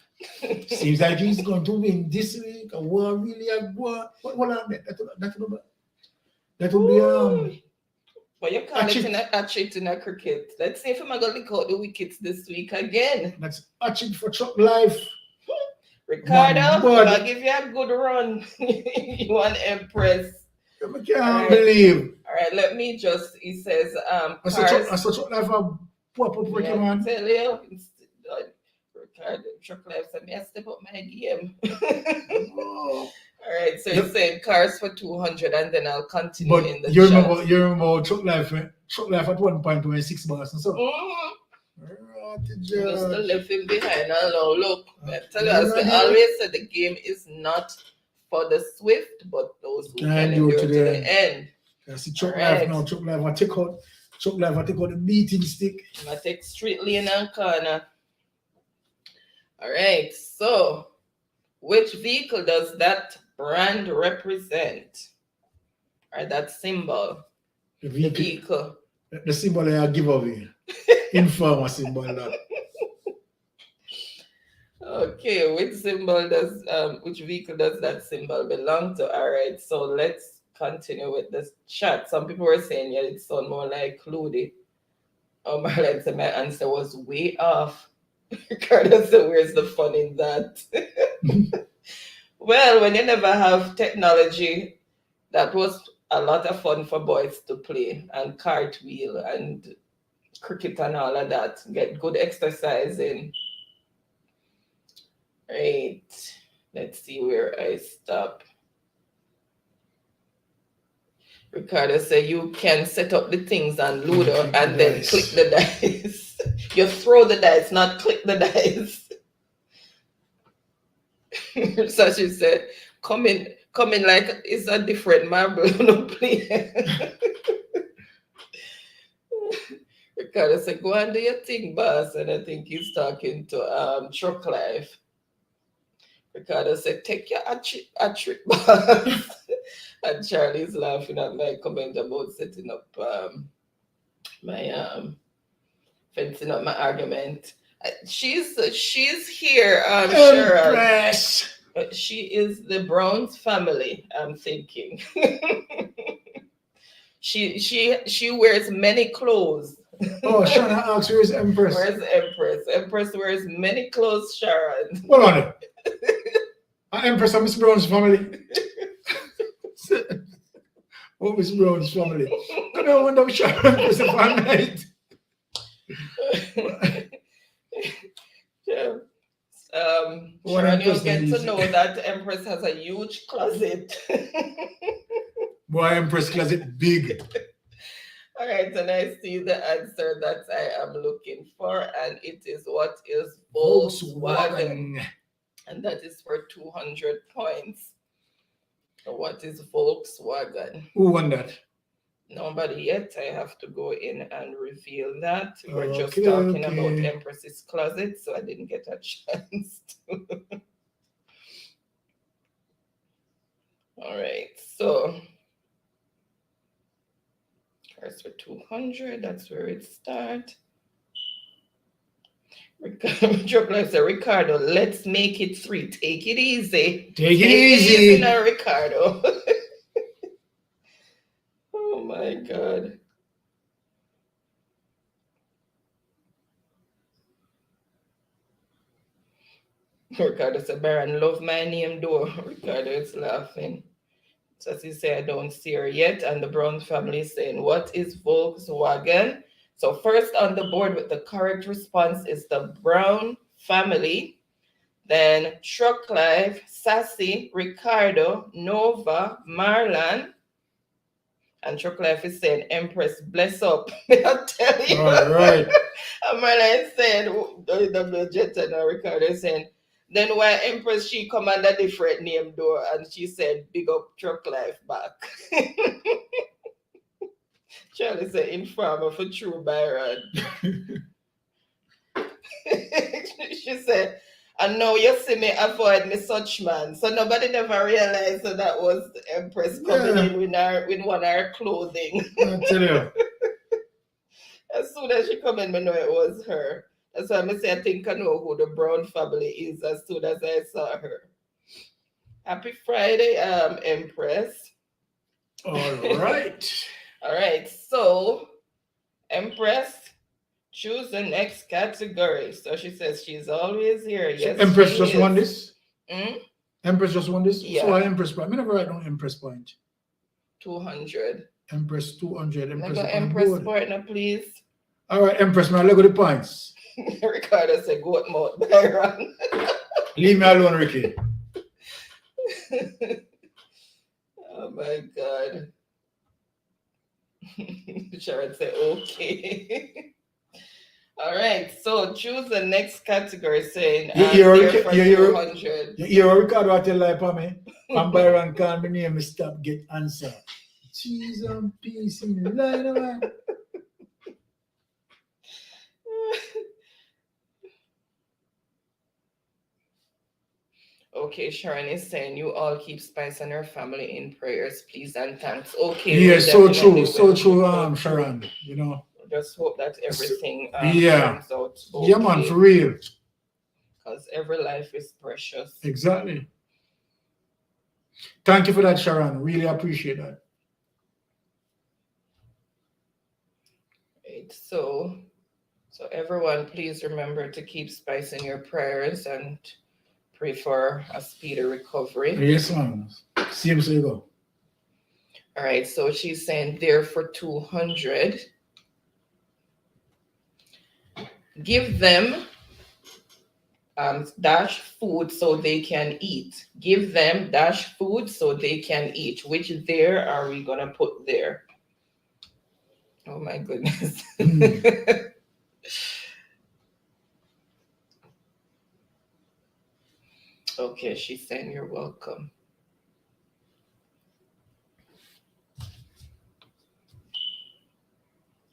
Seems like he's going to win this week. What really that will be Well, you call it a cheat in a cricket. Let's see if I'm gonna lick out the wickets this week again. That's a cheat for Truck Life. Ricardo, I'll give you a good run. You want Empress. I can't believe. All right, let me just, he says, I saw Truck Life a pop up with man. Tell you, Ricardo, Truck Life said, me I step up my game. All right, so you said cars for 200 and then I'll continue in the you chat. You remember Truck Life at one point when 6 bars and so. You still left him behind. Now look, I tell you, I always said the game is not for the swift, but those who can endure to the end. I see Truck Life now. Truck Life, I take out the beating stick. I take straight lane and corner. All right, so which vehicle does that brand represent? All right, that symbol. The vehicle. The symbol I give away. Informer symbol. Okay, which vehicle does that symbol belong to? All right, so let's continue with this chat. Some people were saying, yeah, it sounds more like Clooney. Marlene said my answer was way off. Ricardo said, where's the fun in that? Well, when you never have technology, that was a lot of fun for boys to play, and cartwheel and cricket and all of that. Get good exercise in. Right. Let's see where I stop. Ricardo said you can set up the things on Ludo and then click the dice. You throw the dice, not click the dice. So she said, come in like it's a different marble no play. Ricardo said, go and do your thing, boss. And I think he's talking to Truck Life. Ricardo said, take your trip, boss. And Charlie's laughing at my comment about setting up my fencing up my argument. She's here, Sharon. She is the Browns family, I'm thinking. She wears many clothes. Oh, Sharon asks, where's Empress? Where's Empress? Empress wears many clothes, Sharon. Hold on. Empress of Miss Brown's family. Oh, Miss Brown's family. I don't wonder if Sharon Empress of one night. Yeah. Sharon, you'll get to know that Empress has a huge closet. Boy, Empress closet big. All right, and I see the answer that I am looking for, and it is what is Volkswagen. And that is for 200 points. So what is Volkswagen? Who won that? Nobody yet. I have to go in and reveal that. We're just talking about Empress's closet, so I didn't get a chance to. All right, so first for 200, that's where it starts. Ricardo, let's make it 3. Take it easy. Take it easy now, Ricardo. Oh my God. Ricardo said, Baron, love my name though. Ricardo is laughing. So as you say, I don't see her yet. And the Brown family is saying, what is Volkswagen? So first on the board with the correct response is the Brown family. Then Truck Life, Sassy, Ricardo, Nova, Marlon. And Truck Life is saying, Empress, bless up. I'll tell you. All right. And Marlon is saying, WJ and Ricardo is saying, then why Empress, she come under a different name though, and she said, big up Truck Life back. Charlie said, informer for true Byron. She said, and now you see me avoid me such man. So nobody never realized that that was the Empress coming in with one of her clothing. I'll tell you. As soon as she come in, I know it was her. That's why I say I think I know who the Brown family is as soon as I saw her. Happy Friday, Empress. All right. All right, so Empress, choose the next category. So she says she's always here. Yes, Empress just won this? Empress just won this? Yeah. So I Empress point. I never write down Empress point. 200. Empress 200. Like an Empress partner, please. All right, Empress, man, look at the points. Ricardo said, goat mouth, Byron. Leave me alone, Ricky. Oh my God. Sharon said, okay. All right, so choose the next category saying, you're 200. You're Ricardo, I tell lie for me. And Byron call me name, me stop, get answer. Cheese and peace in the line, man. Okay, Sharon is saying you all keep Spice and her family in prayers, please and thanks. Okay. Yes, so true, Sharon. You know. Just hope that everything yeah. turns out okay. Yeah, man, for real. because every life is precious. Exactly. Thank you for that, Sharon. Really appreciate that. Right, so everyone, please remember to keep Spice in your prayers and pray for a speedy recovery. Yes, ma'am. See you so you go. All right, so she's saying there for 200. Give them dash food so they can eat. Give them dash food so they can eat. Which there are we gonna put there? Oh my goodness. Okay, she's saying you're welcome.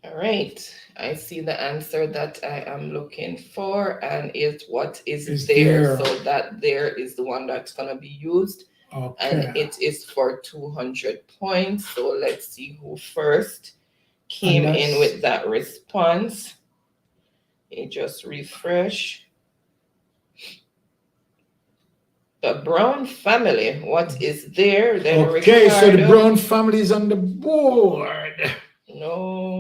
All right, I see the answer that I am looking for, and it's what is there. So that there is the one that's gonna be used. Okay. And it is for 200 points. So let's see who first came in with that response. You just refresh. The Brown family, what is there? Then okay, Ricardo. so the Brown family is on the board. No.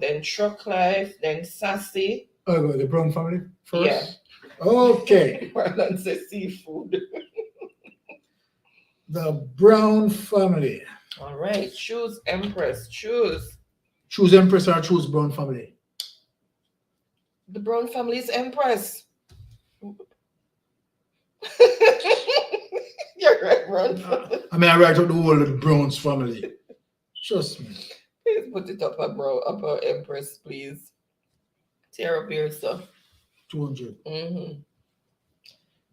Then Truck Life, then Sassy. Oh, the Brown family first? Yeah. Okay. Marlon says seafood. The Brown family. All right, choose Empress, choose. Choose Empress or choose Brown family? The Brown family is Empress. You're right, Brown family. I mean, I write out the whole of the Browns family. Trust me. Please put it up a Empress, please. Tear up your stuff. 200.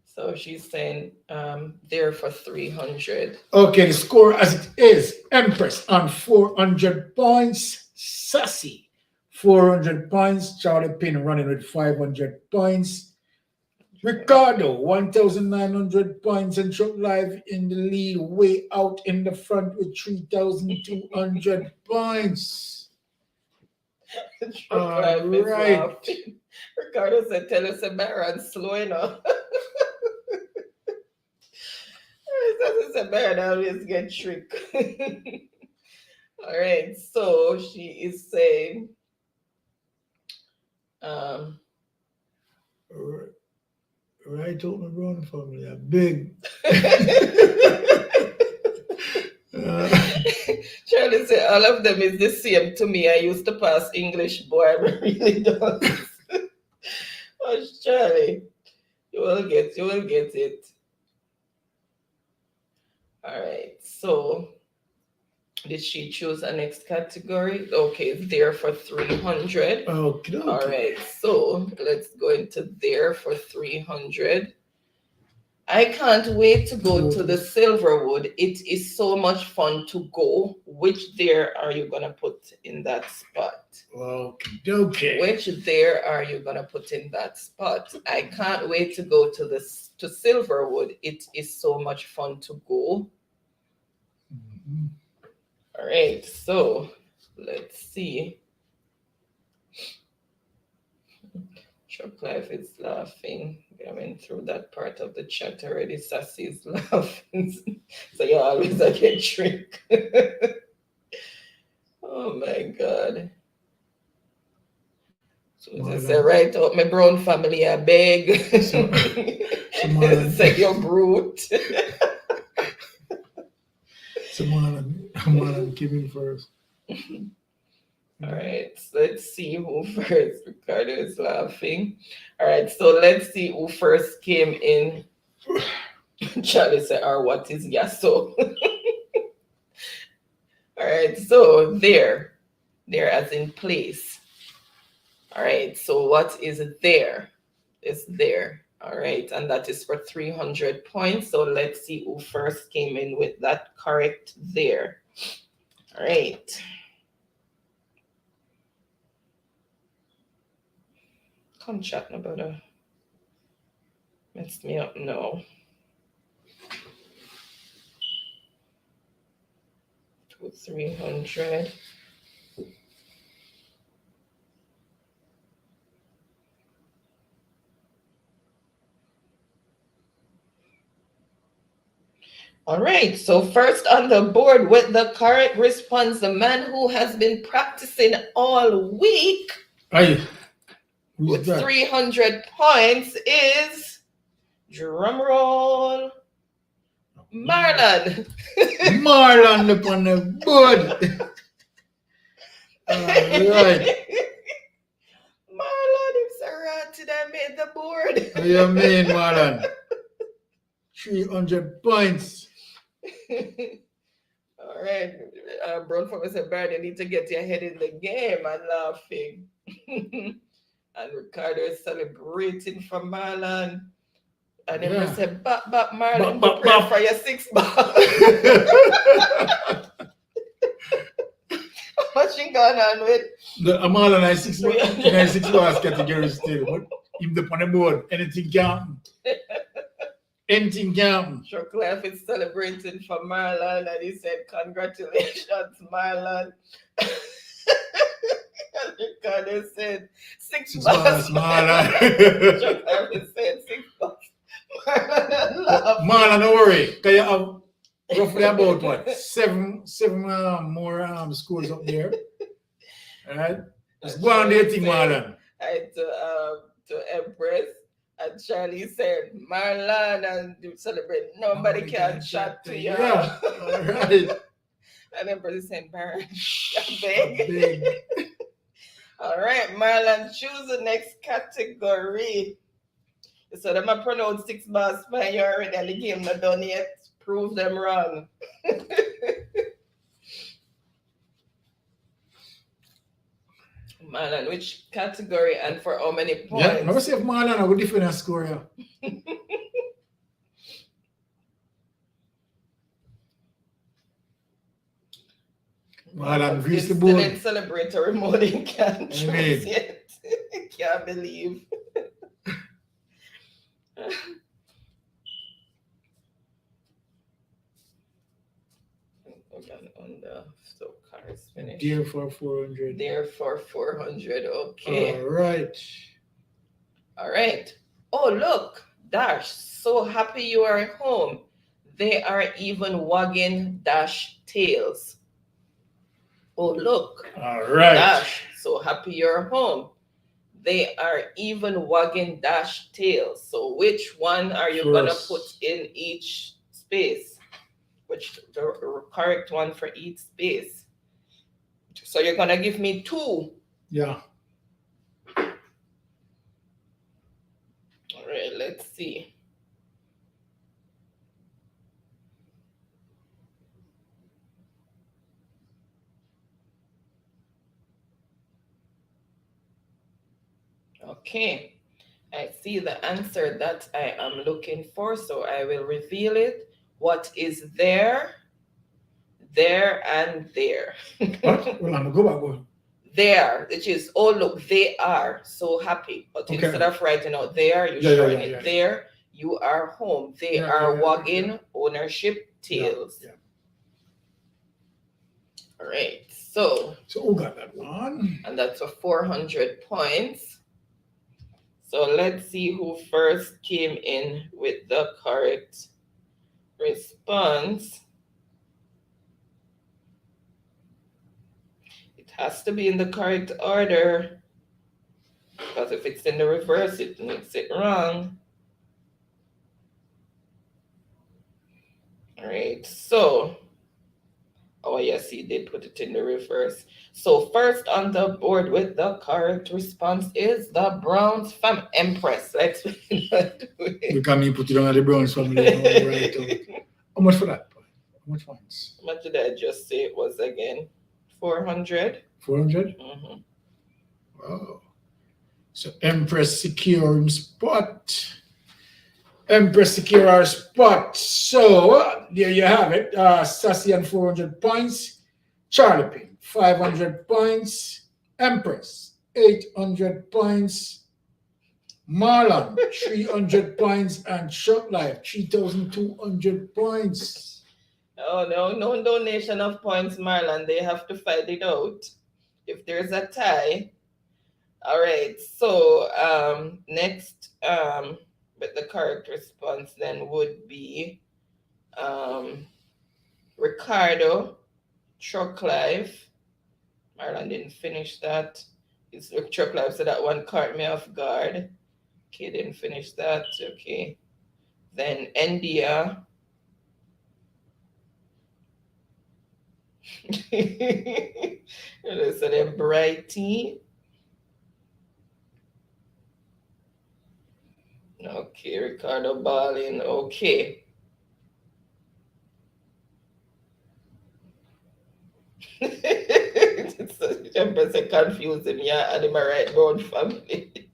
So she's saying there for 300. Okay, the score as it is: Empress on 400 points, Sassy 400 points, Charlie Pin running with 500 points, Ricardo 1,900 points, and Truck Live in the lead, way out in the front with 3,200 points. Truck Live is laughing. Ricardo said, "Tell us about and slow enough." It's a bird always get tricked. All right, so she is saying, right out my Brown family, a big. Charlie said, all of them is the same to me. I used to pass English, boy, I really don't. Oh, Charlie, you will get it. All right, so did she choose a next category? Okay, there for 300. Okay. All right, so let's go into there for 300. I can't wait to go to the Silverwood. It is so much fun to go. Which there are you gonna put in that spot? Okay. Which there are you gonna put in that spot? I can't wait to go to Silverwood. It is so much fun to go. All right, so let's see. Truck Life is laughing. I went through that part of the chat already. Sassy is laughing. So you always get tricked. Oh my God. So I say, right out my Brown family, I beg. Say you're brute. Someone give me first. All right, so let's see who first. Ricardo is laughing. All right, so let's see who first came in. Charlie said, or what is Yasso? All right, so there as in place. All right, so what is there? It's there. All right, and that is for 300 points. So let's see who first came in with that correct there. All right. Come chatting about a messed me up. No. 300. All right, so first on the board with the correct response, the man who has been practicing all week Aye. Who's with that? 300 points is, drum roll, Marlon. Marlon upon the board. All right. Marlon, if Sarah today made the board. What do you mean, Marlon? 300 points. All right, Brown Farmer said, Barry, you need to get your head in the game and laughing. And Ricardo is celebrating for Marlon. And then Yeah. he said, Bap, Marlon, Bap, prepare bap. for your 6 ball. What's she going on with? I'm all in 6 bars category still. But if the on the board, anything can. Anything can. Shocklef is celebrating for Marlon, and he said, congratulations, Marlon. And Ricardo said, 6 6 bars. bars, Marlon. Shocklef said 6 bars. Marlon laughed. Marlon, don't worry. Because you have roughly about what? Seven more scores up there. All right? Just go on there, thing, Marlon. To Empress, and Charlie said, Marlon, and you celebrate. Nobody can chat to you. Yeah. All right. And Empress said, Baron, big. Big. All right, Marlon, choose the next category. So them a pronounce 6 bars by you already, and the game not done yet. Prove them wrong. Marlon, which category and for how many points? Yeah, never say if Marlon, I would different score. Yeah. Marlon, grease the Still board. in celebratory mode in can't choose Amen. yet. Can't believe. So cars finished. Dear for 400. There for 400. Okay. All right. All right. Oh, look, Dash, so happy you are home. They are even wagging Dash tails. Oh, look, All right. Dash, so happy you're home. They are even wagging Dash tails. So which one are you going to put in each space? Which the correct one for each space? So you're going to give me 2. Yeah. All right, let's see. Okay, I see the answer that I am looking for, so I will reveal it. What is there, and there? What? Well, I'm going to go back. Go. There, which is, oh, look, they are so happy. But Okay. instead of writing out there, you're showing it there. You are home. They are wagging ownership tails. Yeah. All right, so who got that one? and that's for 400 points. So let's see who first came in with the correct response. It has to be in the correct order, because if it's in the reverse, it makes it wrong. All right, so, oh yes, he did put it in the reverse. So first on the board with the correct response is the Browns from Empress. Let's We can put it on the Browns family. Right. How much for that? How much points? How much did I just say it was again? 400? 400? Mm-hmm. Wow. So Empress secure him spot. Empress secure our spot. So there you have it. Sassy and 400 points. Charlie Pin, 500 points. Empress, 800 points. Marlon, 300 points. And Shot Life, 3,200 points. Oh, no donation of points, Marlon. They have to fight it out. If there's a tie. All right. So next, but the correct response then would be Ricardo, Truck Life. Marlon didn't finish that. It's Truck Life, so that one caught me off guard. Okay, didn't finish that. Okay. Then India. So then Brighty. Okay, Ricardo Ballin. Okay. Empress confusing me and my right brown family.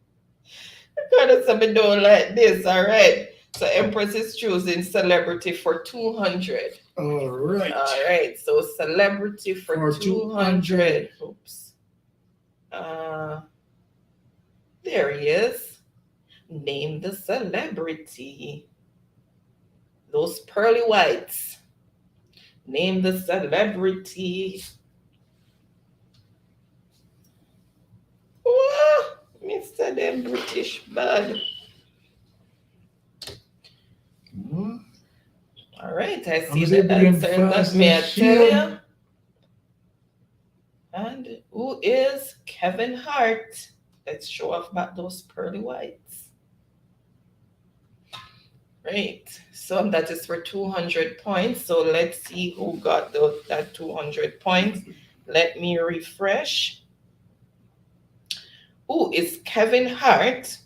Ricardo said me don't like this, alright. So Empress is choosing celebrity for 200. All right. Alright, so celebrity for 200. Oops. There he is. Name the celebrity. Those pearly whites. Name the celebrity. Oh, Mr. Them British bad. All right, I see the answer. That may I tell you. And who is Kevin Hart? Let's show off back those pearly whites. Right, so that is for 200 points. So let's see who got that 200 points. Let me refresh. Who is Kevin Hart,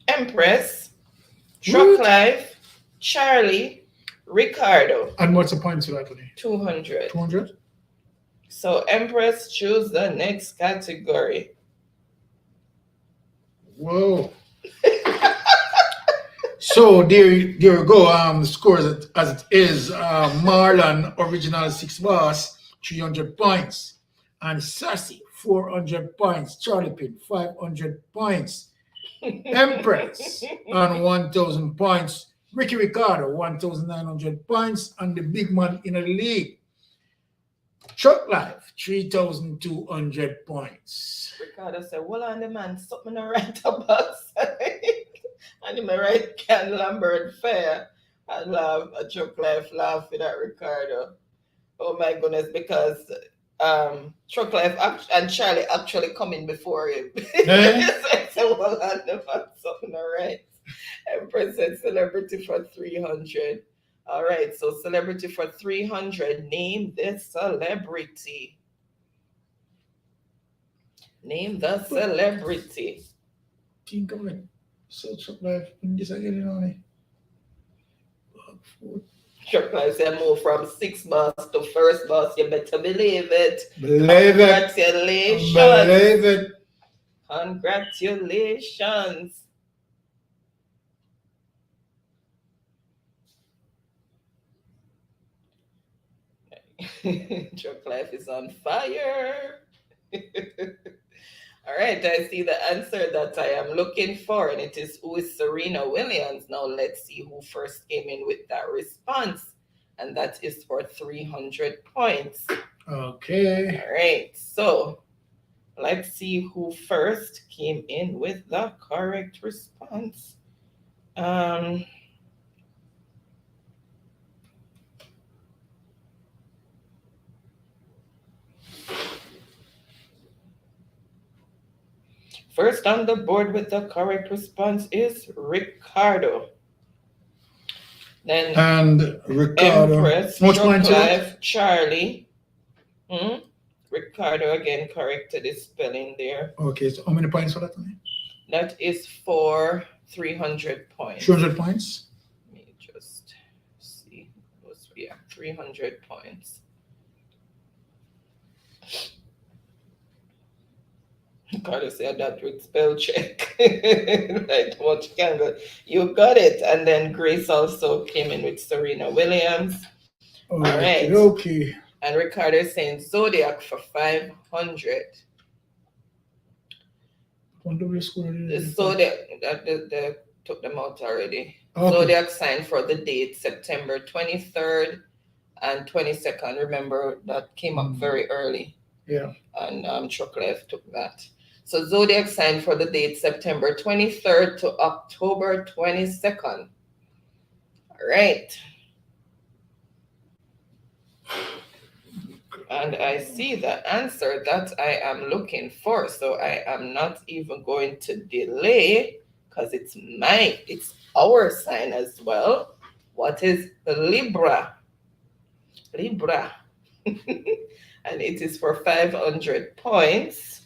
Empress, Truck Life, Charlie, Ricardo? And what's the point to that, Tony? 200. 200? So Empress, choose the next category. Whoa. So there you go. The scores as it is. Marlon, original 6 bars, 300 points. And Sassy, 400 points. Charlie Pin, 500 points. Empress, on 1,000 points. Ricky Ricardo, 1,900 points. And the big man in the league, Truck Life, 3,200 points. Ricardo said, well, on the man, something to write about. And in my right can Lambert Fair. I laugh, a Truck Life laughing at Ricardo. Oh my goodness, because Truck Life and Charlie actually coming before him. Eh? So I said, well, on the man, something to write. Empress said celebrity for 300. All right, so celebrity for 300. Name this celebrity. Name the celebrity. Think of it. So Truck Life, this again, on it. Truck Life said move from 6 bus to first bus. You better believe it. Believe it. Congratulations. Believe it. Congratulations. Truck Life is on fire. All right, I see the answer that I am looking for, and it is who is Serena Williams. Now let's see who first came in with that response, and that is for 300 points. Okay. All right, so let's see who first came in with the correct response. First on the board with the correct response is Ricardo. Then And Ricardo. Empress, Much Truck points you got? Life, Charlie. Ricardo again corrected his spelling there. Okay, so how many points for that, Tony? That is for 300 points. 300 points? Let me just see. Yeah, 300 points. Ricardo said that with spell check. Right, much candle. You got it. And then Grace also came in with Serena Williams. All right. Okay. And Ricardo is saying Zodiac for 500. The Zodiac, they took them out already. Okay. Zodiac signed for the date September 23rd and 22nd. Remember, that came up very early. Yeah. And Truck Life took that. So Zodiac signed for the date September 23rd to October 22nd. All right. And I see the answer that I am looking for. So I am not even going to delay because it's our sign as well. What is Libra? Libra. And it is for 500 points.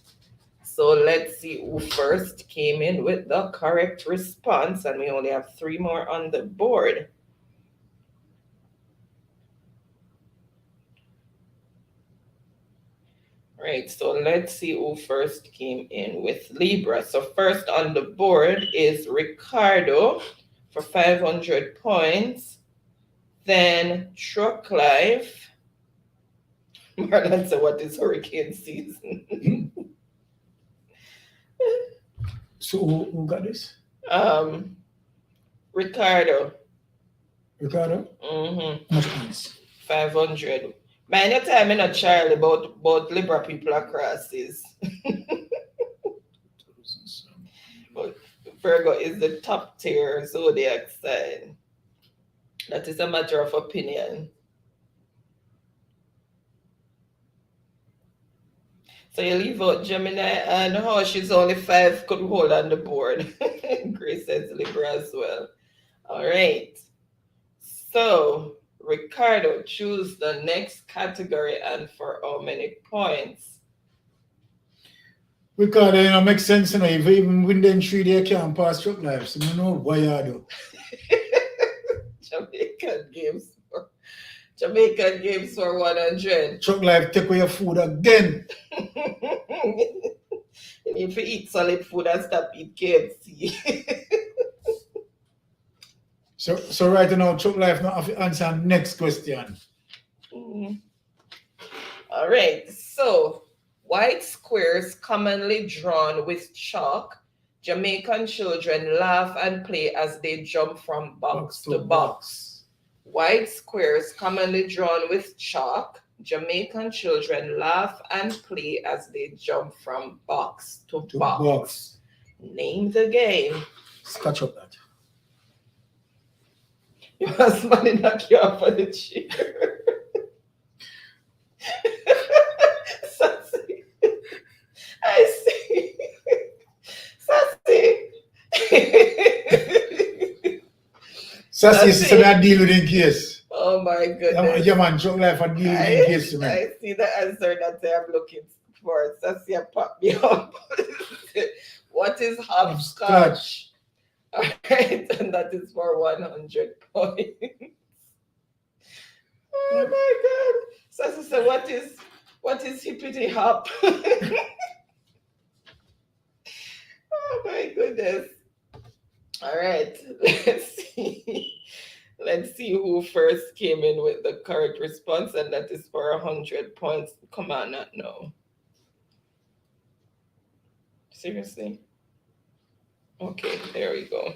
So let's see who first came in with the correct response. And we only have 3 more on the board. Right, so let's see who first came in with Libra. So first on the board is Ricardo for 500 points. Then Truck Life. Marlon said, what is hurricane season? So who got this? Ricardo. Ricardo? Mm-hmm. How much points? 500. Man, you tell me not Charlie about Libra people across this. But Virgo is the top tier zodiac sign. That is a matter of opinion. So you leave out Gemini and she's only 5 could hold on the board. Grace says Libra as well. All right. So Ricardo, choose the next category and for how many points? Ricardo, makes sense, you know. If even win them 3 they can't pass Truck Life. So you know what you do. Jamaican games for 100. Truck Life take away your food again. You need to eat solid food and stop eat KFC. So right now, Truck Life now have to answer next question. All right. So white squares commonly drawn with chalk. Jamaican children laugh and play as they jump from box to box. White squares commonly drawn with chalk. Jamaican children laugh and play as they jump from box to box. Name the game. Scratch up that. You must money knock you off of the chair. Sassy. I see. Sassy. Sassy said I deal with in case. Oh my goodness. Yeah, man, Truck Life I deal with in case, man. I see the answer that I'm looking for. Sassy pop me up. What is hopscotch? All right, and that is for 100 points. Oh my God. Sassy said, what is hippity hop? Oh my goodness. All right, let's see who first came in with the correct response, and that is for 100 points. Come on, not no. Seriously? Okay, there we go.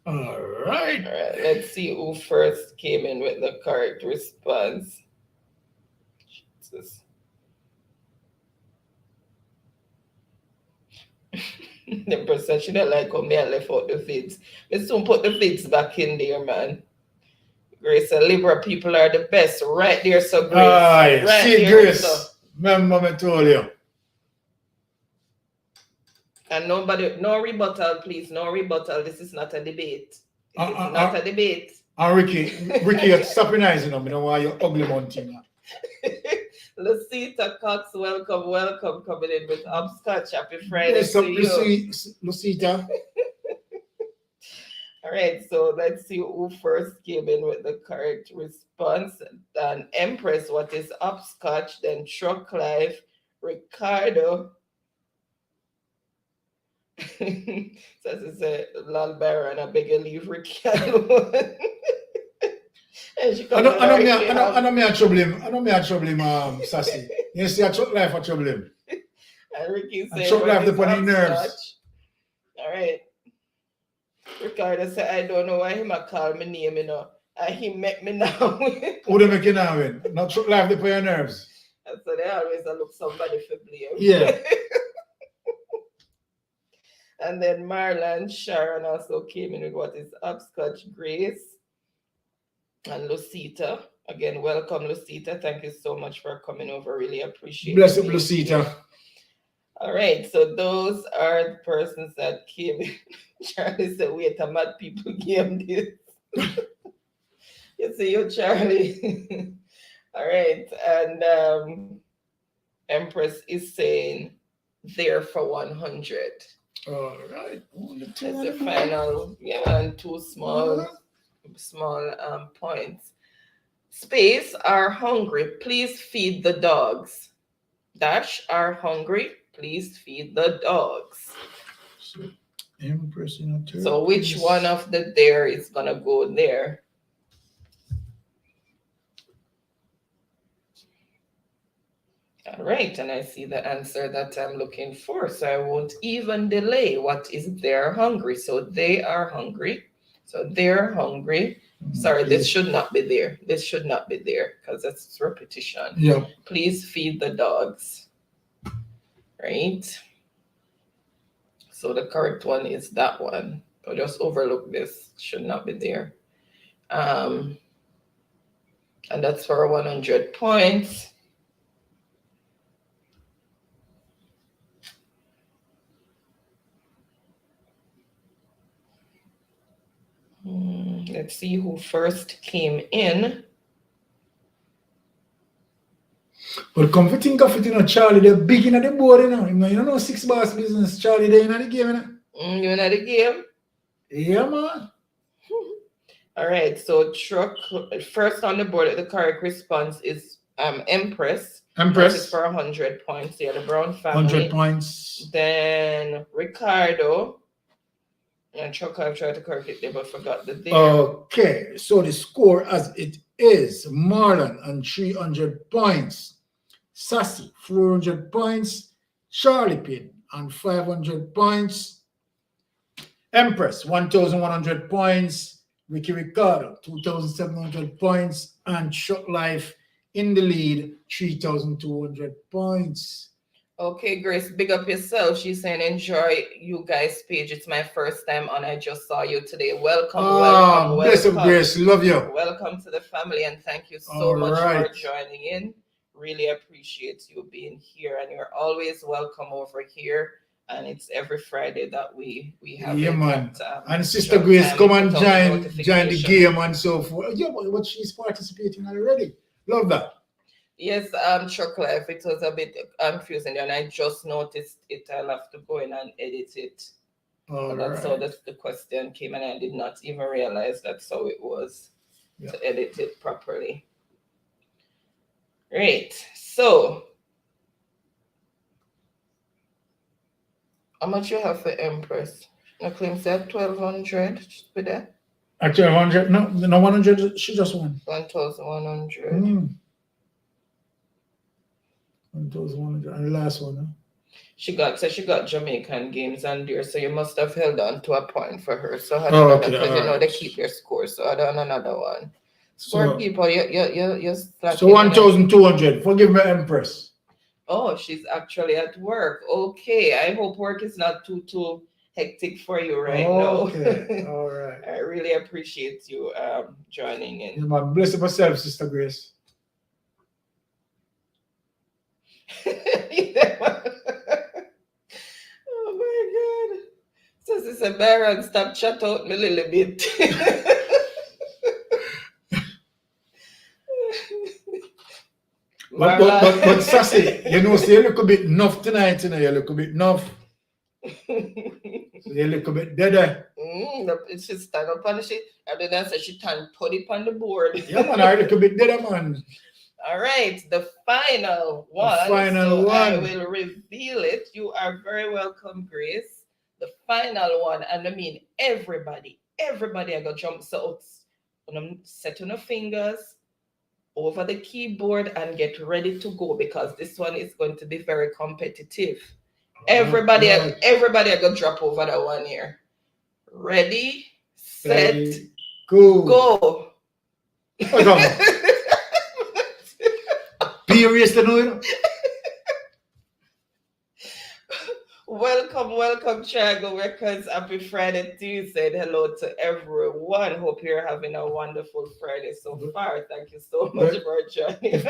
All right. Let's see who first came in with the correct response. Jesus. The person she don't like how me I left out the vids. Me soon put the vids back in there, man. Grace and Libra people are the best. Right there, so Grace. Right see, there, Grace. so. Remember me told you. And nobody, no rebuttal, please. No rebuttal. This is not a debate. This is not a debate. And Ricky, stop your eyes, you know. I don't want your ugly mountain. Lucita Cox, welcome coming in with hopscotch. Happy Friday to you. Lucita. All right, so let's see who first came in with the correct response. Then Empress, what is hopscotch? Then Truck Life, Ricardo. So this is a lol Baron, I beg you leave Ricky alone. I know me a trouble him, Sassy. You see a Truck Life a trouble him. And Ricky said, Truck Life the funny nerves. All right. Ricardo said, I don't know why he might call me name, you know. And he met me now. Who they make you now win? Not Truck Life the your nerves. And so they always look somebody for blame. Yeah. And then Marlon Sharon also came in with what is hopscotch, Grace and Lucita. Again, welcome, Lucita. Thank you so much for coming over. Really appreciate Bless up, it. Lucita. All right, so those are the persons that came. Charlie said, wait, a mad people game this. You see you, Charlie. All right, and Empress is saying there for 100. All right. That's the final, yeah, and two small points. Space are hungry. Please feed the dogs. Dash are hungry. Please feed the dogs. So, Empress in a third So which place. one of the there is gonna go there? All right, and I see the answer that I'm looking for, so I won't even delay. What is they're hungry? So they are hungry. So they're hungry. Sorry, this should not be there. This should not be there because that's repetition. Yeah. Please feed the dogs. Right? So the correct one is that one. I'll just overlook this. Should not be there. And that's for 100 points. Let's see who first came in. But come to think of it, Charlie, they're big in the board, You know, 6 bars business, Charlie, they're in the game, You know the game? Yeah, man. All right, so truck first on the board. The correct response is Empress. That is for 100 points. Yeah, the Brown family. 100 points. Then Ricardo. And Chuck, I've tried to correct it there, but forgot the there. Okay, so the score as it is: Marlon on 300 points, Sassy 400 points, Charlie Pin on 500 points, Empress 1,100 points, Ricky Ricardo 2,700 points, and Chuck Life in the lead 3,200 points. Okay, Grace, big up yourself. She's saying, enjoy you guys' page. It's my first time on. I just saw you today. Welcome, welcome, bless up, welcome. Grace. Love you. Welcome to the family, and thank you so much for joining in. Really appreciate you being here, and you're always welcome over here. And it's every Friday that we have yeah, it. Man. At, and Sister Grace, come and join the game and so forth. Yeah, but she's participating already. Love that. Yes, Chuck Life, it was a bit confusing, and I just noticed it. I'll have to go in and edit it. That's how the question came, and I did not even realize that's how it was to edit it properly. Great. So, how much you have for Empress? I claim that 1,200. Just be there. Actually, 100. No, 100. She just won. 1,100. 1,100. And the last one, huh? She got Jamaican games on there, so you must have held on to a point for her. So because they keep their score, so I don't another one. Score people, you so 1,200. Forgive me, Empress. Oh, she's actually at work. Okay, I hope work is not too hectic for you right now. Okay, all right. I really appreciate you joining in. Yeah, man. Bless yourself, Sister Grace. Oh my God. So this is a Baron, stop chat out me a little bit. But Sassy, you know, say a little bit enough tonight, you know, a little bit enough. A little bit dead. She stand up on the shit. And then I said she put it on the board. Yeah, man, a little bit dead, man. All right, the final one. I will reveal it. You are very welcome, Grace. The final one, and I mean everybody I got jump so set on the fingers over the keyboard and get ready to go, because this one is going to be very competitive. Everybody I got drop over that one here. Ready, set, go. Serious to know, you know? Welcome, Triangle Records. Happy Friday to you. Said hello to everyone. Hope you're having a wonderful Friday so far. Thank you so much for joining.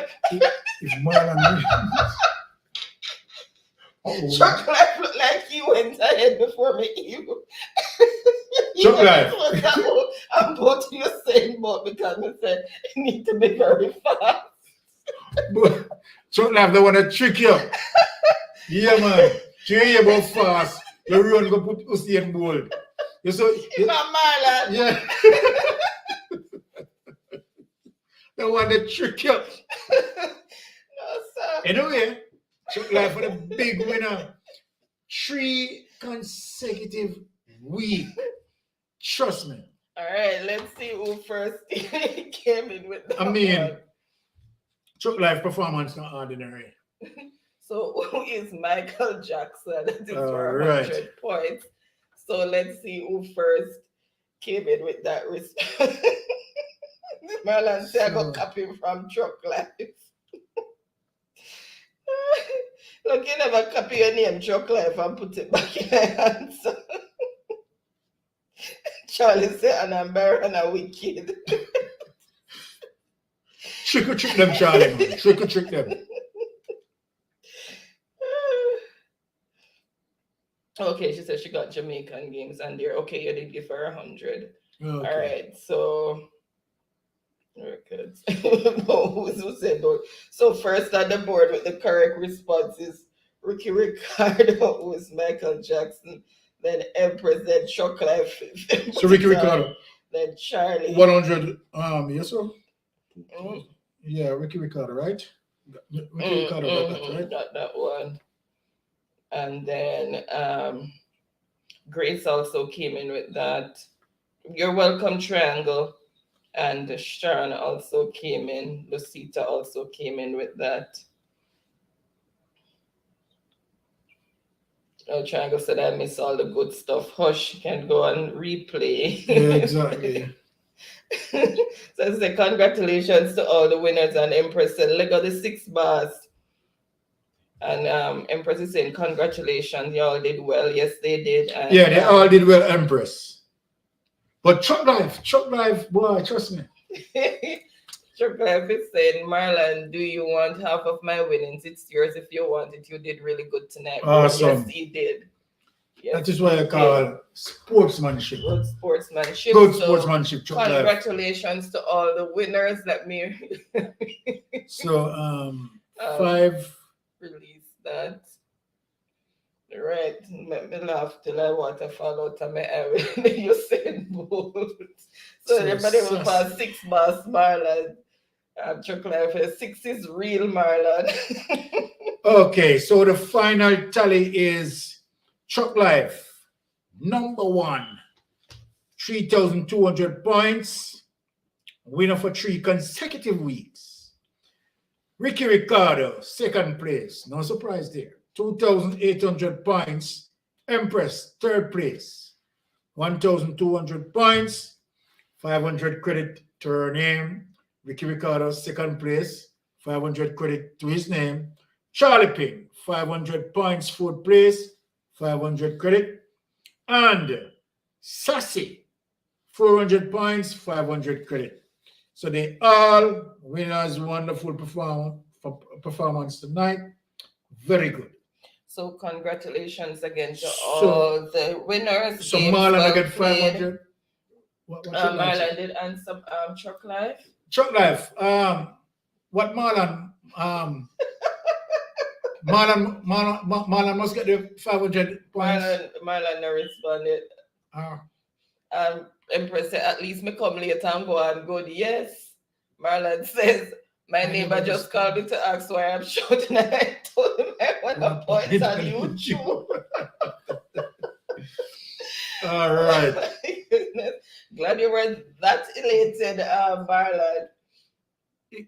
If Marlon Chuck Life looked like he went ahead before me. Chuck Life. I'm both of you saying both because I said you need to be very fast. Chuck Life, they want to trick you. Yeah, man. You about fast. You run go put Usain Bolt. You so Marlon. yeah. They want to trick you. No, sir. Anyway, Chuck Life for the big winner. 3 consecutive weeks. Trust me. All right, let's see who first came in with that. I mean, one. Chuck Life performance not ordinary. So who is Michael Jackson? That is for right. 100 points. So let's see who first came in with that response. Marlon said I got copy from Chuck Life. Look, you never copy your name, Chuck Life, and put it back in my answer. Charlie said, and I'm better and a wicked. Trick or trick them, Charlie, man. Trick or trick them. Okay, she said she got Jamaican games and there. Okay, you did give her 100. Okay. All right, so records. Who said that? So first on the board with the correct response is Ricky Ricardo, who is Michael Jackson, then Empress, then Chuck Life. So Ricky Ricardo. Then Charlie. 100. Yes, sir. Mm. Yeah, Ricky Ricardo, right? Ricky Ricardo got that, right? Got that one. And then Grace also came in with that. You're welcome, Triangle. And Sharon also came in. Lucita also came in with that. Oh, Triangle said I miss all the good stuff. Hush, can go and replay. Yeah, exactly. So I say congratulations to all the winners, and Empress said Lego the 6 bars. And Empress is saying congratulations, y'all did well. Yes, they did. And, yeah, they all did well, Empress. But Chuck Life, boy, trust me. Chuck Life is saying, Marlon, do you want half of my winnings? It's yours if you want it. You did really good tonight. Awesome. Yes, he did. Yes, that is why I call sportsmanship. Good sportsmanship. Good So, sportsmanship, Chuck Life. congratulations to all the winners. Let me So 5. release that. Right, let me laugh till I want to fall out of my eye when you said both. So everybody will pass 6 bars, Marlon. Chuck Life 6 is real, Marlon. Okay, so the final tally is Chuck Life, number 1, 3,200 points, winner for 3 consecutive weeks. Ricky Ricardo, 2nd place, no surprise there. 2,800 points. Empress, 3rd place. 1,200 points. 500 credit to her name. Ricky Ricardo, 2nd place. 500 credit to his name. Charlie Ping, 500 points, 4th place. 500 credit. And Sassy, 400 points, 500 credit. So they all winners, wonderful performance tonight. Very good. So congratulations again to all the winners. So Marlon, I get 500. Marlon did answer Chuck Life. Chuck Life. What Marlon? Marlon must get the 500 points. Marlon no responded. Empress said, at least me come later and go and good. Yes. Marlon says, my neighbor just called me to ask why I'm shouting, and I told him I want to point on YouTube. All right. Oh my goodness. Glad you were that elated, Marlon.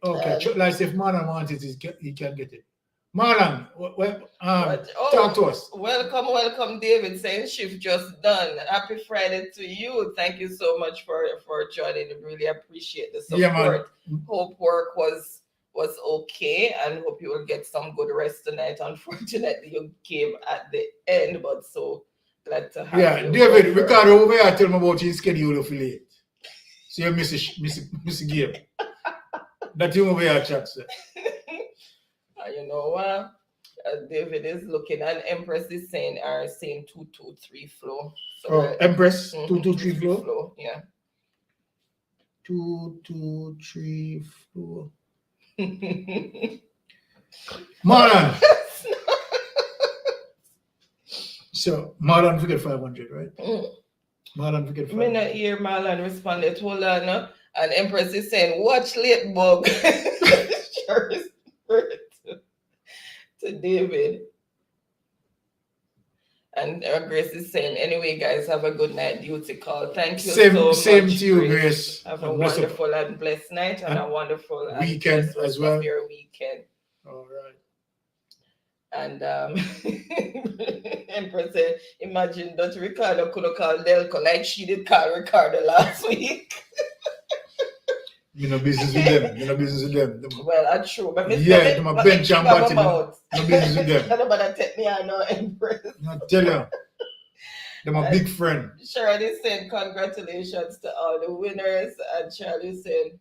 Okay, Chuck Life, if Marlon wants it, he can get it. Marlon, talk to us. Welcome, David, saying shift just done. Happy Friday to you. Thank you so much for joining. Really appreciate the support. Yeah, man. Hope work was was okay, and hope you will get some good rest tonight. Unfortunately, you came at the end, but so glad to have Yeah, you. David, Ricardo over here tell me about his schedule of late. So you miss a game. That you over here chat, sir. You know what? David is looking, and Empress is saying 223 flow. So Empress, 223 flow? Yeah. 223 flow. Marlon. So Marlon forget 500, right? Marlon forget 500. Me not hear Marlon responded. Hold on, no? And Empress is saying, watch late bug. Sure is to David. And Grace is saying, anyway, guys, have a good night duty call. Thank you so much. Same to you, Grace. Have a wonderful and blessed night and a wonderful weekend as well. Your weekend. All right. And Empress said, imagine that Ricardo could have called Delco like she did call Ricardo last week. You know business with them. Well, that's true. But yeah, my bench and batting. No business with them. Nobody take me on no Empress. I tell you, they're my big friend. Shirley said, congratulations to all the winners. And Charlie said,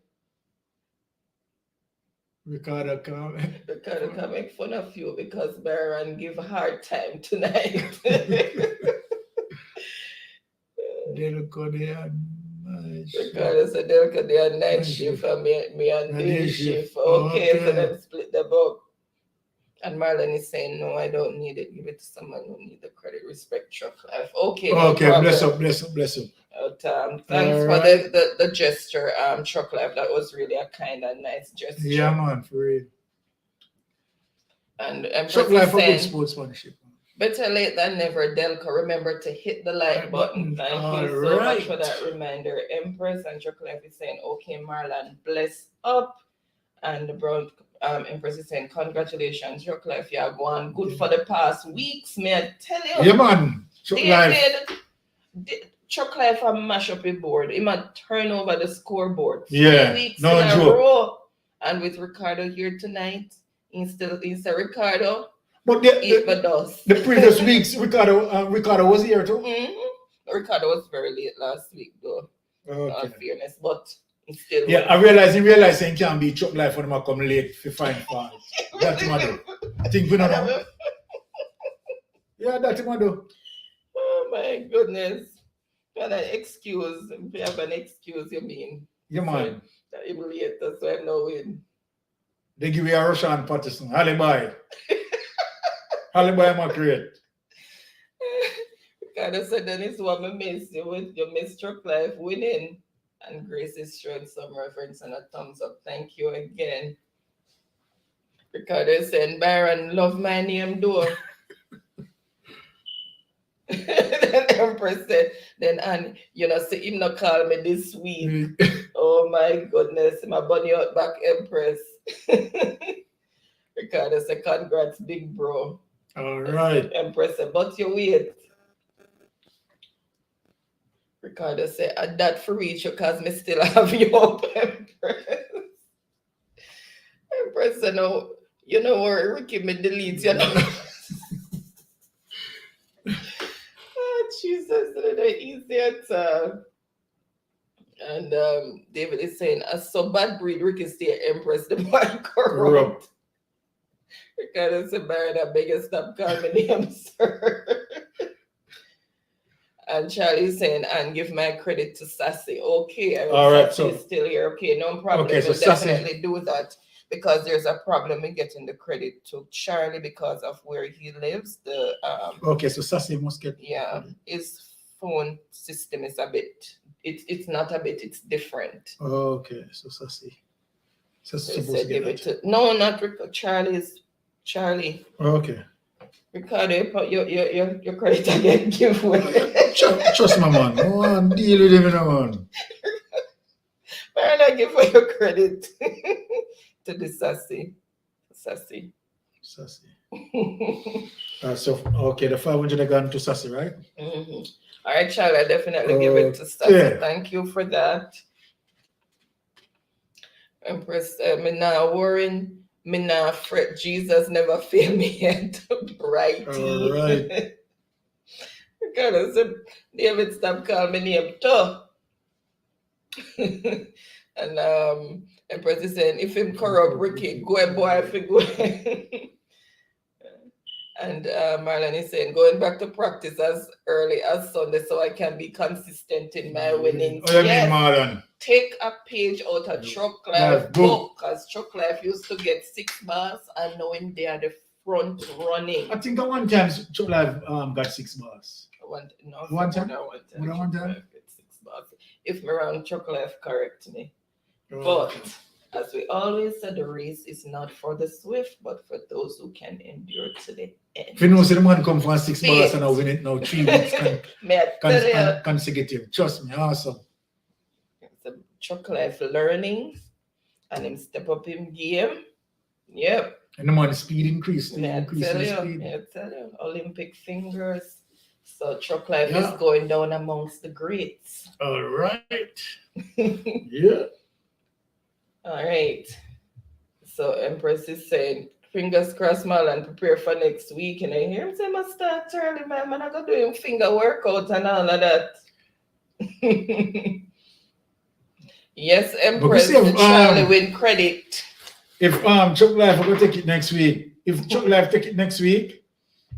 Ricardo can make fun of you because Baron give a hard time tonight. Ricardo said they are night shift and me on day shift. Okay, so then split the book. And Marlon is saying, no, I don't need it. Give it to someone who needs the credit. Respect Truck Life. Okay. Okay, no bless up. Thanks for the gesture, Truck Life. That was really a kind and nice gesture. Yeah, man, for real. And Truck Life for good sportsmanship. Better late than never, Delco. Remember to hit the like button. Thank you so much for that reminder. Empress and Truck Life is saying, okay, Marlon, bless up. And the brown Empress is saying, congratulations, Truck Life. You are going good for the past weeks, may I tell you. Yeah, man. Truck Life a mash up a board. He might turn over the scoreboard. 3 yeah, weeks no in joke. a row. And with Ricardo here tonight, instead Ricardo, but the previous weeks, Ricardo was here too. Mm-hmm. Ricardo was very late last week, though. Okay. Fairness, but it's still. Yeah, I realize he can't be Truck Life when I come late to find fault. That's what I do. I think we know. Yeah, that's what I do. Oh my goodness. Got an excuse. If you have an excuse, you mean? Yeah, man. That you late, that's why I'm not win. They give you a Rushawn Patterson. Alibi. Alibi, my great. Kind of said, then it's what I miss. You miss Truck Life winning. And Grace is showing some reference and a thumbs up. Thank you again. Ricardo is saying, Baron, love my name, though. Then Empress said, and see him not call me this week. Oh my goodness, my bunny out back, Empress. Ricardo said, congrats, big bro. All right. Empress said, but you wait. Ricardo said, add that for reach because me still have you up, Empress. Empress said, no, you know where Ricky me delete, you know. Jesus, they're easier to. And David is saying, so bad breed, Ricky stay Empress, the man corrupt. Ricardo said, Baron, I beg you stop calling me name, sir. And Charlie's saying, and give my credit to Sassy. Okay, all right, Sassy is still here. Okay, no problem. Okay, so we'll definitely do that because there's a problem in getting the credit to Charlie because of where he lives. Okay, so Sassy must get. Yeah, his phone system is a bit. It's not a bit. It's different. Okay, so Sassy. Sassy supposed to give it to. No, not Charlie. Okay. Ricardo, your credit again giveaway. Trust my man. No one deal with him, no man. Why not give away your credit to the Sassy? So okay, the 500 are gone to Sassy, right? Mm-hmm. All right, Charlie, I definitely give it to Sassy. Thank you for that. Empress, me nah worrying, me nah fret. Jesus never fail me yet. Right. All right. Because David stop calling me name too. And Empress is saying, if him corrupt Ricky, go a boy if he go. And Marlon is saying, going back to practice as early as Sunday so I can be consistent in my winnings. Oh, you mean Marlon? Take a page out of Chuck Life book, because Chuck Life used to get 6 bars and knowing they are the front running. I think at one time Chuck Live got 6 bars. One time? Chuck Life get 6 bars. If me wrong, Chuck Life correct me. But as we always said, the race is not for the swift, but for those who can endure to the end. If you know, the man come from 6 bars and I win it now 3 weeks consecutive. Trust me, awesome. It's a Chuck Life learning and him step up in game. Yep. And the man speed increase. I tell you, Olympic fingers. So Chuck Life is going down amongst the greats. All right. Yeah. All right. So Empress is saying, fingers crossed, Marlon, prepare for next week. And I hear him say, must start early, man. I'm going to do him finger workout and all of that. Yes, Empress, Charlie win credit. If Chuck Life will take it next week, if Chuck Life take it next week,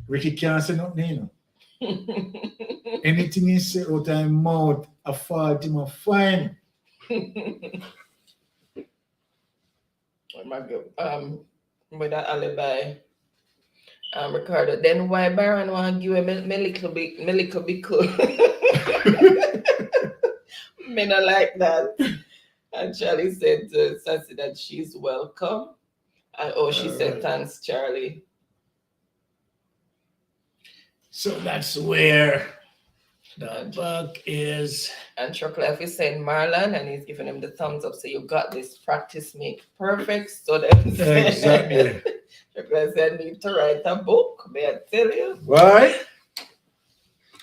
Ricky can't say nothing, you know. Anything he say out of his mouth, a fault him a fine. With that alibi, Ricardo. Then why Baron want to give him me little bit cool? Me not like that. And Charlie said to Sassy that she's welcome. And she said thanks, Charlie. So that's where the buck is. And Chuck Life is saying Marlon, and he's giving him the thumbs up. So you got this. Practice make perfect. So then Exactly. Chuck Life said, I need to write a book. May I tell you? Why?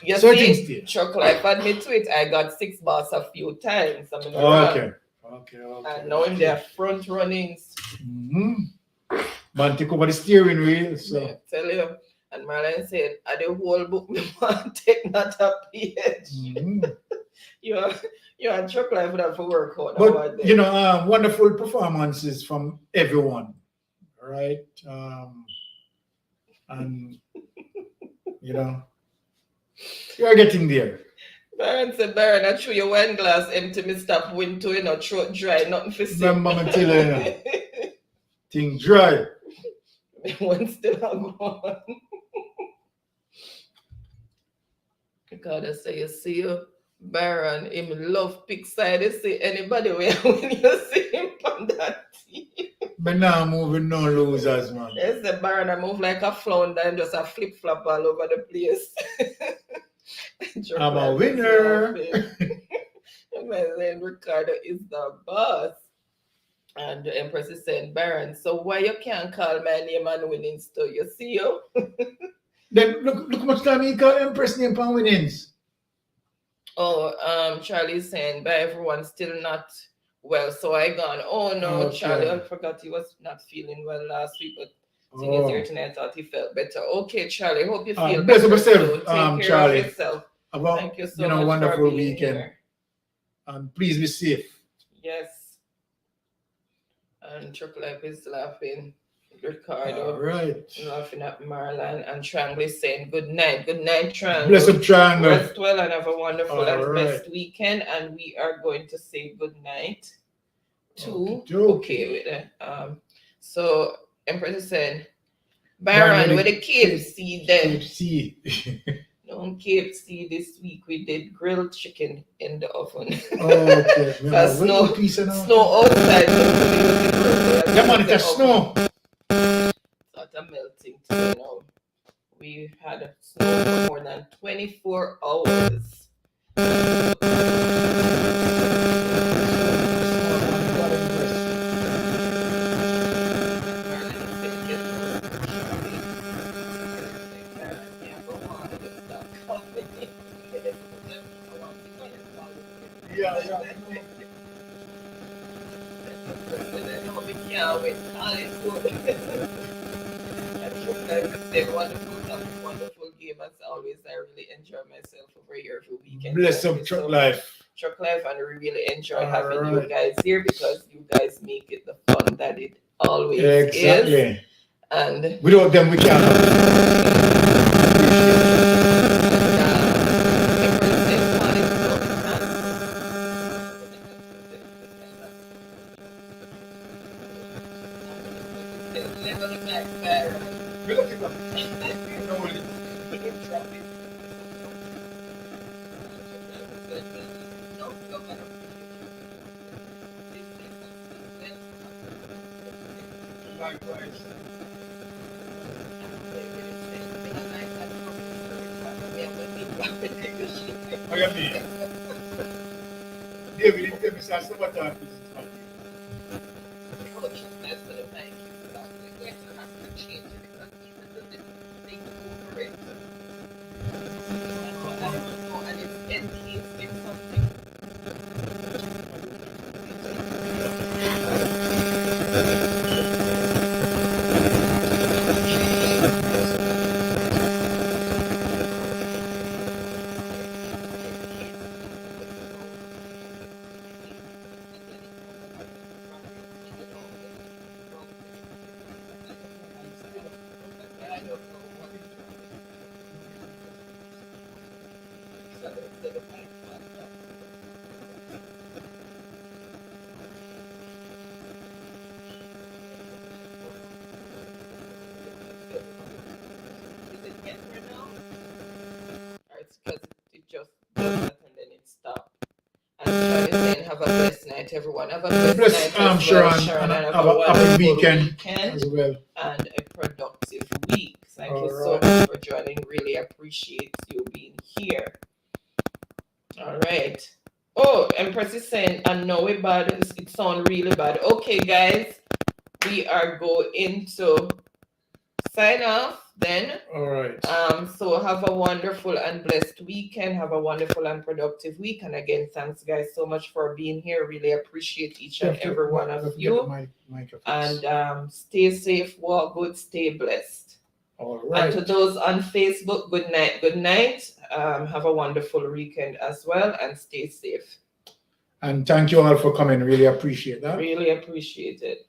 You see, Chuck Life admit to it. I got 6 bars a few times. I mean, Okay. And now in their front runnings. Man, take over the steering wheel. So I tell you. And Marlon said, I the whole book me want take not a page. You and Chuck Life would have to work out. But you know, wonderful performances from everyone, right? And you know, you're getting there. Baron said, Baron, I threw your wine glass empty, me stop wind to, throat dry, nothing for sip. Remember me tell you, thing dry. One still gone. God, I say, you see you, Baron, him love pick side. You see anybody when you see him on that team. But now moving no losers, man. Yes, the Baron, I move like a flounder and just a flip flop all over the place. I'm a winner. Then Ricardo is the boss. And the Empress is saying, Baron, so why you can't call my name and winnings too? You see you? Then look how much time he call Empress name and winnings. Charlie's saying, but everyone's still not well, so I gone. Oh no, okay. Charlie, I forgot he was not feeling well last week, but he's here tonight. I thought he felt better. Okay, Charlie, hope you feel better. Bless yourself, Take care Charlie. of yourself. Thank you so much wonderful for being weekend. Here. And please be safe. Yes. And Chuck Life is laughing. Ricardo. All right. Laughing at Marlon. And Trangle is saying good night. Good night, Trangle. Bless up, Trangle. Rest well and have a wonderful and best weekend. And we are going to say good night to with it. So Empress is saying, Baron with the KFC then. KFC. On KFC this week we did grilled chicken in the oven. Okay. snow outside. Yeah, man, it's snow. Started melting today now. We had snow for more than 24 hours. We can't wait. Wonderful game as always. I really enjoy myself over here every weekend. Bless Thank up you truck so life. Truck Life, and I really enjoy All having you right. guys here because you guys make it the fun that it always is. Exactly. And Without them, we can't. We're looking up. No worries. Likewise. I got me. David, tell me something about that. Because it just does that and then it stops. And Sean is saying, have a blessed night, everyone. Have a blessed night as well, Sharon, and have a wonderful weekend as well. and a productive week. Thank you so All right. much for joining. Really appreciate you being here. All right. Oh, Empress is saying, I know it bad. It sounds really bad. Okay, guys, we are going to sign off then. All right. So have a wonderful and blessed weekend. Have a wonderful and productive week. And again, thanks guys so much for being here. Really appreciate each and every one of you. And stay safe, walk good, stay blessed. All right. And to those on Facebook, good night, good night. Have a wonderful weekend as well and stay safe. And thank you all for coming. Really appreciate that. Really appreciate it.